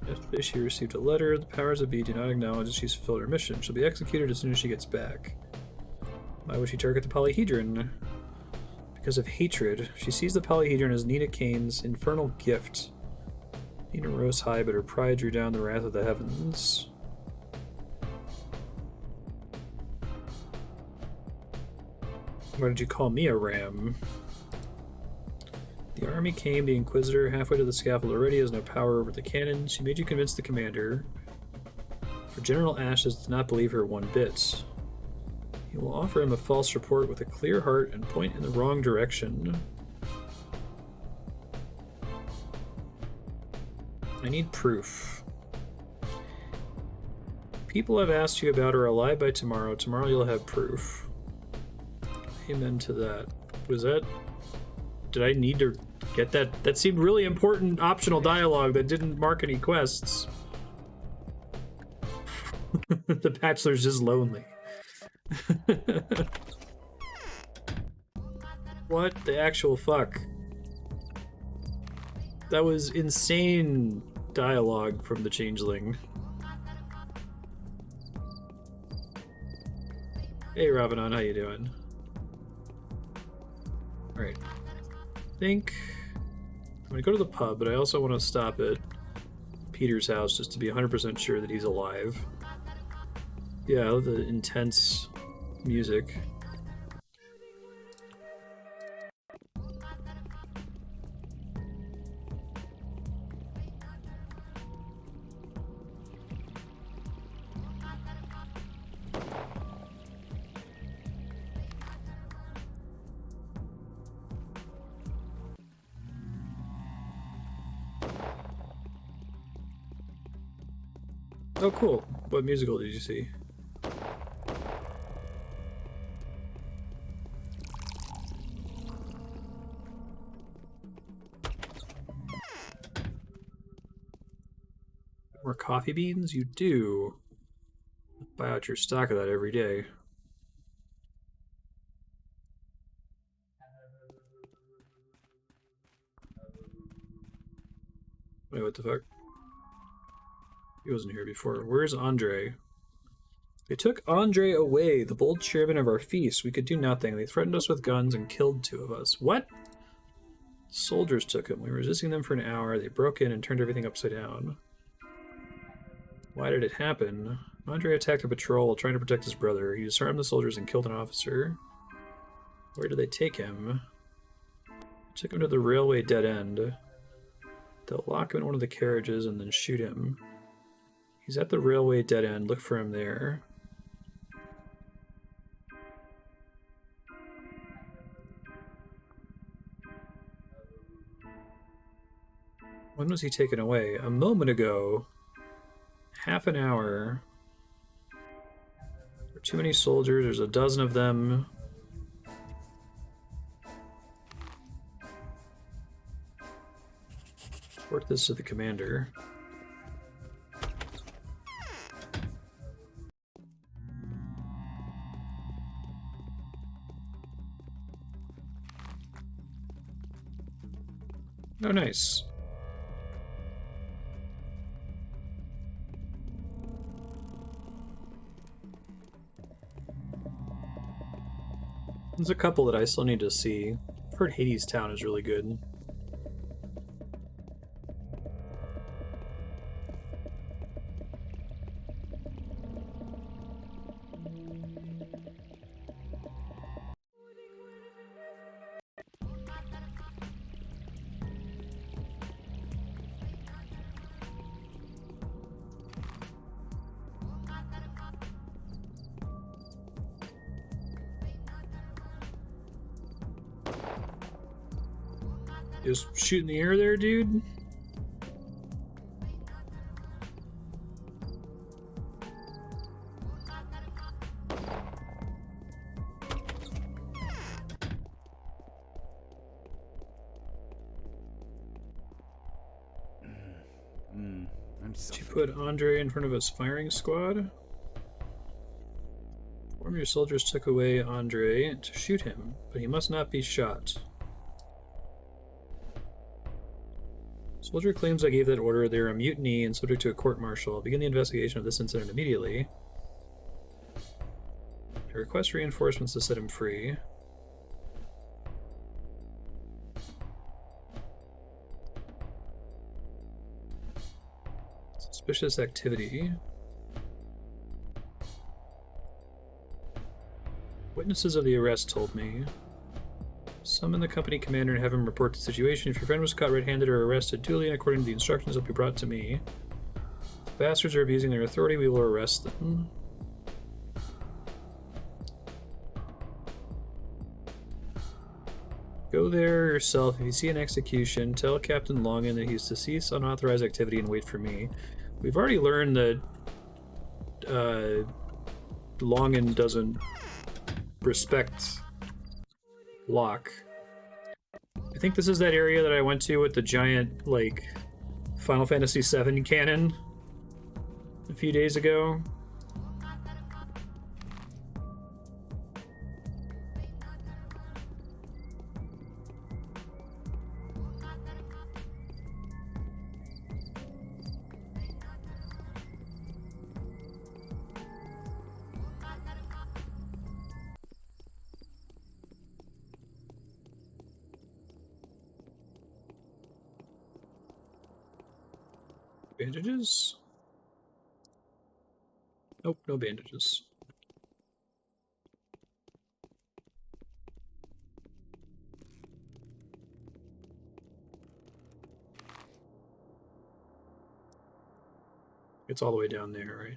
Yesterday she received a letter. The powers that be do not acknowledge that she's fulfilled her mission. She'll be executed as soon as she gets back. Why would she target the Polyhedron? Because of hatred. She sees the Polyhedron as Nina Kain's infernal gift. Nina rose high, but her pride drew down the wrath of the heavens. Why did you call me a ram? The army came, the Inquisitor, halfway to the scaffold already, has no power over the cannon. She made you convince the commander. For General Ashes does not believe her one bit. You will offer him a false report with a clear heart and point in the wrong direction. I need proof. People I've asked you about are alive by tomorrow. Tomorrow you'll have proof. Amen to that. Was that... Did I need to get that? That seemed really important optional dialogue that didn't mark any quests. The Bachelor's just lonely. What the actual fuck? That was insane dialogue from the Changeling. Hey Ravanon, how you doing? Alright. I think I'm gonna go to the pub, but I also want to stop at Peter's house just to be 100% sure that he's alive. Yeah, the intense music. Oh, cool. What musical did you see? More coffee beans? You do. Buy out your stock of that every day. Wait, what the fuck? He wasn't here before. Where's Andrey? They took Andrey away, the bold chairman of our feast. We could do nothing. They threatened us with guns and killed 2 of us. What? Soldiers took him. We were resisting them for an hour. They broke in and turned everything upside down. Why did it happen? Andrey attacked a patrol while trying to protect his brother. He disarmed the soldiers and killed an officer. Where did they take him? Took him to the railway dead end. They'll lock him in one of the carriages and then shoot him. He's at the railway dead end. Look for him there. When was he taken away? A moment ago. Half an hour. There are too many soldiers. There's a dozen of them. Report this to the commander. Oh, nice. There's a couple that I still need to see. I've heard Hades Town is really good. Just shoot in the air there, dude. Did you put Andrey in front of his firing squad? 4 of your soldiers took away Andrey to shoot him, but he must not be shot. Soldier claims I gave that order. They are a mutiny and subject to a court-martial. Begin the investigation of this incident immediately. I request reinforcements to set him free. Suspicious activity. Witnesses of the arrest told me. Summon the company commander and have him report the situation. If your friend was caught red-handed or arrested duly and according to the instructions, will be brought to me. If bastards are abusing their authority, we will arrest them. Go there yourself. If you see an execution, tell Captain Longan that he's to cease unauthorized activity and wait for me. We've already learned that Longan doesn't respect Locke. I think this is that area that I went to with the giant, like, Final Fantasy VII cannon a few days ago. Bandages? Nope, no bandages. It's all the way down there, right?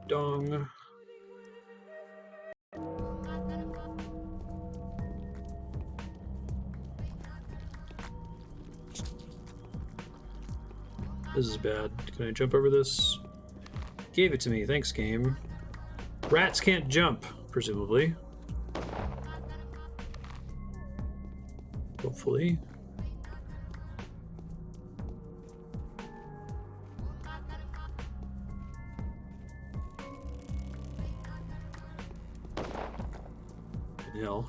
Dong. This is bad. Can I jump over this? Gave it to me. Thanks, game. Rats can't jump, presumably. Hopefully. Hell.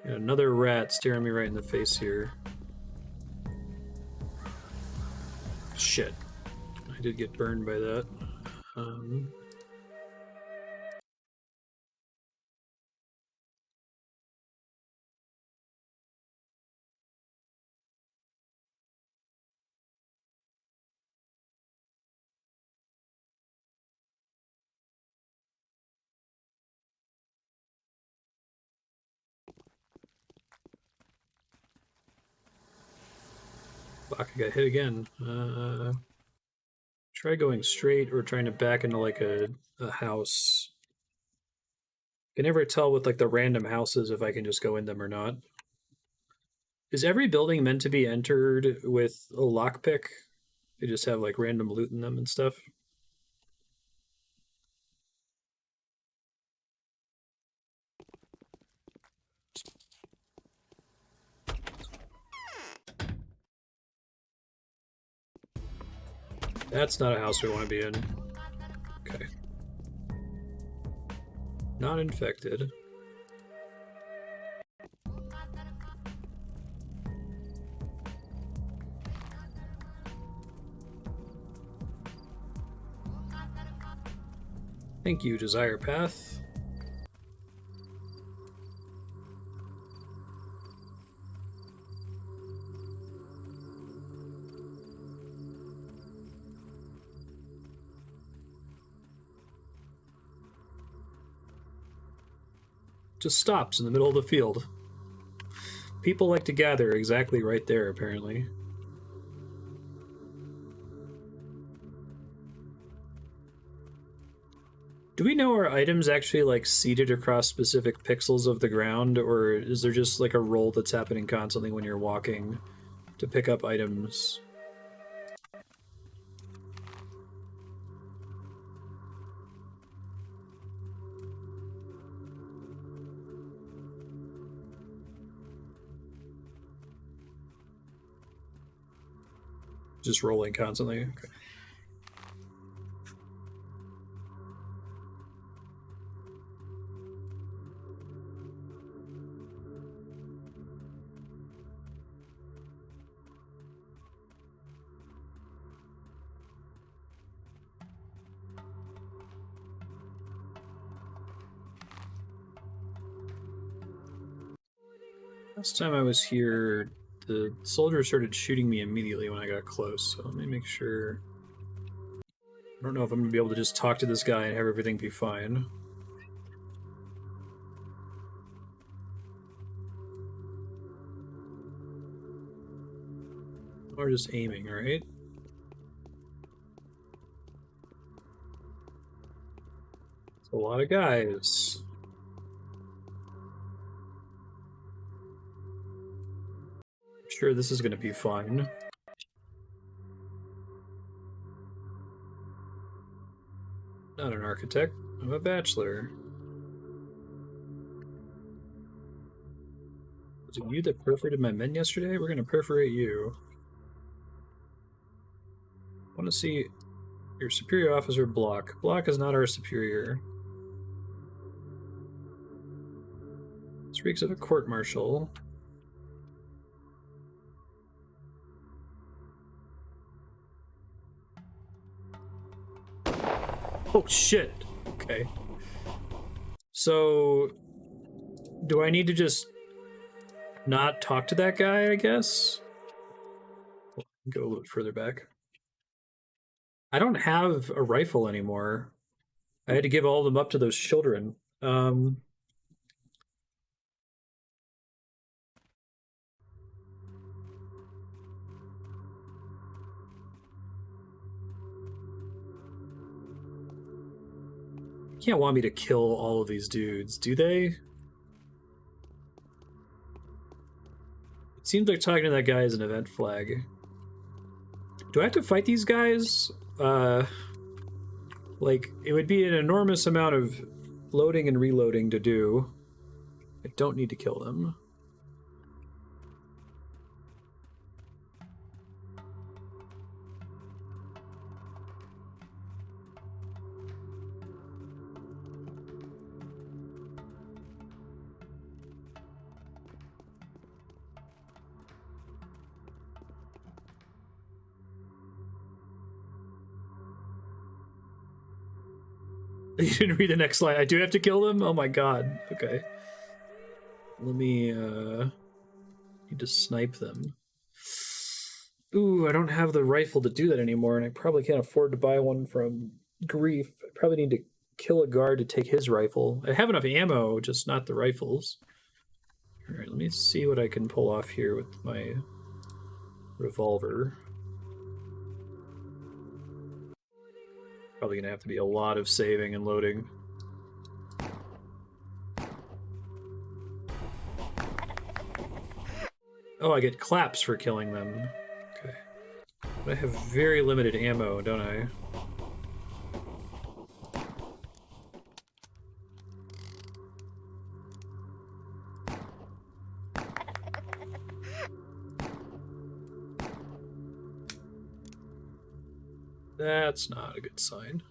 Got another rat staring me right in the face here. Shit. I did get burned by that. Fuck, I got hit again. Try going straight or trying to back into like a house. I can never tell with like the random houses if I can just go in them or not. Is every building meant to be entered with a lockpick? They just have like random loot in them and stuff. That's not a house we want to be in. Okay. Not infected. Thank you, Desire Path. Just stops in the middle of the field. People like to gather exactly right there, apparently. Do we know are items actually like seated across specific pixels of the ground, or is there just like a roll that's happening constantly when you're walking to pick up items? Just rolling constantly. Okay. Last time I was here, the soldiers started shooting me immediately when I got close, so let me make sure. I don't know if I'm going to be able to just talk to this guy and have everything be fine. Or just aiming, right? It's a lot of guys. Sure, this is going to be fine. Not an architect, I'm a bachelor. Was it you that perforated my men yesterday? We're going to perforate you. I want to see your superior officer, Block. Block is not our superior. This reeks of a court-martial. Oh, shit. Okay. So, do I need to just not talk to that guy, I guess? Go a little further back. I don't have a rifle anymore. I had to give all of them up to those children. Can't want me to kill all of these dudes, do they? It seems like talking to that guy is an event flag. Do I have to fight these guys? Like, it would be an enormous amount of loading and reloading to do. I don't need to kill them. You didn't read the next line. I do have to kill them? Oh my god. Okay. Let me, need to snipe them. Ooh, I don't have the rifle to do that anymore, and I probably can't afford to buy one from Grief. I probably need to kill a guard to take his rifle. I have enough ammo, just not the rifles. Alright, let me see what I can pull off here with my revolver. Probably gonna have to be a lot of saving and loading. Oh, I get claps for killing them. Okay. But I have very limited ammo, don't I? That's not a good sign.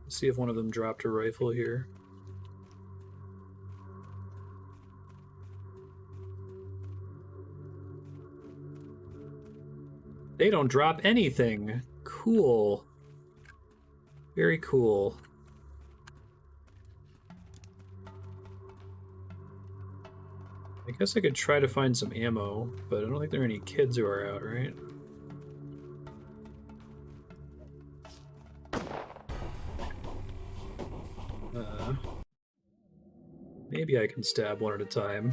Let's see if one of them dropped a rifle here. They don't drop anything. Cool. Very cool. I guess I could try to find some ammo, but I don't think there are any kids who are out, right? Maybe I can stab one at a time.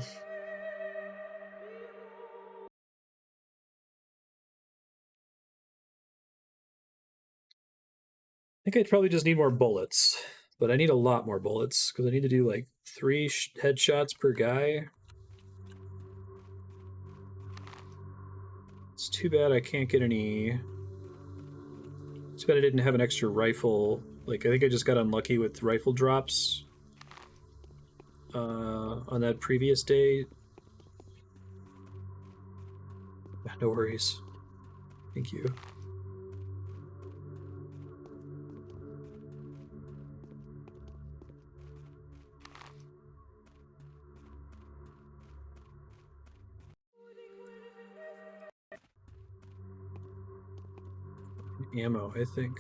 I think I'd probably just need more bullets, but I need a lot more bullets because I need to do like 3 headshots per guy. It's too bad I can't get any. It's too bad I didn't have an extra rifle. Like, I think I just got unlucky with rifle drops on that previous day. No worries. Thank you. Ammo, I think.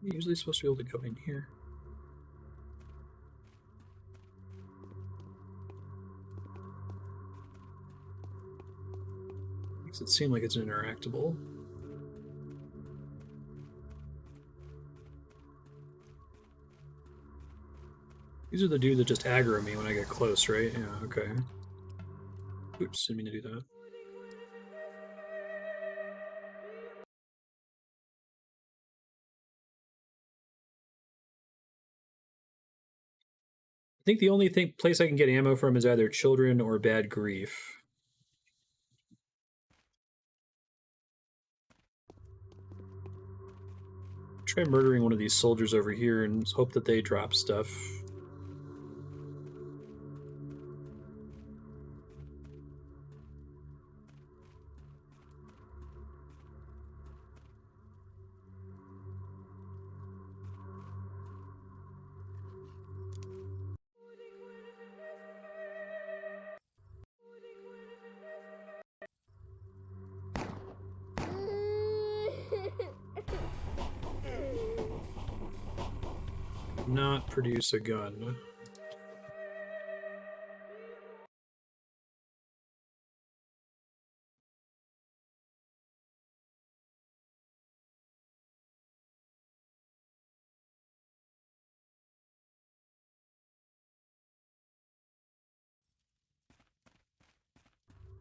I'm usually supposed to be able to go in here. Makes it seem like it's interactable. These are the dudes that just aggro me when I get close, right? Yeah, okay. Oops, didn't mean to do that. I think the only place I can get ammo from is either children or bad grief. Try murdering one of these soldiers over here and hope that they drop stuff. Not produce a gun.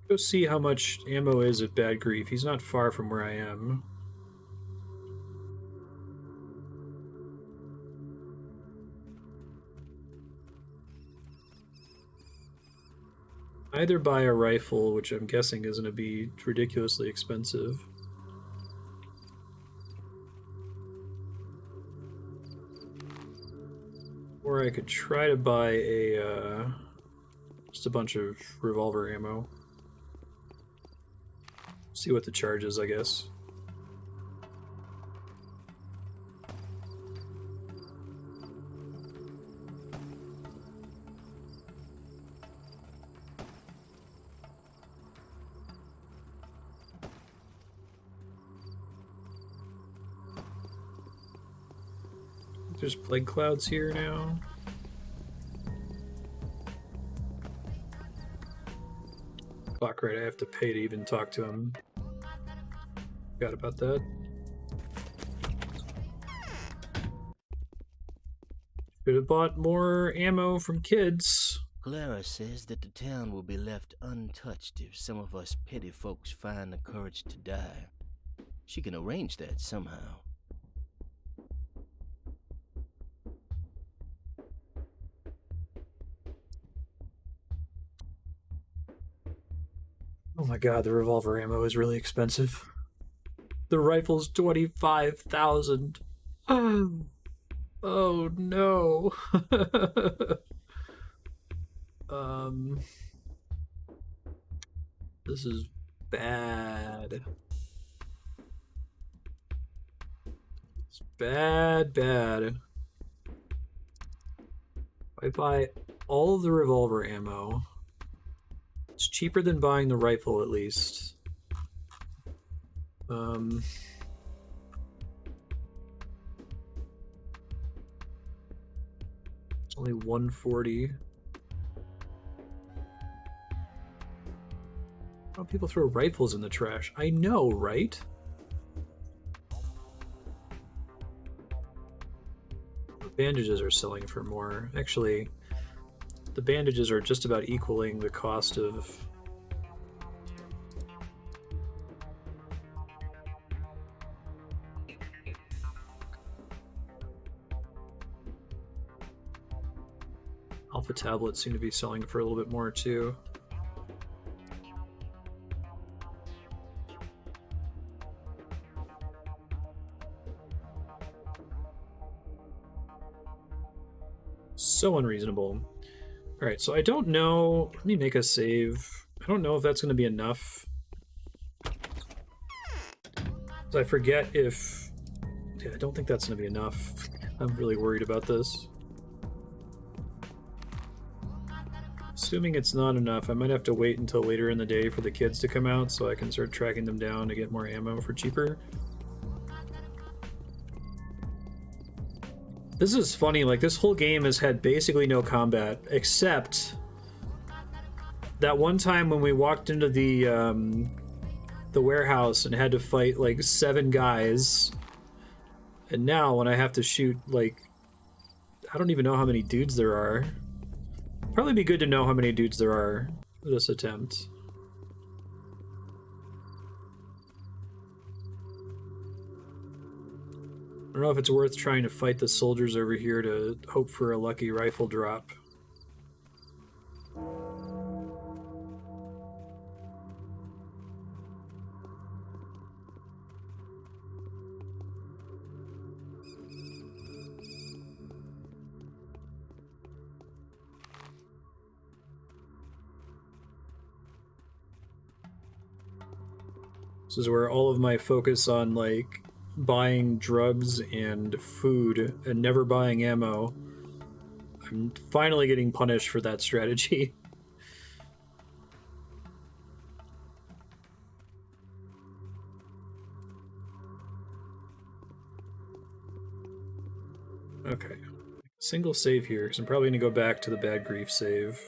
Go see how much ammo is at Bad Grief. He's not far from where I am. Either buy a rifle, which I'm guessing is going to be ridiculously expensive. Or I could try to buy a, just a bunch of revolver ammo. See what the charge is, I guess. There's plague clouds here now. Fuck, right, I have to pay to even talk to him. Forgot about that. Should have bought more ammo from kids. Clara says that the town will be left untouched if some of us petty folks find the courage to die. She can arrange that somehow. Oh my god, the revolver ammo is really expensive. The rifle's 25,000. Oh no. This is bad. It's bad. I buy all of the revolver ammo. It's cheaper than buying the rifle, at least. It's only 140. Why don't people throw rifles in the trash? I know, right? The bandages are selling for more. Actually, the bandages are just about equaling the cost of... Alpha tablets seem to be selling for a little bit more too. So unreasonable. Alright, so I don't know... Let me make a save. I don't know if that's going to be enough. I forget if... Yeah, I don't think that's going to be enough. I'm really worried about this. Assuming it's not enough, I might have to wait until later in the day for the kids to come out so I can start tracking them down to get more ammo for cheaper. This is funny, like this whole game has had basically no combat, except that one time when we walked into the warehouse and had to fight like 7 guys, and now when I have to shoot like, I don't even know how many dudes there are. Probably be good to know how many dudes there are for this attempt. I don't know if it's worth trying to fight the soldiers over here to hope for a lucky rifle drop. This is where all of my focus on like buying drugs and food and never buying ammo. I'm finally getting punished for that strategy. Okay. Single save here, because I'm probably going to go back to the Bad Grief save.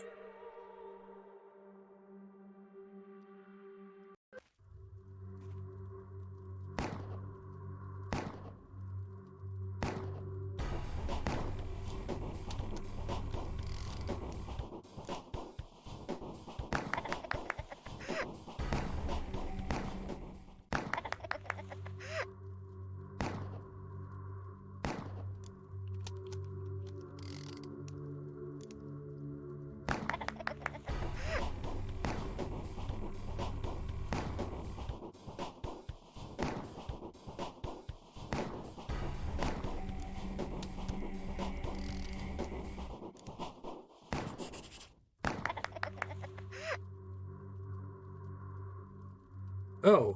Oh,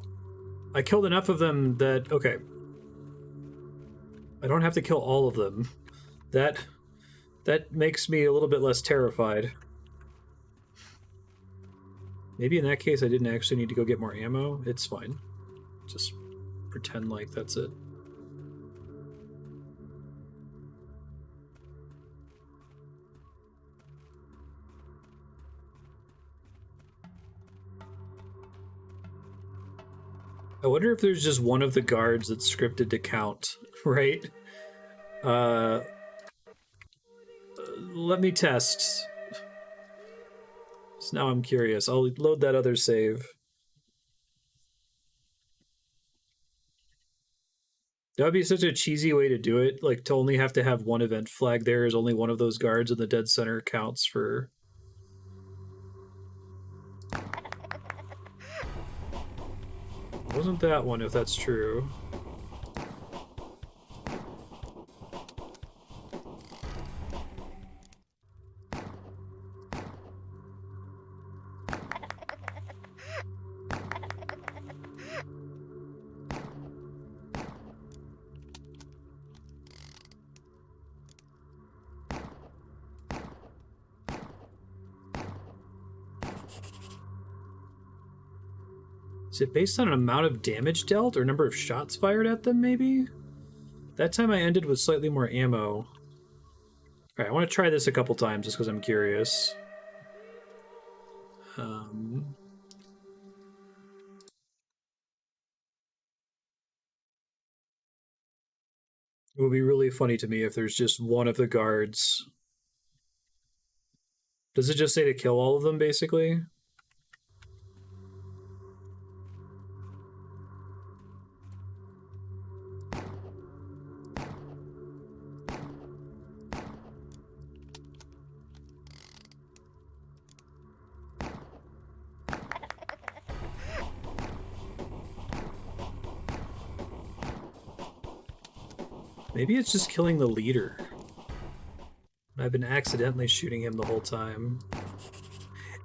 I killed enough of them that... Okay. I don't have to kill all of them. That makes me a little bit less terrified. Maybe in that case I didn't actually need to go get more ammo. It's fine. Just pretend like that's it. I wonder if there's just one of the guards that's scripted to count, right? Let me test. So now I'm curious. I'll load that other save. That would be such a cheesy way to do it, like to only have to have one event flag there is only one of those guards in the dead center counts for... Wasn't that one, if that's true. Is it based on an amount of damage dealt or number of shots fired at them, maybe? That time I ended with slightly more ammo. Alright, I want to try this a couple times just because I'm curious. It would be really funny to me if there's just one of the guards. Does it just say to kill all of them, basically? Maybe it's just killing the leader. I've been accidentally shooting him the whole time.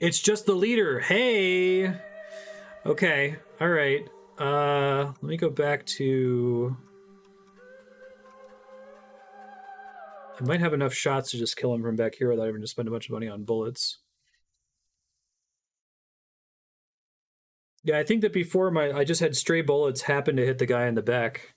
It's just the leader! Hey! Okay, alright. Let me go back to... I might have enough shots to just kill him from back here without having to spend a bunch of money on bullets. Yeah, I think that before I just had stray bullets happen to hit the guy in the back.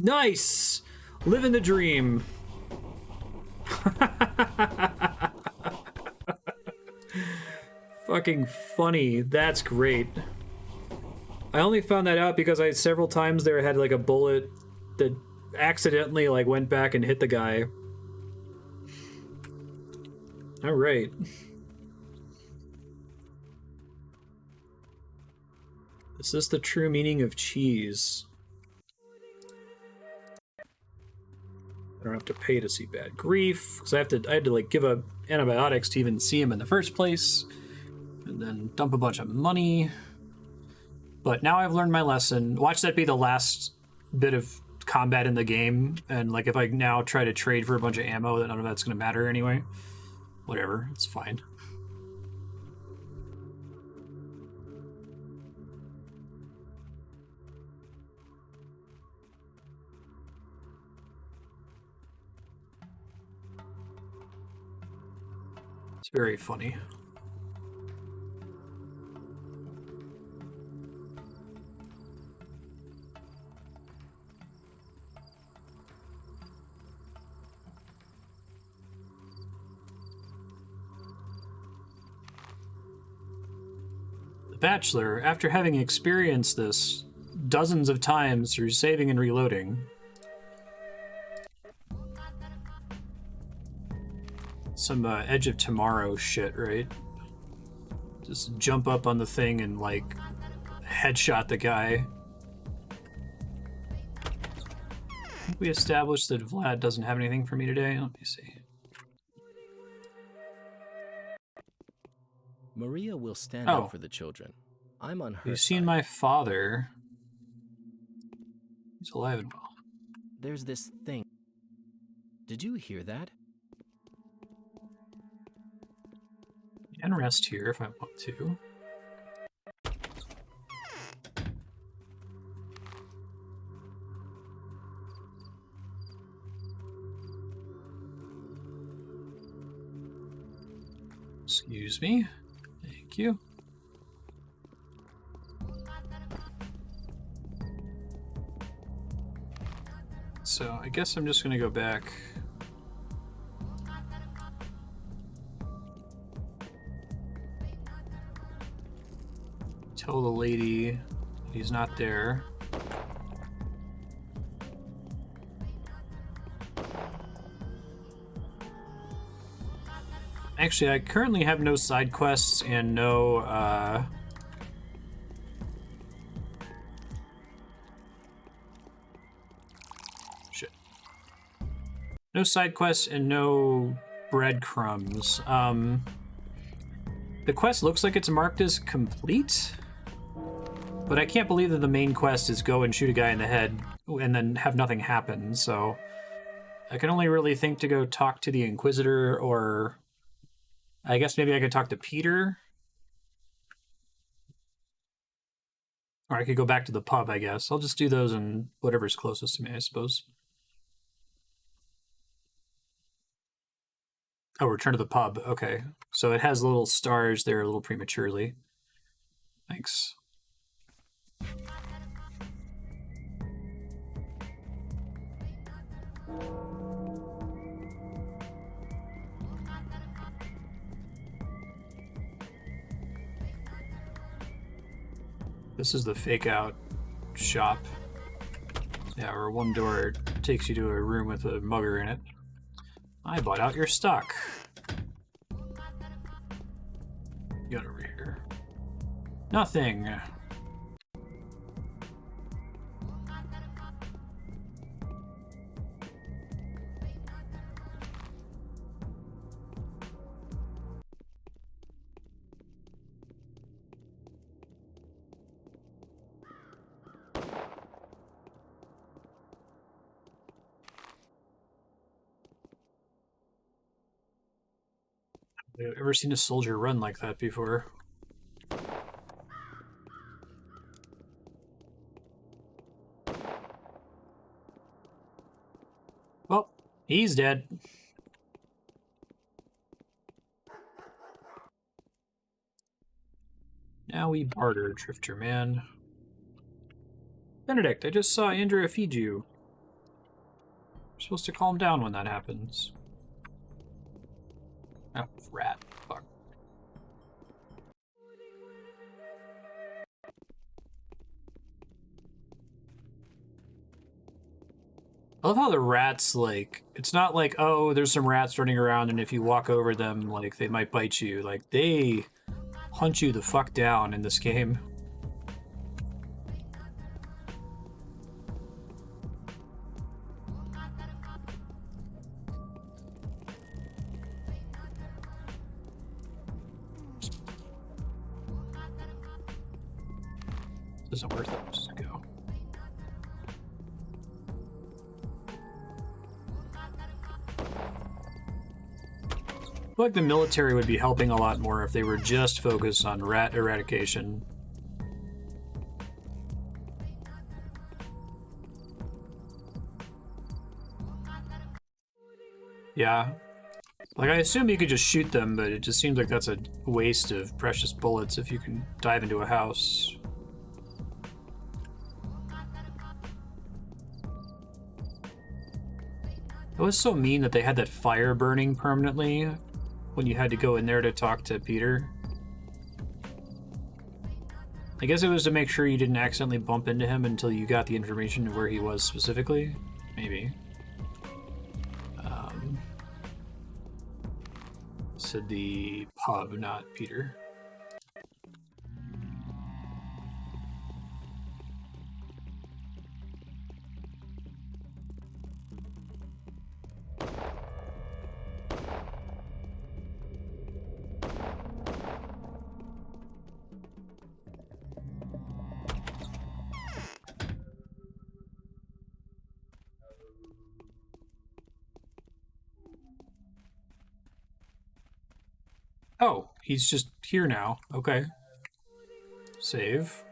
Nice! Living the dream. Fucking funny. That's great. I only found that out because several times there had like a bullet that accidentally like went back and hit the guy. All right. Is this the true meaning of cheese? I don't have to pay to see bad grief because I had to like give up antibiotics to even see him in the first place, and then dump a bunch of money. But now I've learned my lesson. Watch that be the last bit of combat in the game, and like if I now try to trade for a bunch of ammo, then none of that's gonna matter anyway. Whatever, it's fine. It's very funny. Bachelor, after having experienced this dozens of times through saving and reloading. Some Edge of Tomorrow shit, right? Just jump up on the thing and, like, headshot the guy. I think we established that Vlad doesn't have anything for me today. Let me see. Maria will stand up for the children. I'm unhurt. You've seen my father. He's alive and well. There's this thing. Did you hear that? I can rest here if I want to. Excuse me. Thank you. So I guess I'm just gonna go back. Tell the lady he's not there. Actually, I currently have no side quests and no, shit. No side quests and no breadcrumbs. The quest looks like it's marked as complete, but I can't believe that the main quest is go and shoot a guy in the head and then have nothing happen, so I can only really think to go talk to the Inquisitor, or I guess maybe I could talk to Peter. Or I could go back to the pub, I guess. I'll just do those and whatever's closest to me, I suppose. Oh, return to the pub. Okay. So it has little stars there a little prematurely. Thanks. This is the fake out shop. Yeah, where one door takes you to a room with a mugger in it. I bought out your stock. Get over here. Nothing. I've ever seen a soldier run like that before. Well, he's dead. Now we barter, Drifter Man. Benedict, I just saw Andrea feed you. You're supposed to calm down when that happens. Oh, rat. Fuck. I love how the rats, like, it's not like, oh, there's some rats running around and if you walk over them, like, they might bite you. Like, they hunt you the fuck down in this game. This isn't worth it. Just go. I feel like the military would be helping a lot more if they were just focused on rat eradication. Yeah. Like, I assume you could just shoot them, but it just seems like that's a waste of precious bullets if you can dive into a house. It was so mean that they had that fire burning permanently when you had to go in there to talk to Peter. I guess it was to make sure you didn't accidentally bump into him until you got the information of where he was specifically. Maybe. Said the pub, not Peter. Oh, he's just here now. Okay. Save.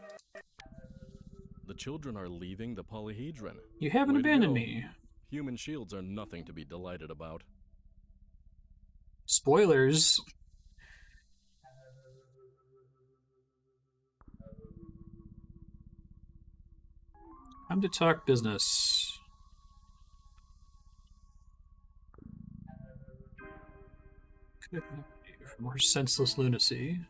The children are leaving the Polyhedron. You haven't Way to abandoned go. me. Human shields are nothing to be delighted about. Spoilers. Time to talk business. More senseless lunacy.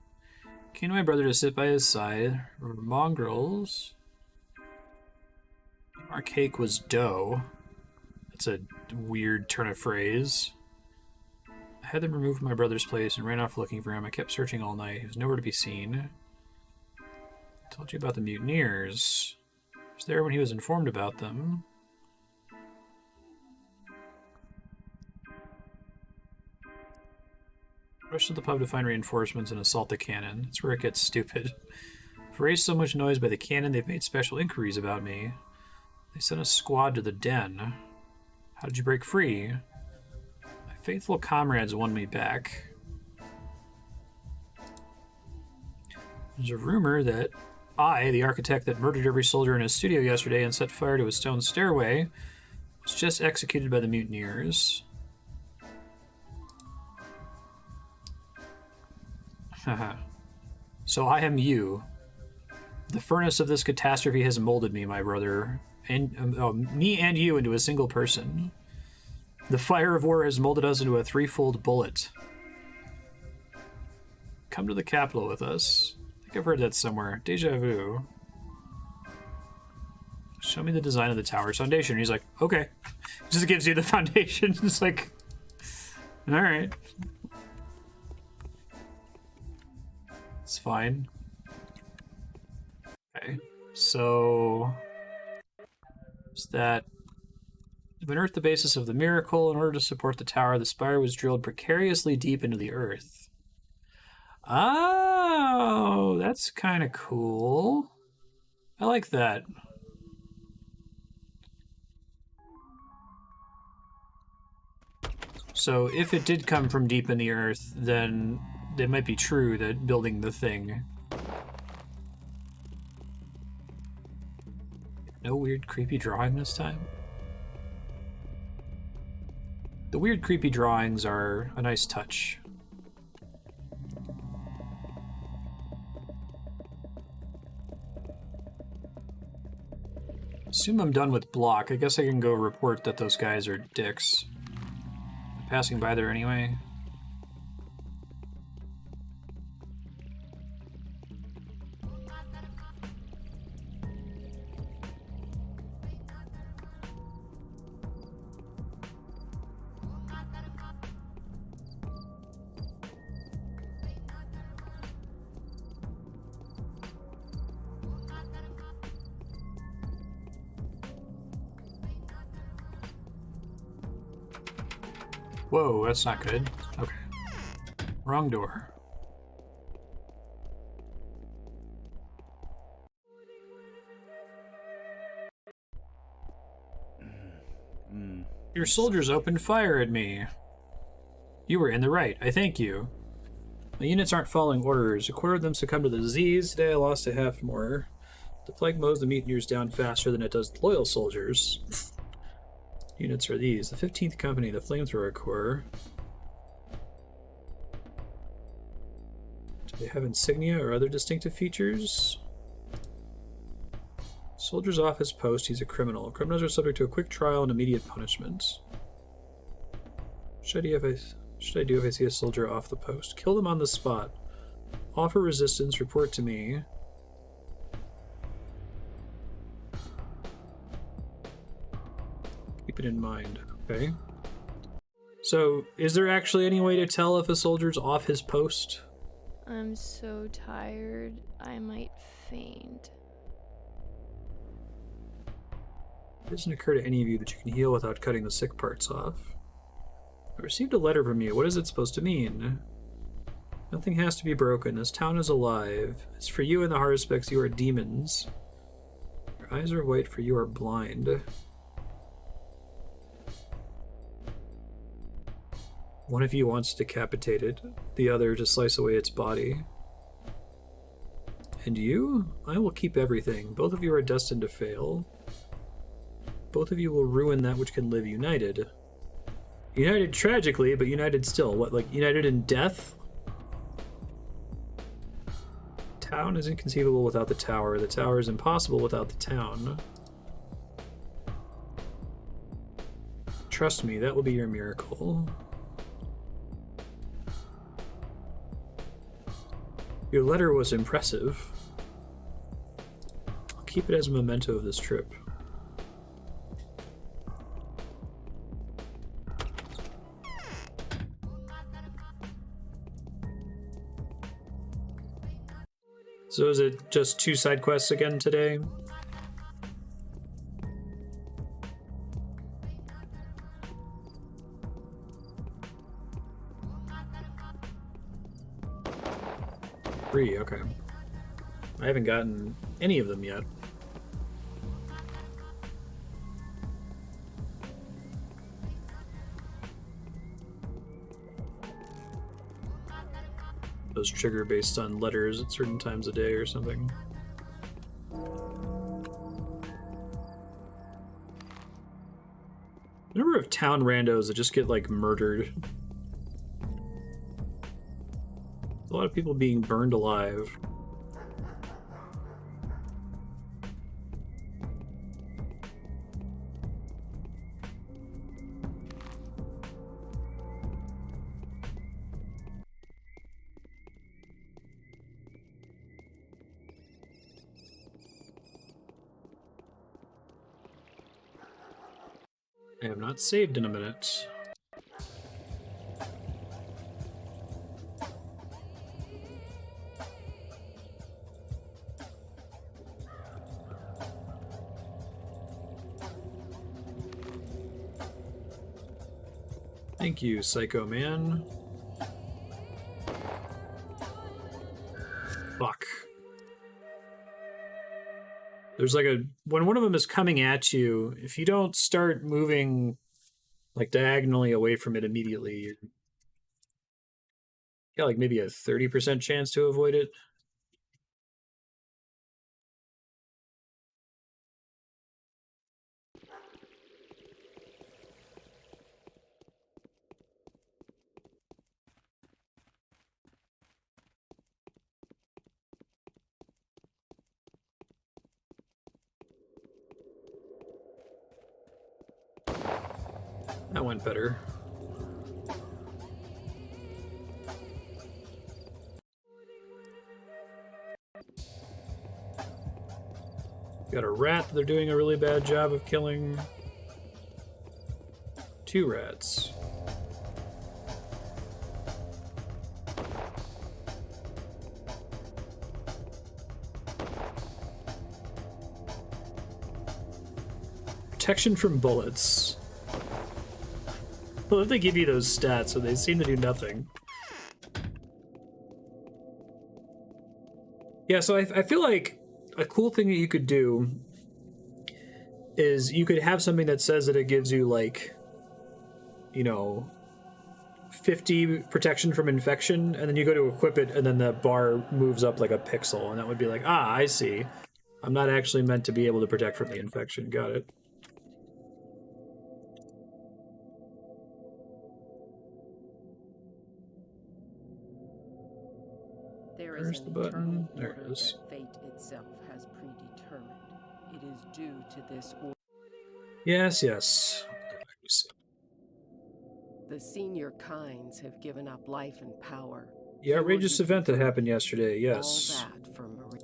Kain and my brother to sit by his side. Mongrels. Our cake was dough. That's a weird turn of phrase. I had them remove from my brother's place and ran off looking for him. I kept searching all night. He was nowhere to be seen. I told you about the mutineers. I was there when he was informed about them. Rushed to the pub to find reinforcements and assault the cannon. That's where it gets stupid. I've raised so much noise by the cannon, they've made special inquiries about me. They sent a squad to the den. How did you break free? My faithful comrades won me back. There's a rumor that I, the architect that murdered every soldier in his studio yesterday and set fire to a stone stairway, was just executed by the mutineers. Haha. So I am you. The furnace of this catastrophe has molded me, my brother, and me and you into a single person. The fire of war has molded us into a threefold bullet. Come to the capital with us. I think I've heard that somewhere. Deja vu. Show me the design of the tower's foundation. He's like, okay. Just gives you the foundation. It's like, all right. It's fine. Okay, so is that to unearth the basis of the miracle in order to support the tower, the spire was drilled precariously deep into the earth. Oh, that's kind of cool. I like that. So if it did come from deep in the earth, then it might be true that building the thing. No weird creepy drawing this time? The weird creepy drawings are a nice touch. Assume I'm done with block. I guess I can go report that those guys are dicks. I'm passing by there anyway. Whoa, that's not good. Okay. Wrong door. Your soldiers opened fire at me. You were in the right. I thank you. My units aren't following orders. A quarter of them succumbed to the disease. Today I lost a half more. The plague mows the mutineers down faster than it does loyal soldiers. Units are these. The 15th Company, the Flamethrower Corps. Do they have insignia or other distinctive features? Soldier's off his post, he's a criminal. Criminals are subject to a quick trial and immediate punishment. What should I do if I see a soldier off the post? Kill them on the spot. Offer resistance, report to me. Keep it in mind, okay? So, is there actually any way to tell if a soldier's off his post? I'm so tired, I might faint. It doesn't occur to any of you that you can heal without cutting the sick parts off. I received a letter from you. What is it supposed to mean? Nothing has to be broken. This town is alive. As for you and the Harspecks, you are demons. Your eyes are white, for you are blind. One of you wants to decapitate it, the other to slice away its body. And you? I will keep everything. Both of you are destined to fail. Both of you will ruin that which can live united. United tragically, but united still. What, like united in death? Town is inconceivable without the tower. The tower is impossible without the town. Trust me, that will be your miracle. Your letter was impressive. I'll keep it as a memento of this trip. So is it just 2 side quests again today? Three, okay. I haven't gotten any of them yet. Those trigger based on letters at certain times a day or something. Number of town randos that just get like murdered. A lot of people being burned alive. I have not saved in a minute. Thank you, Psycho Man. Fuck. There's like when one of them is coming at you, if you don't start moving like diagonally away from it immediately, you got like maybe a 30% chance to avoid it. That went better. Got a rat that they're doing a really bad job of killing. 2 rats. Protection from bullets. Well, if they give you those stats, so they seem to do nothing. Yeah, so I feel like a cool thing that you could do is you could have something that says that it gives you, like, you know, 50 protection from infection, and then you go to equip it, and then the bar moves up like a pixel, and that would be like, ah, I see. I'm not actually meant to be able to protect from the infection. Got it. Where's the button? There it is. Fate itself has predetermined. It is due to this order. Yes, yes. The senior Kains have given up life and power. The outrageous event that happened yesterday, yes. All that for Marie.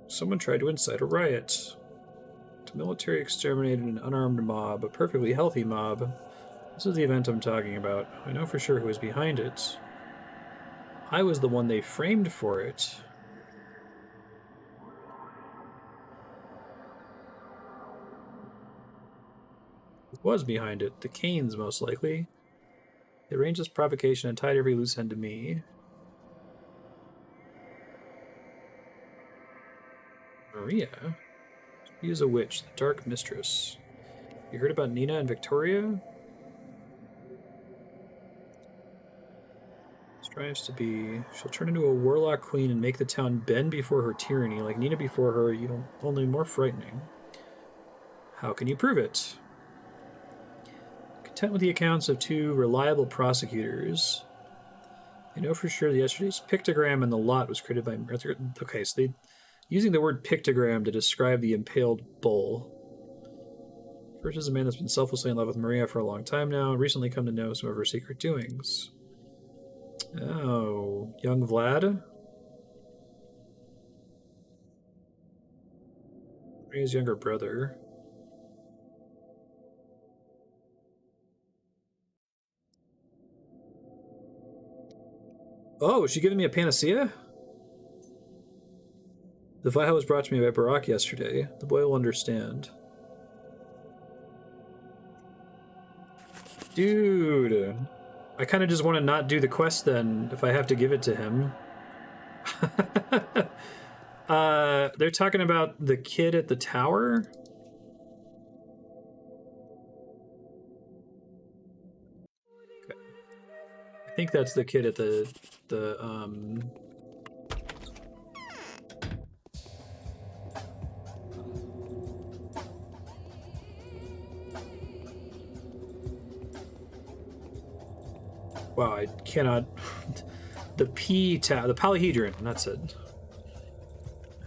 Someone tried to incite a riot. The military exterminated an unarmed mob, a perfectly healthy mob. This is the event I'm talking about. I know for sure who is behind it. I was the one they framed for it. Who was behind it? The Kains, most likely. They arranged this provocation and tied every loose end to me. Maria? She is a witch, the Dark Mistress. You heard about Nina and Victoria? Strives to be. She'll turn into a warlock queen and make the town bend before her tyranny. Like Nina before her, only more frightening. How can you prove it? Content with the accounts of 2 reliable prosecutors. I know for sure that yesterday's pictogram in the lot was created by... Okay, so they... Using the word pictogram to describe the impaled bull. First is a man that's been selflessly in love with Maria for a long time now, and recently come to know some of her secret doings. Oh, young Vlad? Maria's younger brother. Oh, is she giving me a panacea? The vial was brought to me by Barak yesterday. The boy will understand. Dude, I kind of just want to not do the quest then, if I have to give it to him. They're talking about the kid at the tower? Okay. I think that's the kid at the wow, I cannot... the Polyhedron, that's it.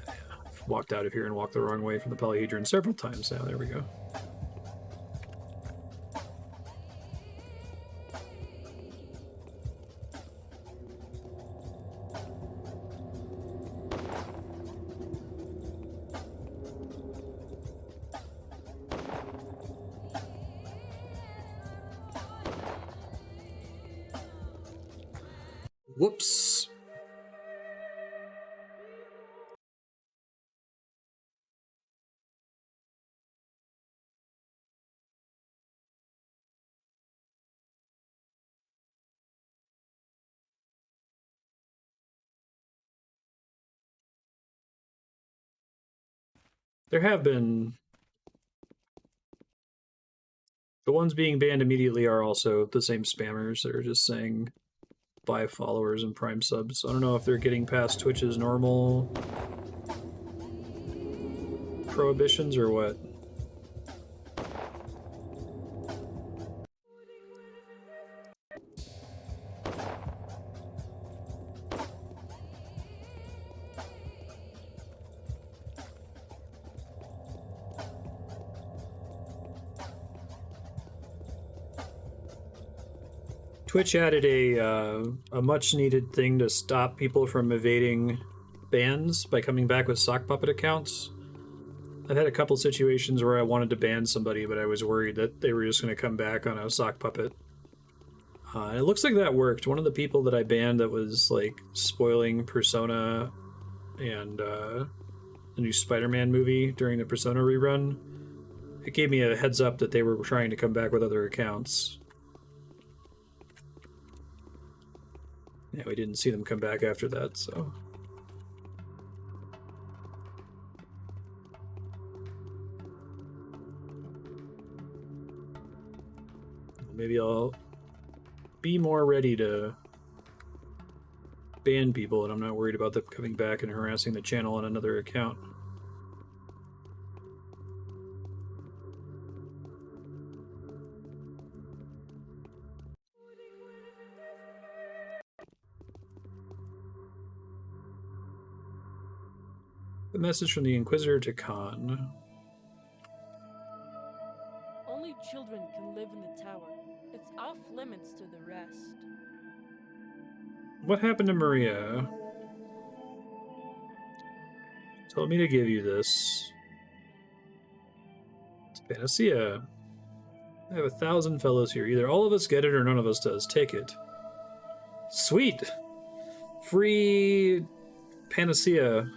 I've walked out of here and walked the wrong way from the Polyhedron several times now. There we go. Whoops. There have been... The ones being banned immediately are also the same spammers that are just saying buy followers and prime subs. I don't know if they're getting past Twitch's normal prohibitions or what. Twitch added a much-needed thing to stop people from evading bans by coming back with sock puppet accounts. I've had a couple situations where I wanted to ban somebody, but I was worried that they were just going to come back on a sock puppet. And it looks like that worked. One of the people that I banned that was like spoiling Persona and the new Spider-Man movie during the Persona rerun, it gave me a heads up that they were trying to come back with other accounts. Yeah, we didn't see them come back after that, so... Maybe I'll be more ready to ban people, and I'm not worried about them coming back and harassing the channel on another account. The message from the Inquisitor to Kain. Only children can live in the tower. It's off limits to the rest. What happened to Maria? She told me to give you this. It's Panacea. I have 1,000 fellows here. Either all of us get it or none of us does. Take it. Sweet! Free Panacea.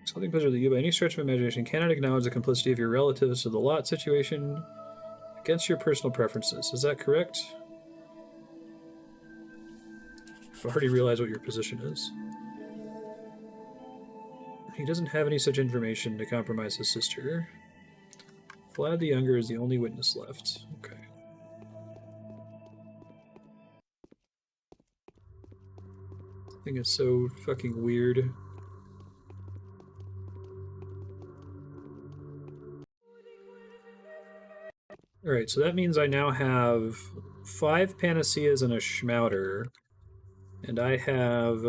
Something pleasure that you, by any stretch of imagination, cannot acknowledge the complicity of your relatives to the lot situation against your personal preferences. Is that correct? I've already realized what your position is. He doesn't have any such information to compromise his sister. Vlad the Younger is the only witness left. Okay. I think it's so fucking weird. Alright, so that means I now have 5 Panaceas and a Schmouter. And I have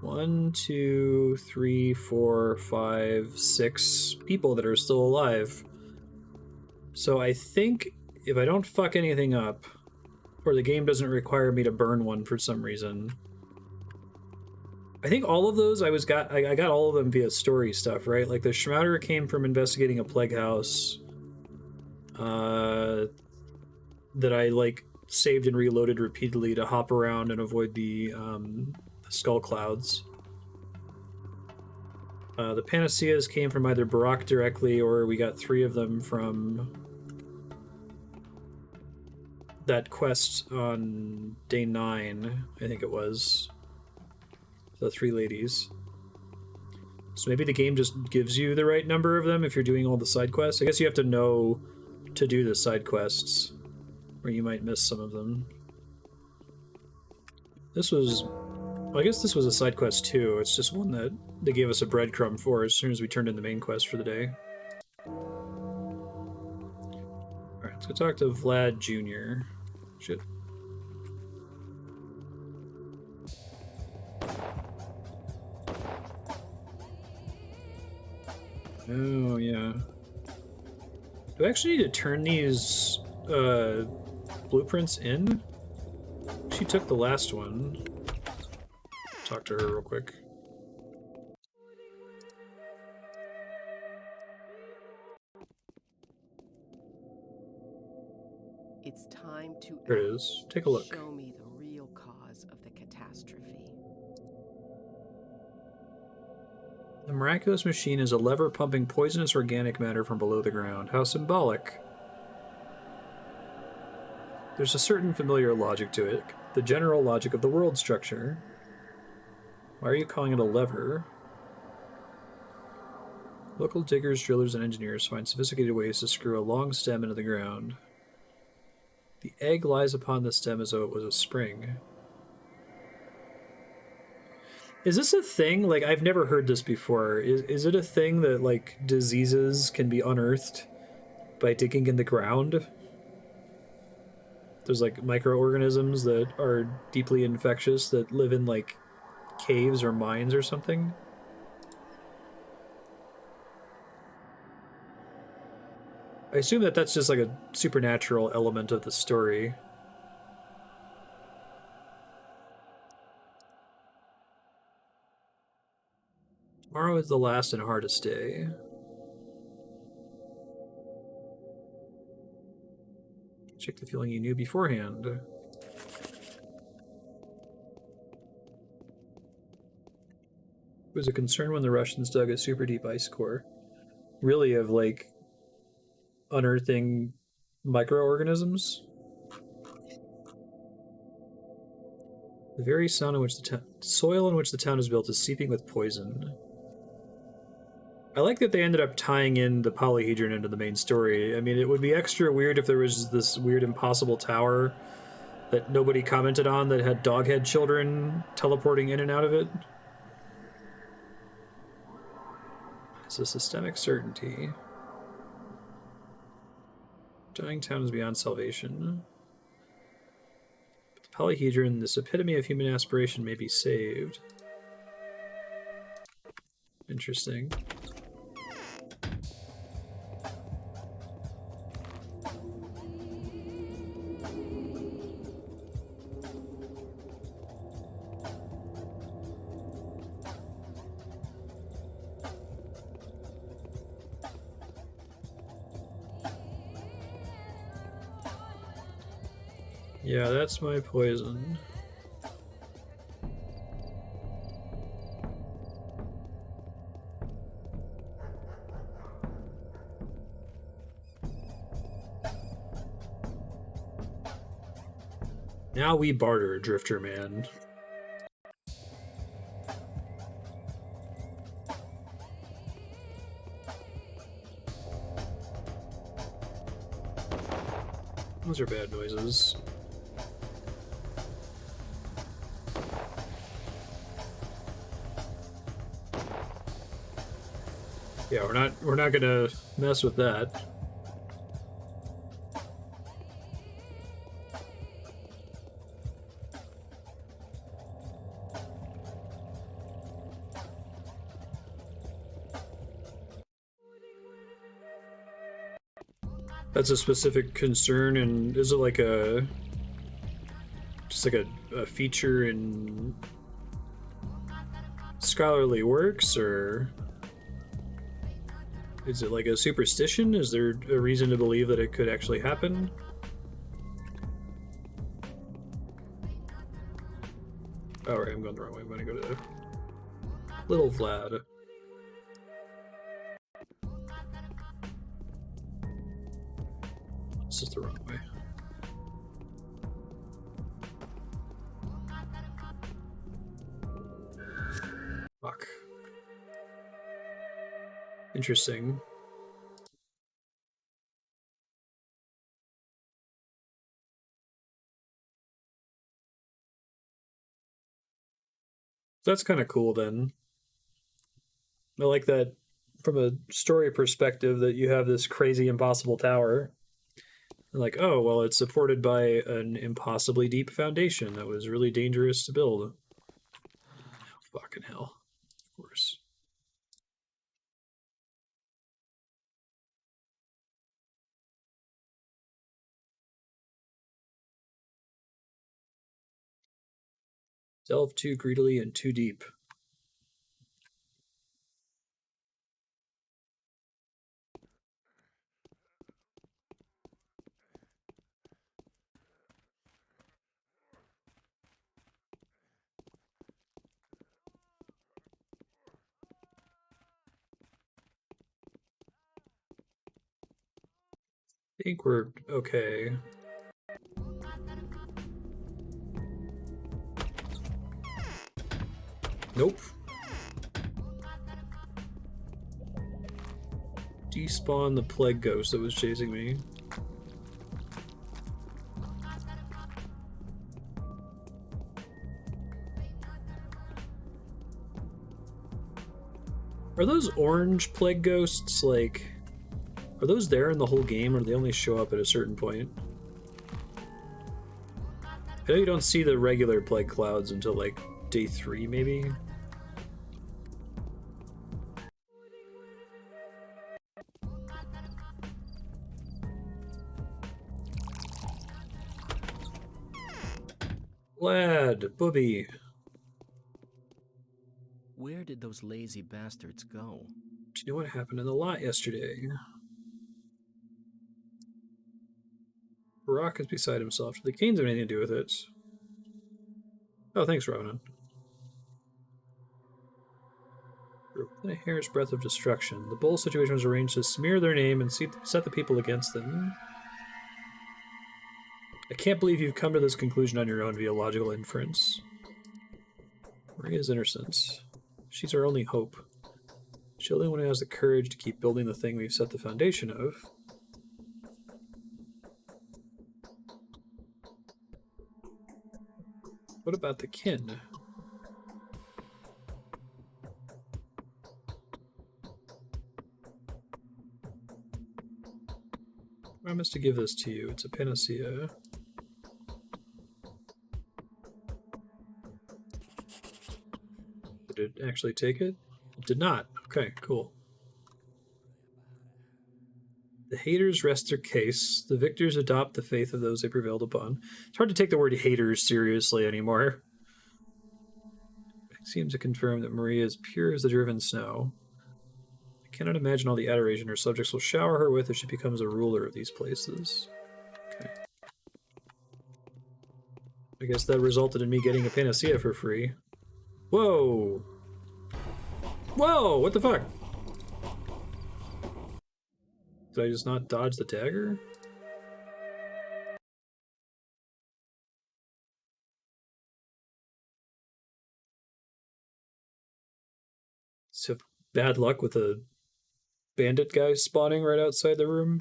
1, 2, 3, 4, 5, 6 people that are still alive. So I think if I don't fuck anything up, or the game doesn't require me to burn one for some reason, I think all of those I got all of them via story stuff, right? Like the Schmouter came from investigating a plague house that I like saved and reloaded repeatedly to hop around and avoid the skull clouds. The Panaceas came from either Barak directly, or we got 3 of them from that quest on day 9, I think it was. The 3 ladies. So maybe the game just gives you the right number of them if you're doing all the side quests. I guess you have to know to do the side quests, or you might miss some of them. This was... I guess this was a side quest too. It's just one that they gave us a breadcrumb for as soon as we turned in the main quest for the day. Alright, let's go talk to Vlad Jr. Shit. Oh, yeah. Do I actually need to turn these blueprints in? She took the last one. Talk to her real quick. It's time to There it is. Take a look. show me the real cause of the catastrophe. The miraculous machine is a lever pumping poisonous organic matter from below the ground. How symbolic. There's a certain familiar logic to it. The general logic of the world structure. Why are you calling it a lever? Local diggers, drillers, and engineers find sophisticated ways to screw a long stem into the ground. The egg lies upon the stem as though it was a spring. Is this a thing? Like, I've never heard this before. Is it a thing that, like, diseases can be unearthed by digging in the ground? There's, like, microorganisms that are deeply infectious that live in, like, caves or mines or something? I assume that that's just, like, a supernatural element of the story. Tomorrow is the last and hardest day. Check the feeling you knew beforehand. It was a concern when the Russians dug a super deep ice core. Really, of like unearthing microorganisms? The very sound in which the soil in which the town is built is seeping with poison. I like that they ended up tying in the Polyhedron into the main story. I mean, it would be extra weird if there was this weird impossible tower that nobody commented on that had doghead children teleporting in and out of it. It's a systemic certainty. Dying town is beyond salvation. But the Polyhedron, this epitome of human aspiration, may be saved. Interesting. Yeah, that's my poison. Now we barter, Drifter Man. Those are bad noises. Yeah, we're not gonna mess with that. That's a specific concern, and is it like just like a feature in scholarly works, or is it like a superstition? Is there a reason to believe that it could actually happen? Oh, right, I'm going the wrong way. I'm gonna go to Little Vlad. This is the wrong way. Fuck. Interesting. That's kind of cool then. I like that from a story perspective that you have this crazy impossible tower. Like, oh, well, it's supported by an impossibly deep foundation that was really dangerous to build. Fucking hell. Of course. Delve too greedily and too deep. I think we're okay. Nope. Despawn the plague ghost that was chasing me. Are those orange plague ghosts, like, are those there in the whole game, or do they only show up at a certain point? I know you don't see the regular plague clouds until, like, day 3, maybe? Lad, booby. Where did those lazy bastards go? Do you know what happened in the lot yesterday? Barack is beside himself. Do the Kains have anything to do with it? Oh, thanks, Ronan. Within a hair's breadth of destruction, the bull situation was arranged to smear their name and set the people against them. I can't believe you've come to this conclusion on your own via logical inference. Maria's innocence. She's our only hope. She's the only one who has the courage to keep building the thing we've set the foundation of. What about the kin? I promise to give this to you. It's a panacea. Did it actually take it? It did not. Okay, cool. The haters rest their case. The victors adopt the faith of those they prevailed upon. It's hard to take the word haters seriously anymore. It seems to confirm that Maria is pure as the driven snow. I cannot imagine all the adoration her subjects will shower her with if she becomes a ruler of these places. Okay. I guess that resulted in me getting a panacea for free. Whoa! Whoa! What the fuck? Did I just not dodge the dagger? So bad luck with a bandit guy spawning right outside the room.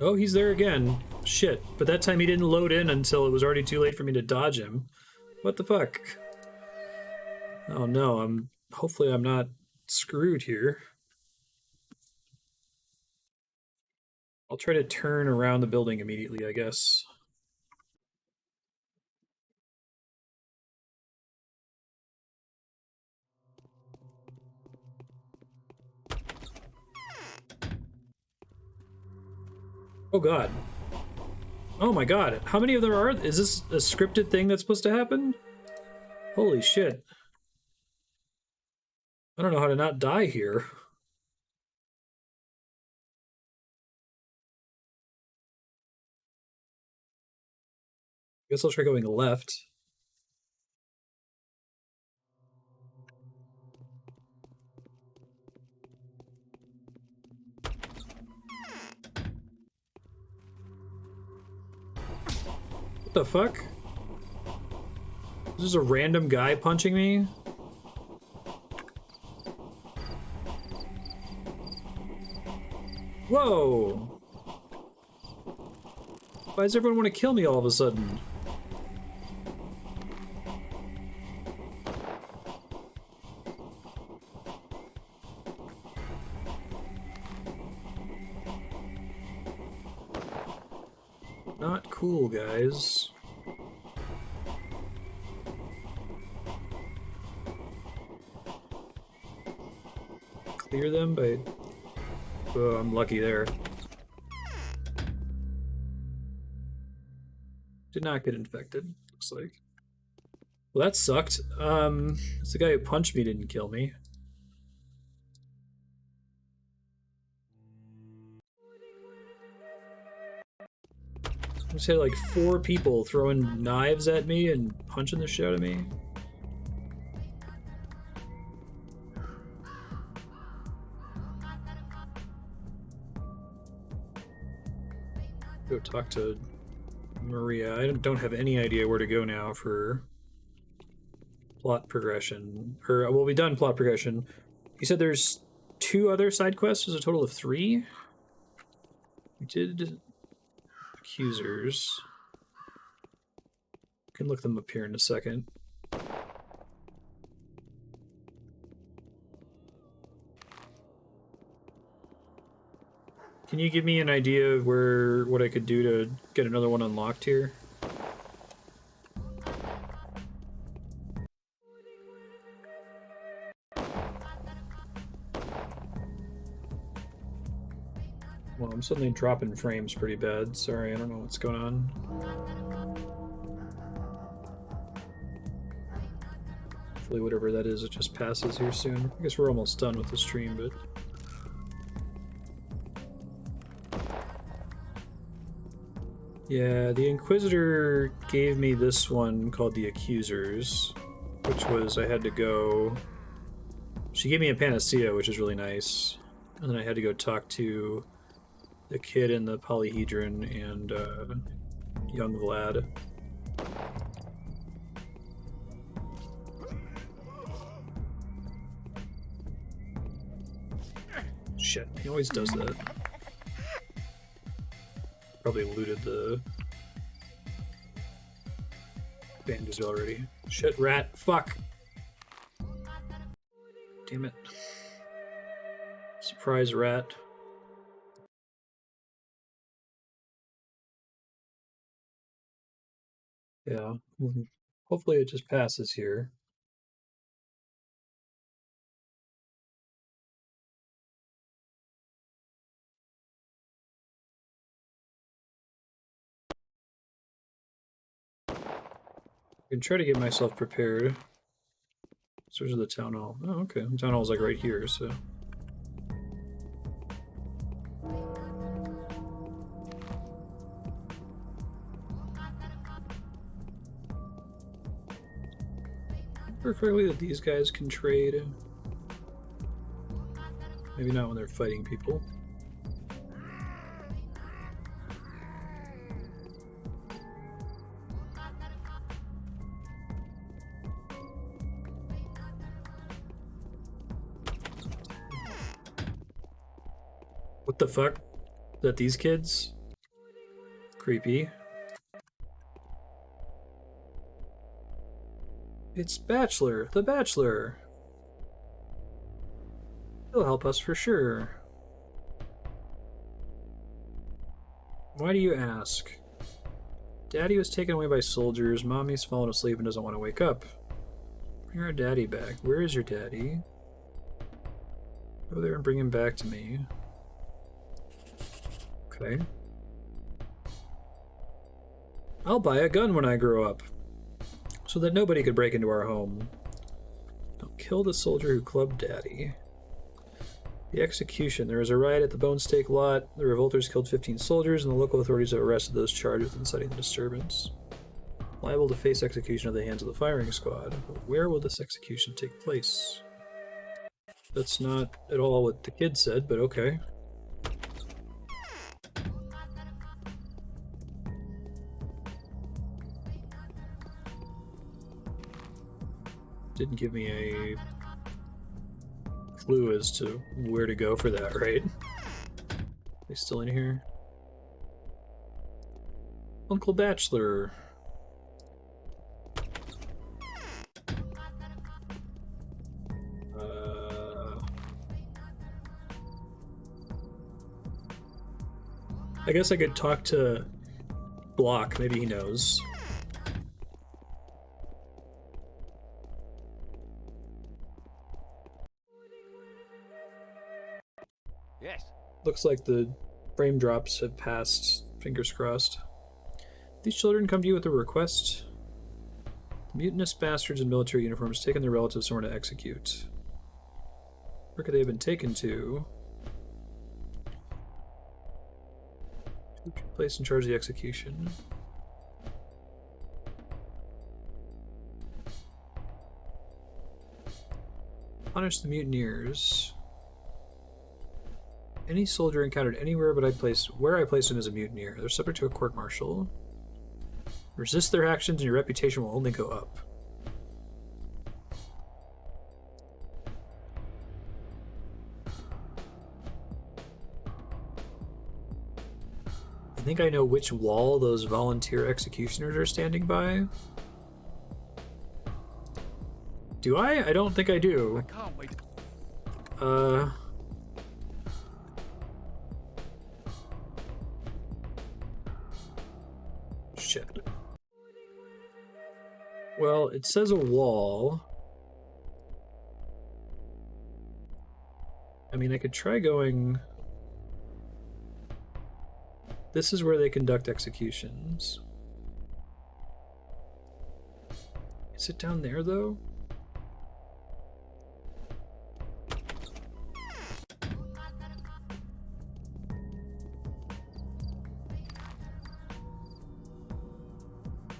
Oh, he's there again. Shit. But that time he didn't load in until it was already too late for me to dodge him. What the fuck? Oh no, hopefully I'm not screwed here. I'll try to turn around the building immediately, I guess. Oh god. Oh my god. How many of there are? Is this a scripted thing that's supposed to happen? Holy shit. I don't know how to not die here. Guess I'll try going left. What the fuck? This is a random guy punching me? Whoa! Why does everyone want to kill me all of a sudden? Not cool, guys. Clear them by... Oh, I'm lucky there. Did not get infected, looks like. Well, that sucked. It's the guy who punched me didn't kill me. I just had like 4 people throwing knives at me and punching the shit out of me. Go talk to Maria. I don't have any idea where to go now for plot progression. Or, well, we done plot progression. You said there's 2 other side quests? There's a total of 3? We did Accusers. Can look them up here in a second. Can you give me an idea of what I could do to get another one unlocked here? Well, I'm suddenly dropping frames pretty bad. Sorry, I don't know what's going on. Hopefully whatever that is, it just passes here soon. I guess we're almost done with the stream, but... Yeah, the Inquisitor gave me this one called the Accusers, which was I had to go... She gave me a panacea, which is really nice. And then I had to go talk to the kid in the Polyhedron and young Vlad. Shit, he always does that. Probably looted the bandages already. Shit, rat. Fuck. Damn it. Surprise rat. Yeah. Hopefully it just passes here. I can try to get myself prepared. So where's the town hall? Oh, okay. The town hall's like right here, so. Perfectly that these guys can trade. Maybe not when they're fighting people. What the fuck? Is that these kids? creepy. It's Bachelor, the Bachelor. He'll help us for sure. Why do you ask? Daddy was taken away by soldiers. Mommy's fallen asleep and doesn't want to wake up. Bring our daddy back. Where is your daddy? Go there and bring him back to me. Okay. I'll buy a gun when I grow up, so that nobody could break into our home. Don't kill the soldier who clubbed Daddy. The execution. There was a riot at the Bone Stake lot. The revolters killed 15 soldiers, and the local authorities have arrested those charged with inciting the disturbance. Liable to face execution at the hands of the firing squad. But where will this execution take place? That's not at all what the kid said, but okay. Didn't give me a clue as to where to go for that, right? Are they still in here? Uncle Bachelor. I guess I could talk to Block, maybe he knows. Yes. Looks like the frame drops have passed. Fingers crossed. These children come to you with a request. The mutinous bastards in military uniforms taken their relatives somewhere to execute. Where could they have been taken to? Placed in charge of the execution. Punish the mutineers. Any soldier encountered anywhere but where I place him as a mutineer. They're subject to a court-martial. Resist their actions and your reputation will only go up. I think I know which wall those volunteer executioners are standing by. Do I? I don't think I do. I can't wait. Shit. Well, it says a wall. I mean, I could try going... This is where they conduct executions. Is it down there, though?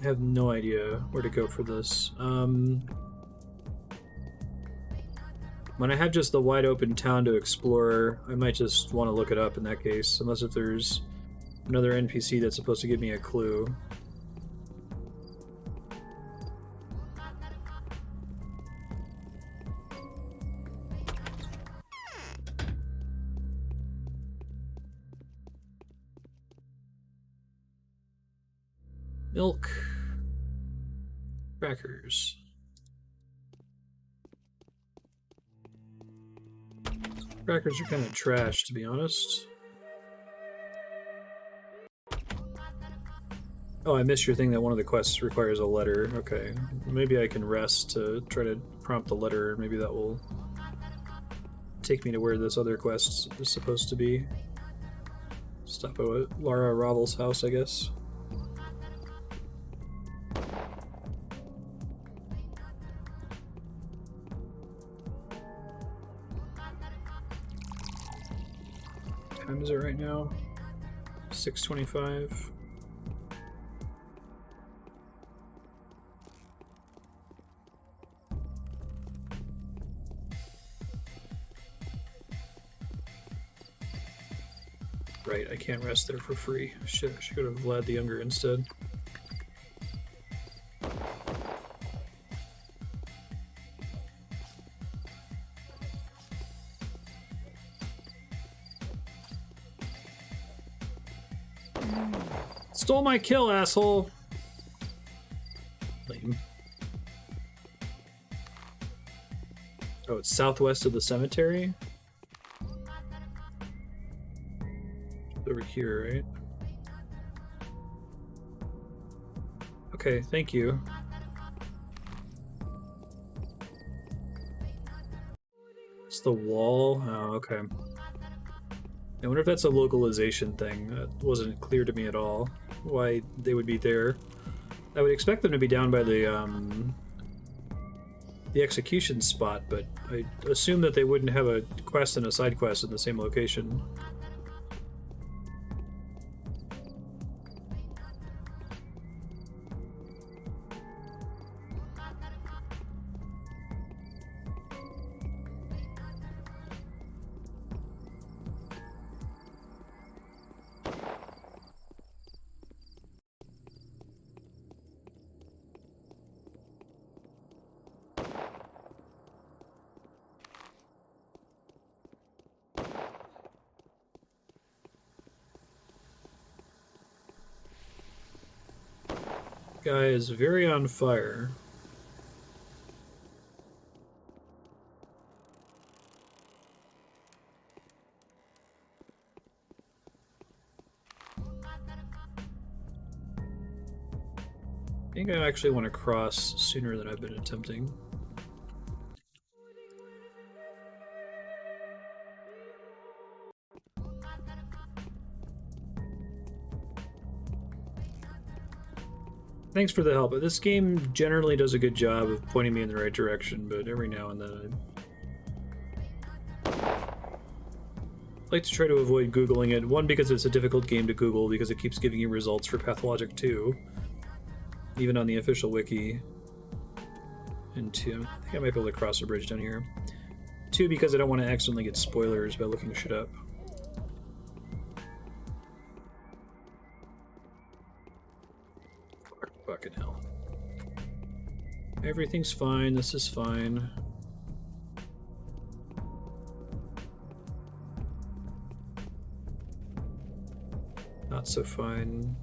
I have no idea where to go for this. When I have just the wide open town to explore, I might just want to look it up in that case, unless if there's another NPC that's supposed to give me a clue. Milk. Crackers. Crackers are kind of trash, to be honest. Oh, I missed your thing that one of the quests requires a letter. Okay. Maybe I can rest to try to prompt the letter. Maybe that will take me to where this other quest is supposed to be. Stop at Lara Ravel's house, I guess. What time is it right now? 6:25. Right, I can't rest there for free. Shit, I should go to Vlad the Younger instead. Stole my kill, asshole! Lame. Oh, it's southwest of the cemetery? Over here, right? Okay, thank you. It's the wall? Oh, okay. I wonder if that's a localization thing. That wasn't clear to me at all. Why they would be there. I would expect them to be down by the execution spot, but I assume that they wouldn't have a quest and a side quest in the same location. Guy is very on fire. I think I actually want to cross sooner than I've been attempting. Thanks for the help. This game generally does a good job of pointing me in the right direction, but every now and then I like to try to avoid Googling it. One, because it's a difficult game to Google because it keeps giving you results for Pathologic 2, even on the official wiki. And two, I think I might be able to cross a bridge down here. Two, because I don't want to accidentally get spoilers by looking shit up. Fucking hell. Everything's fine, this is fine. Not so fine.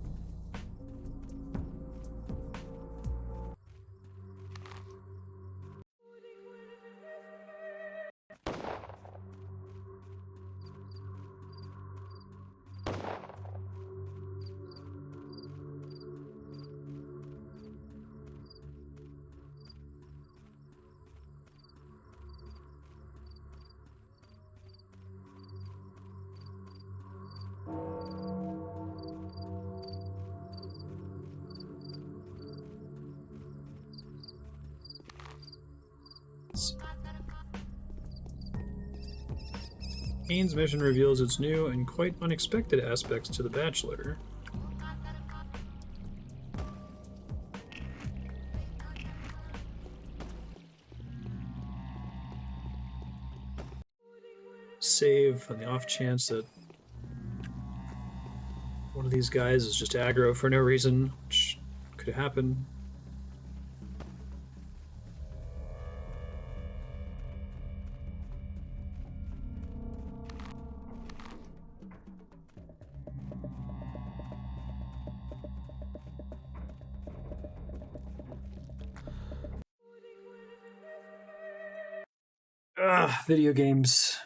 Kain's mission reveals its new and quite unexpected aspects to the Bachelor. Save on the off chance that one of these guys is just aggro for no reason, which could happen. Video games.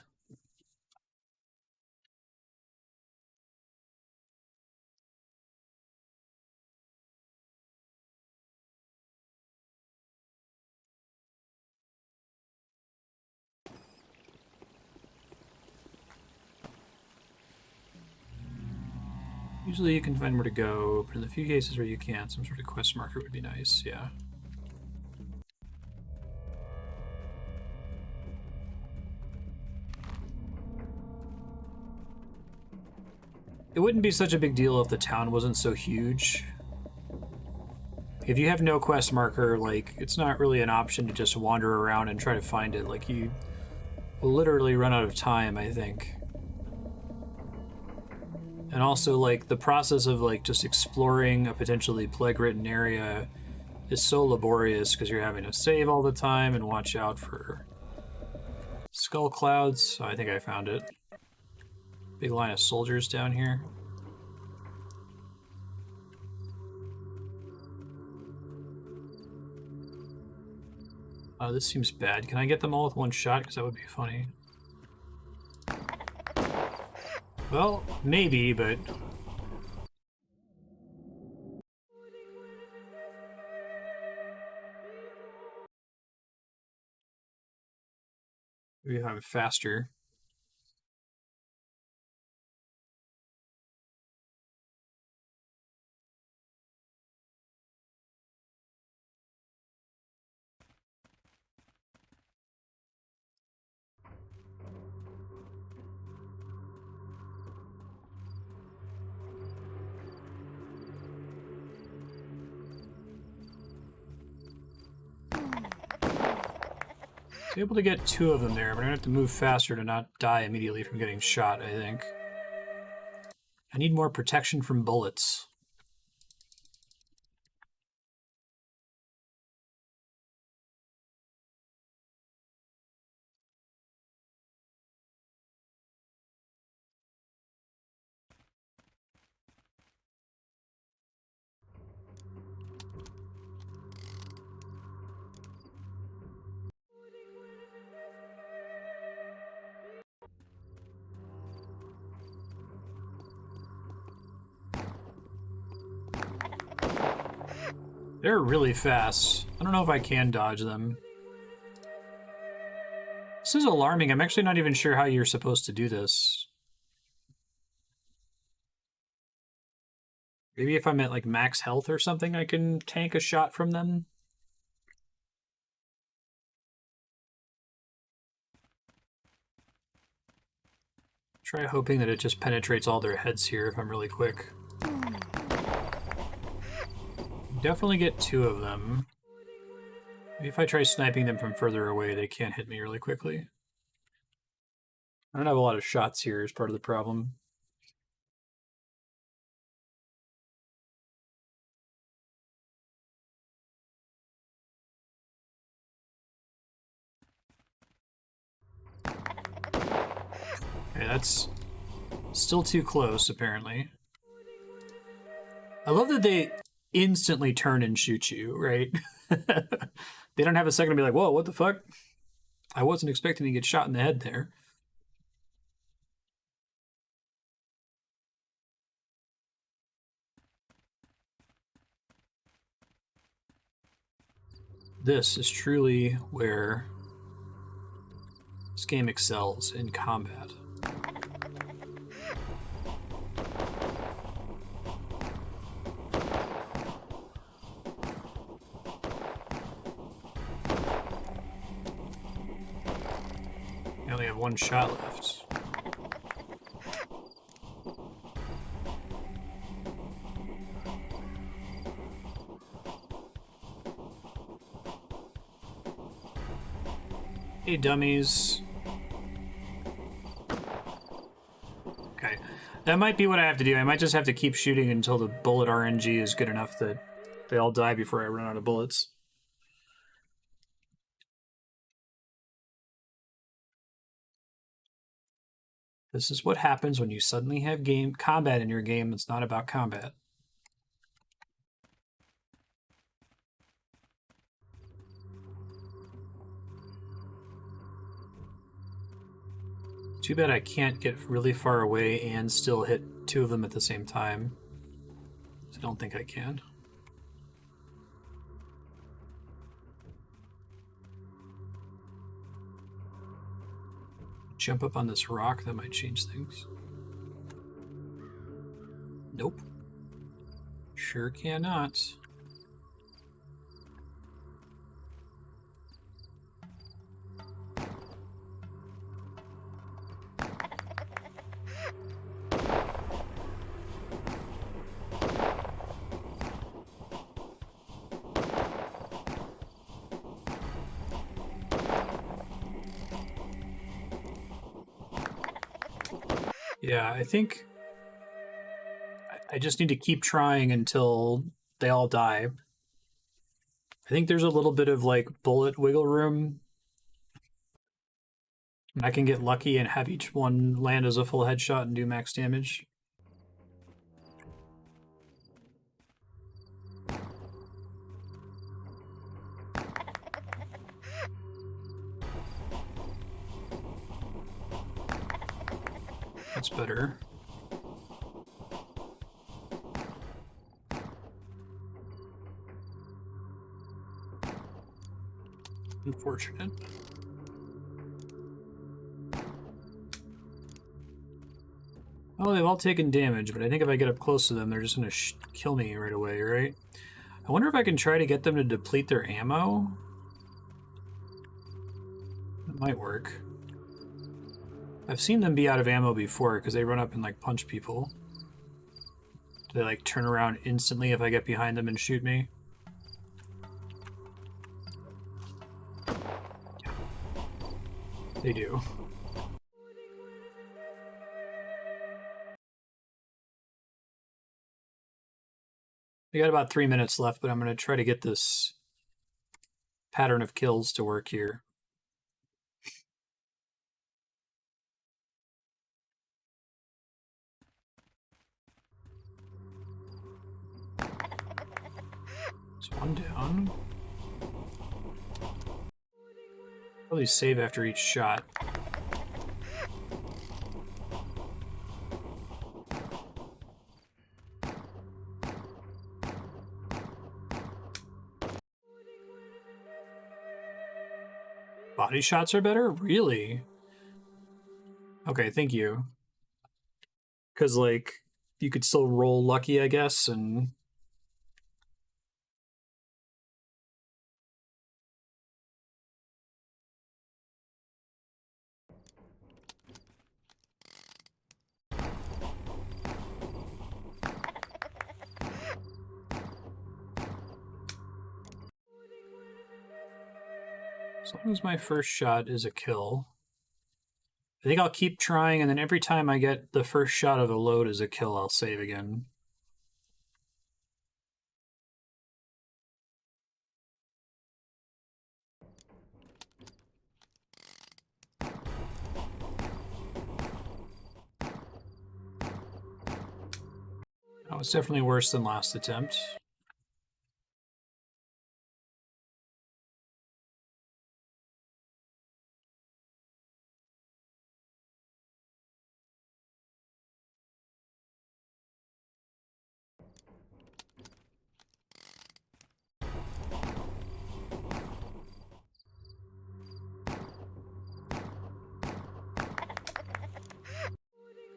Usually you can find where to go, but in the few cases where you can't, some sort of quest marker would be nice, yeah. It wouldn't be such a big deal if the town wasn't so huge. If you have no quest marker, like, it's not really an option to just wander around and try to find it. Like, you will literally run out of time, I think. And also, like, the process of, like, just exploring a potentially plague-ridden area is so laborious because you're having to save all the time and watch out for skull clouds. Oh, I think I found it. Big line of soldiers down here. This seems bad. Can I get them all with one shot? Because that would be funny. Well, maybe, but... maybe I'm faster. I was able to get 2 of them there, but I'm gonna have to move faster to not die immediately from getting shot, I think. I need more protection from bullets. They're really fast. I don't know if I can dodge them. This is alarming. I'm actually not even sure how you're supposed to do this. Maybe if I'm at like max health or something, I can tank a shot from them. Try hoping that it just penetrates all their heads here if I'm really quick. Definitely get 2 of them. Maybe if I try sniping them from further away, they can't hit me really quickly. I don't have a lot of shots here is part of the problem. Okay, that's still too close, apparently. I love that they instantly turn and shoot you, right? They don't have a second to be like, whoa, what the fuck? I wasn't expecting to get shot in the head there. This is truly where this game excels in combat. I only have 1 shot left. Hey, dummies. Okay. That might be what I have to do. I might just have to keep shooting until the bullet RNG is good enough that they all die before I run out of bullets. This is what happens when you suddenly have combat in your game that's not about combat. Too bad I can't get really far away and still hit 2 of them at the same time. I don't think I can. Jump up on this rock, that might change things. Nope. Sure cannot. Yeah, I think I just need to keep trying until they all die. I think there's a little bit of like bullet wiggle room. And I can get lucky and have each one land as a full headshot and do max damage. better. Unfortunate. Oh, they've all taken damage, but I think if I get up close to them, they're just going to kill me right away, right? I wonder if I can try to get them to deplete their ammo. That might work. I've seen them be out of ammo before because they run up and like punch people. Do they like turn around instantly if I get behind them and shoot me? They do. We got about 3 minutes left, but I'm going to try to get this pattern of kills to work here. There's one down. Probably save after each shot. Body shots are better? Really? Okay, thank you. Because, like, you could still roll lucky, I guess, and... As long as my first shot is a kill. I think I'll keep trying, and then every time I get the first shot of a load as a kill, I'll save again. That was definitely worse than last attempt.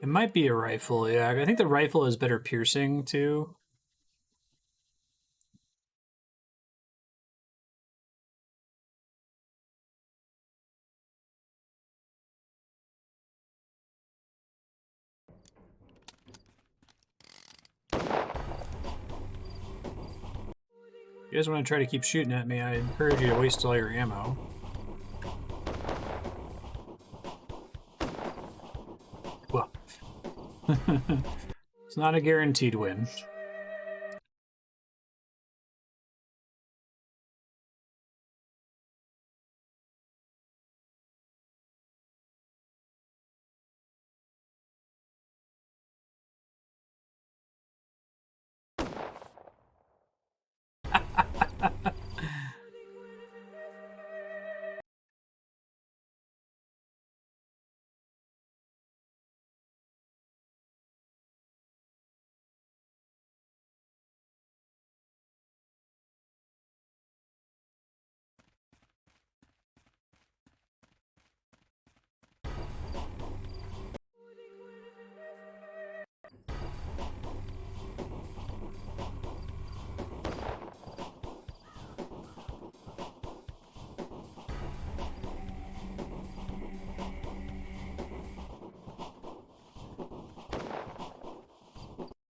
It might be a rifle, yeah. I think the rifle is better piercing, too. If you guys want to try to keep shooting at me, I encourage you to waste all your ammo. Well, it's not a guaranteed win.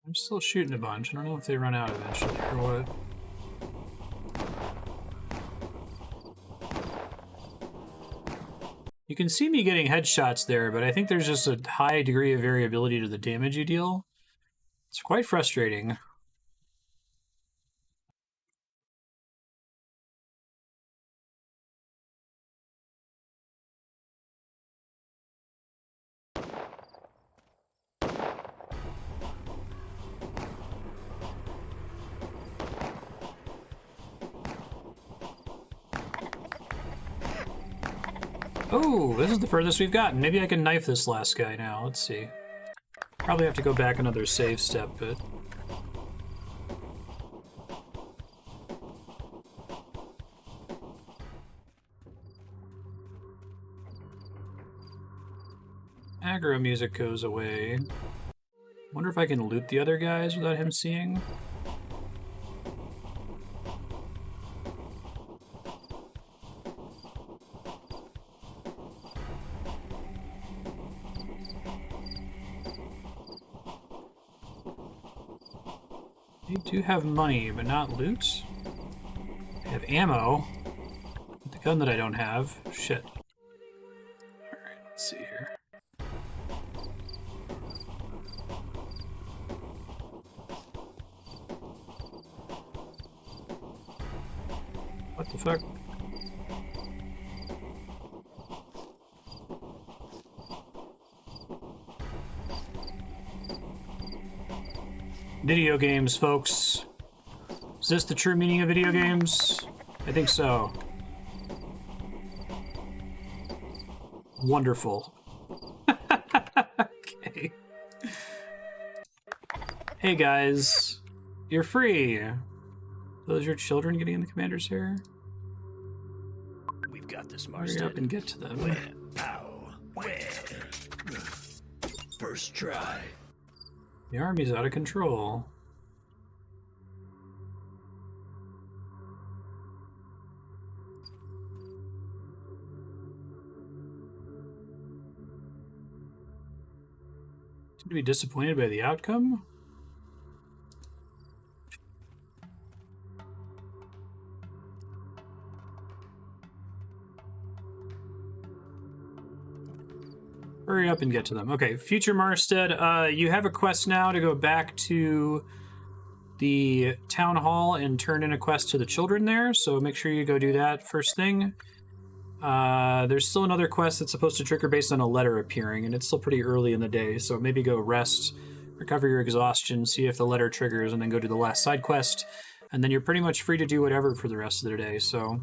I'm still shooting a bunch. I don't know if they run out eventually or what. You can see me getting headshots there, but I think there's just a high degree of variability to the damage you deal. It's quite frustrating. Oh, this is the furthest we've gotten. Maybe I can knife this last guy now. Let's see. Probably have to go back another save step, but... Aggro music goes away. Wonder if I can loot the other guys without him seeing. They do have money, but not loot. They have ammo. The gun that I don't have. Shit. Alright, let's see here. What the fuck? Video games, folks. Is this the true meaning of video games? I think so. Wonderful. Okay. Hey guys, you're free. Those your children getting in the commander's hair? We've got this, Hurry Marstead. up and get to them. First try. The army's out of control. Seem to be disappointed by the outcome? Hurry up and get to them. Okay, future Marstead, you have a quest now to go back to the town hall and turn in a quest to the children there, so make sure you go do that first thing. There's still another quest that's supposed to trigger based on a letter appearing, and it's still pretty early in the day, so maybe go rest, recover your exhaustion, see if the letter triggers, and then go do the last side quest, and then you're pretty much free to do whatever for the rest of the day, so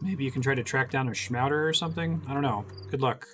maybe you can try to track down a Schmouter or something? I don't know. Good luck.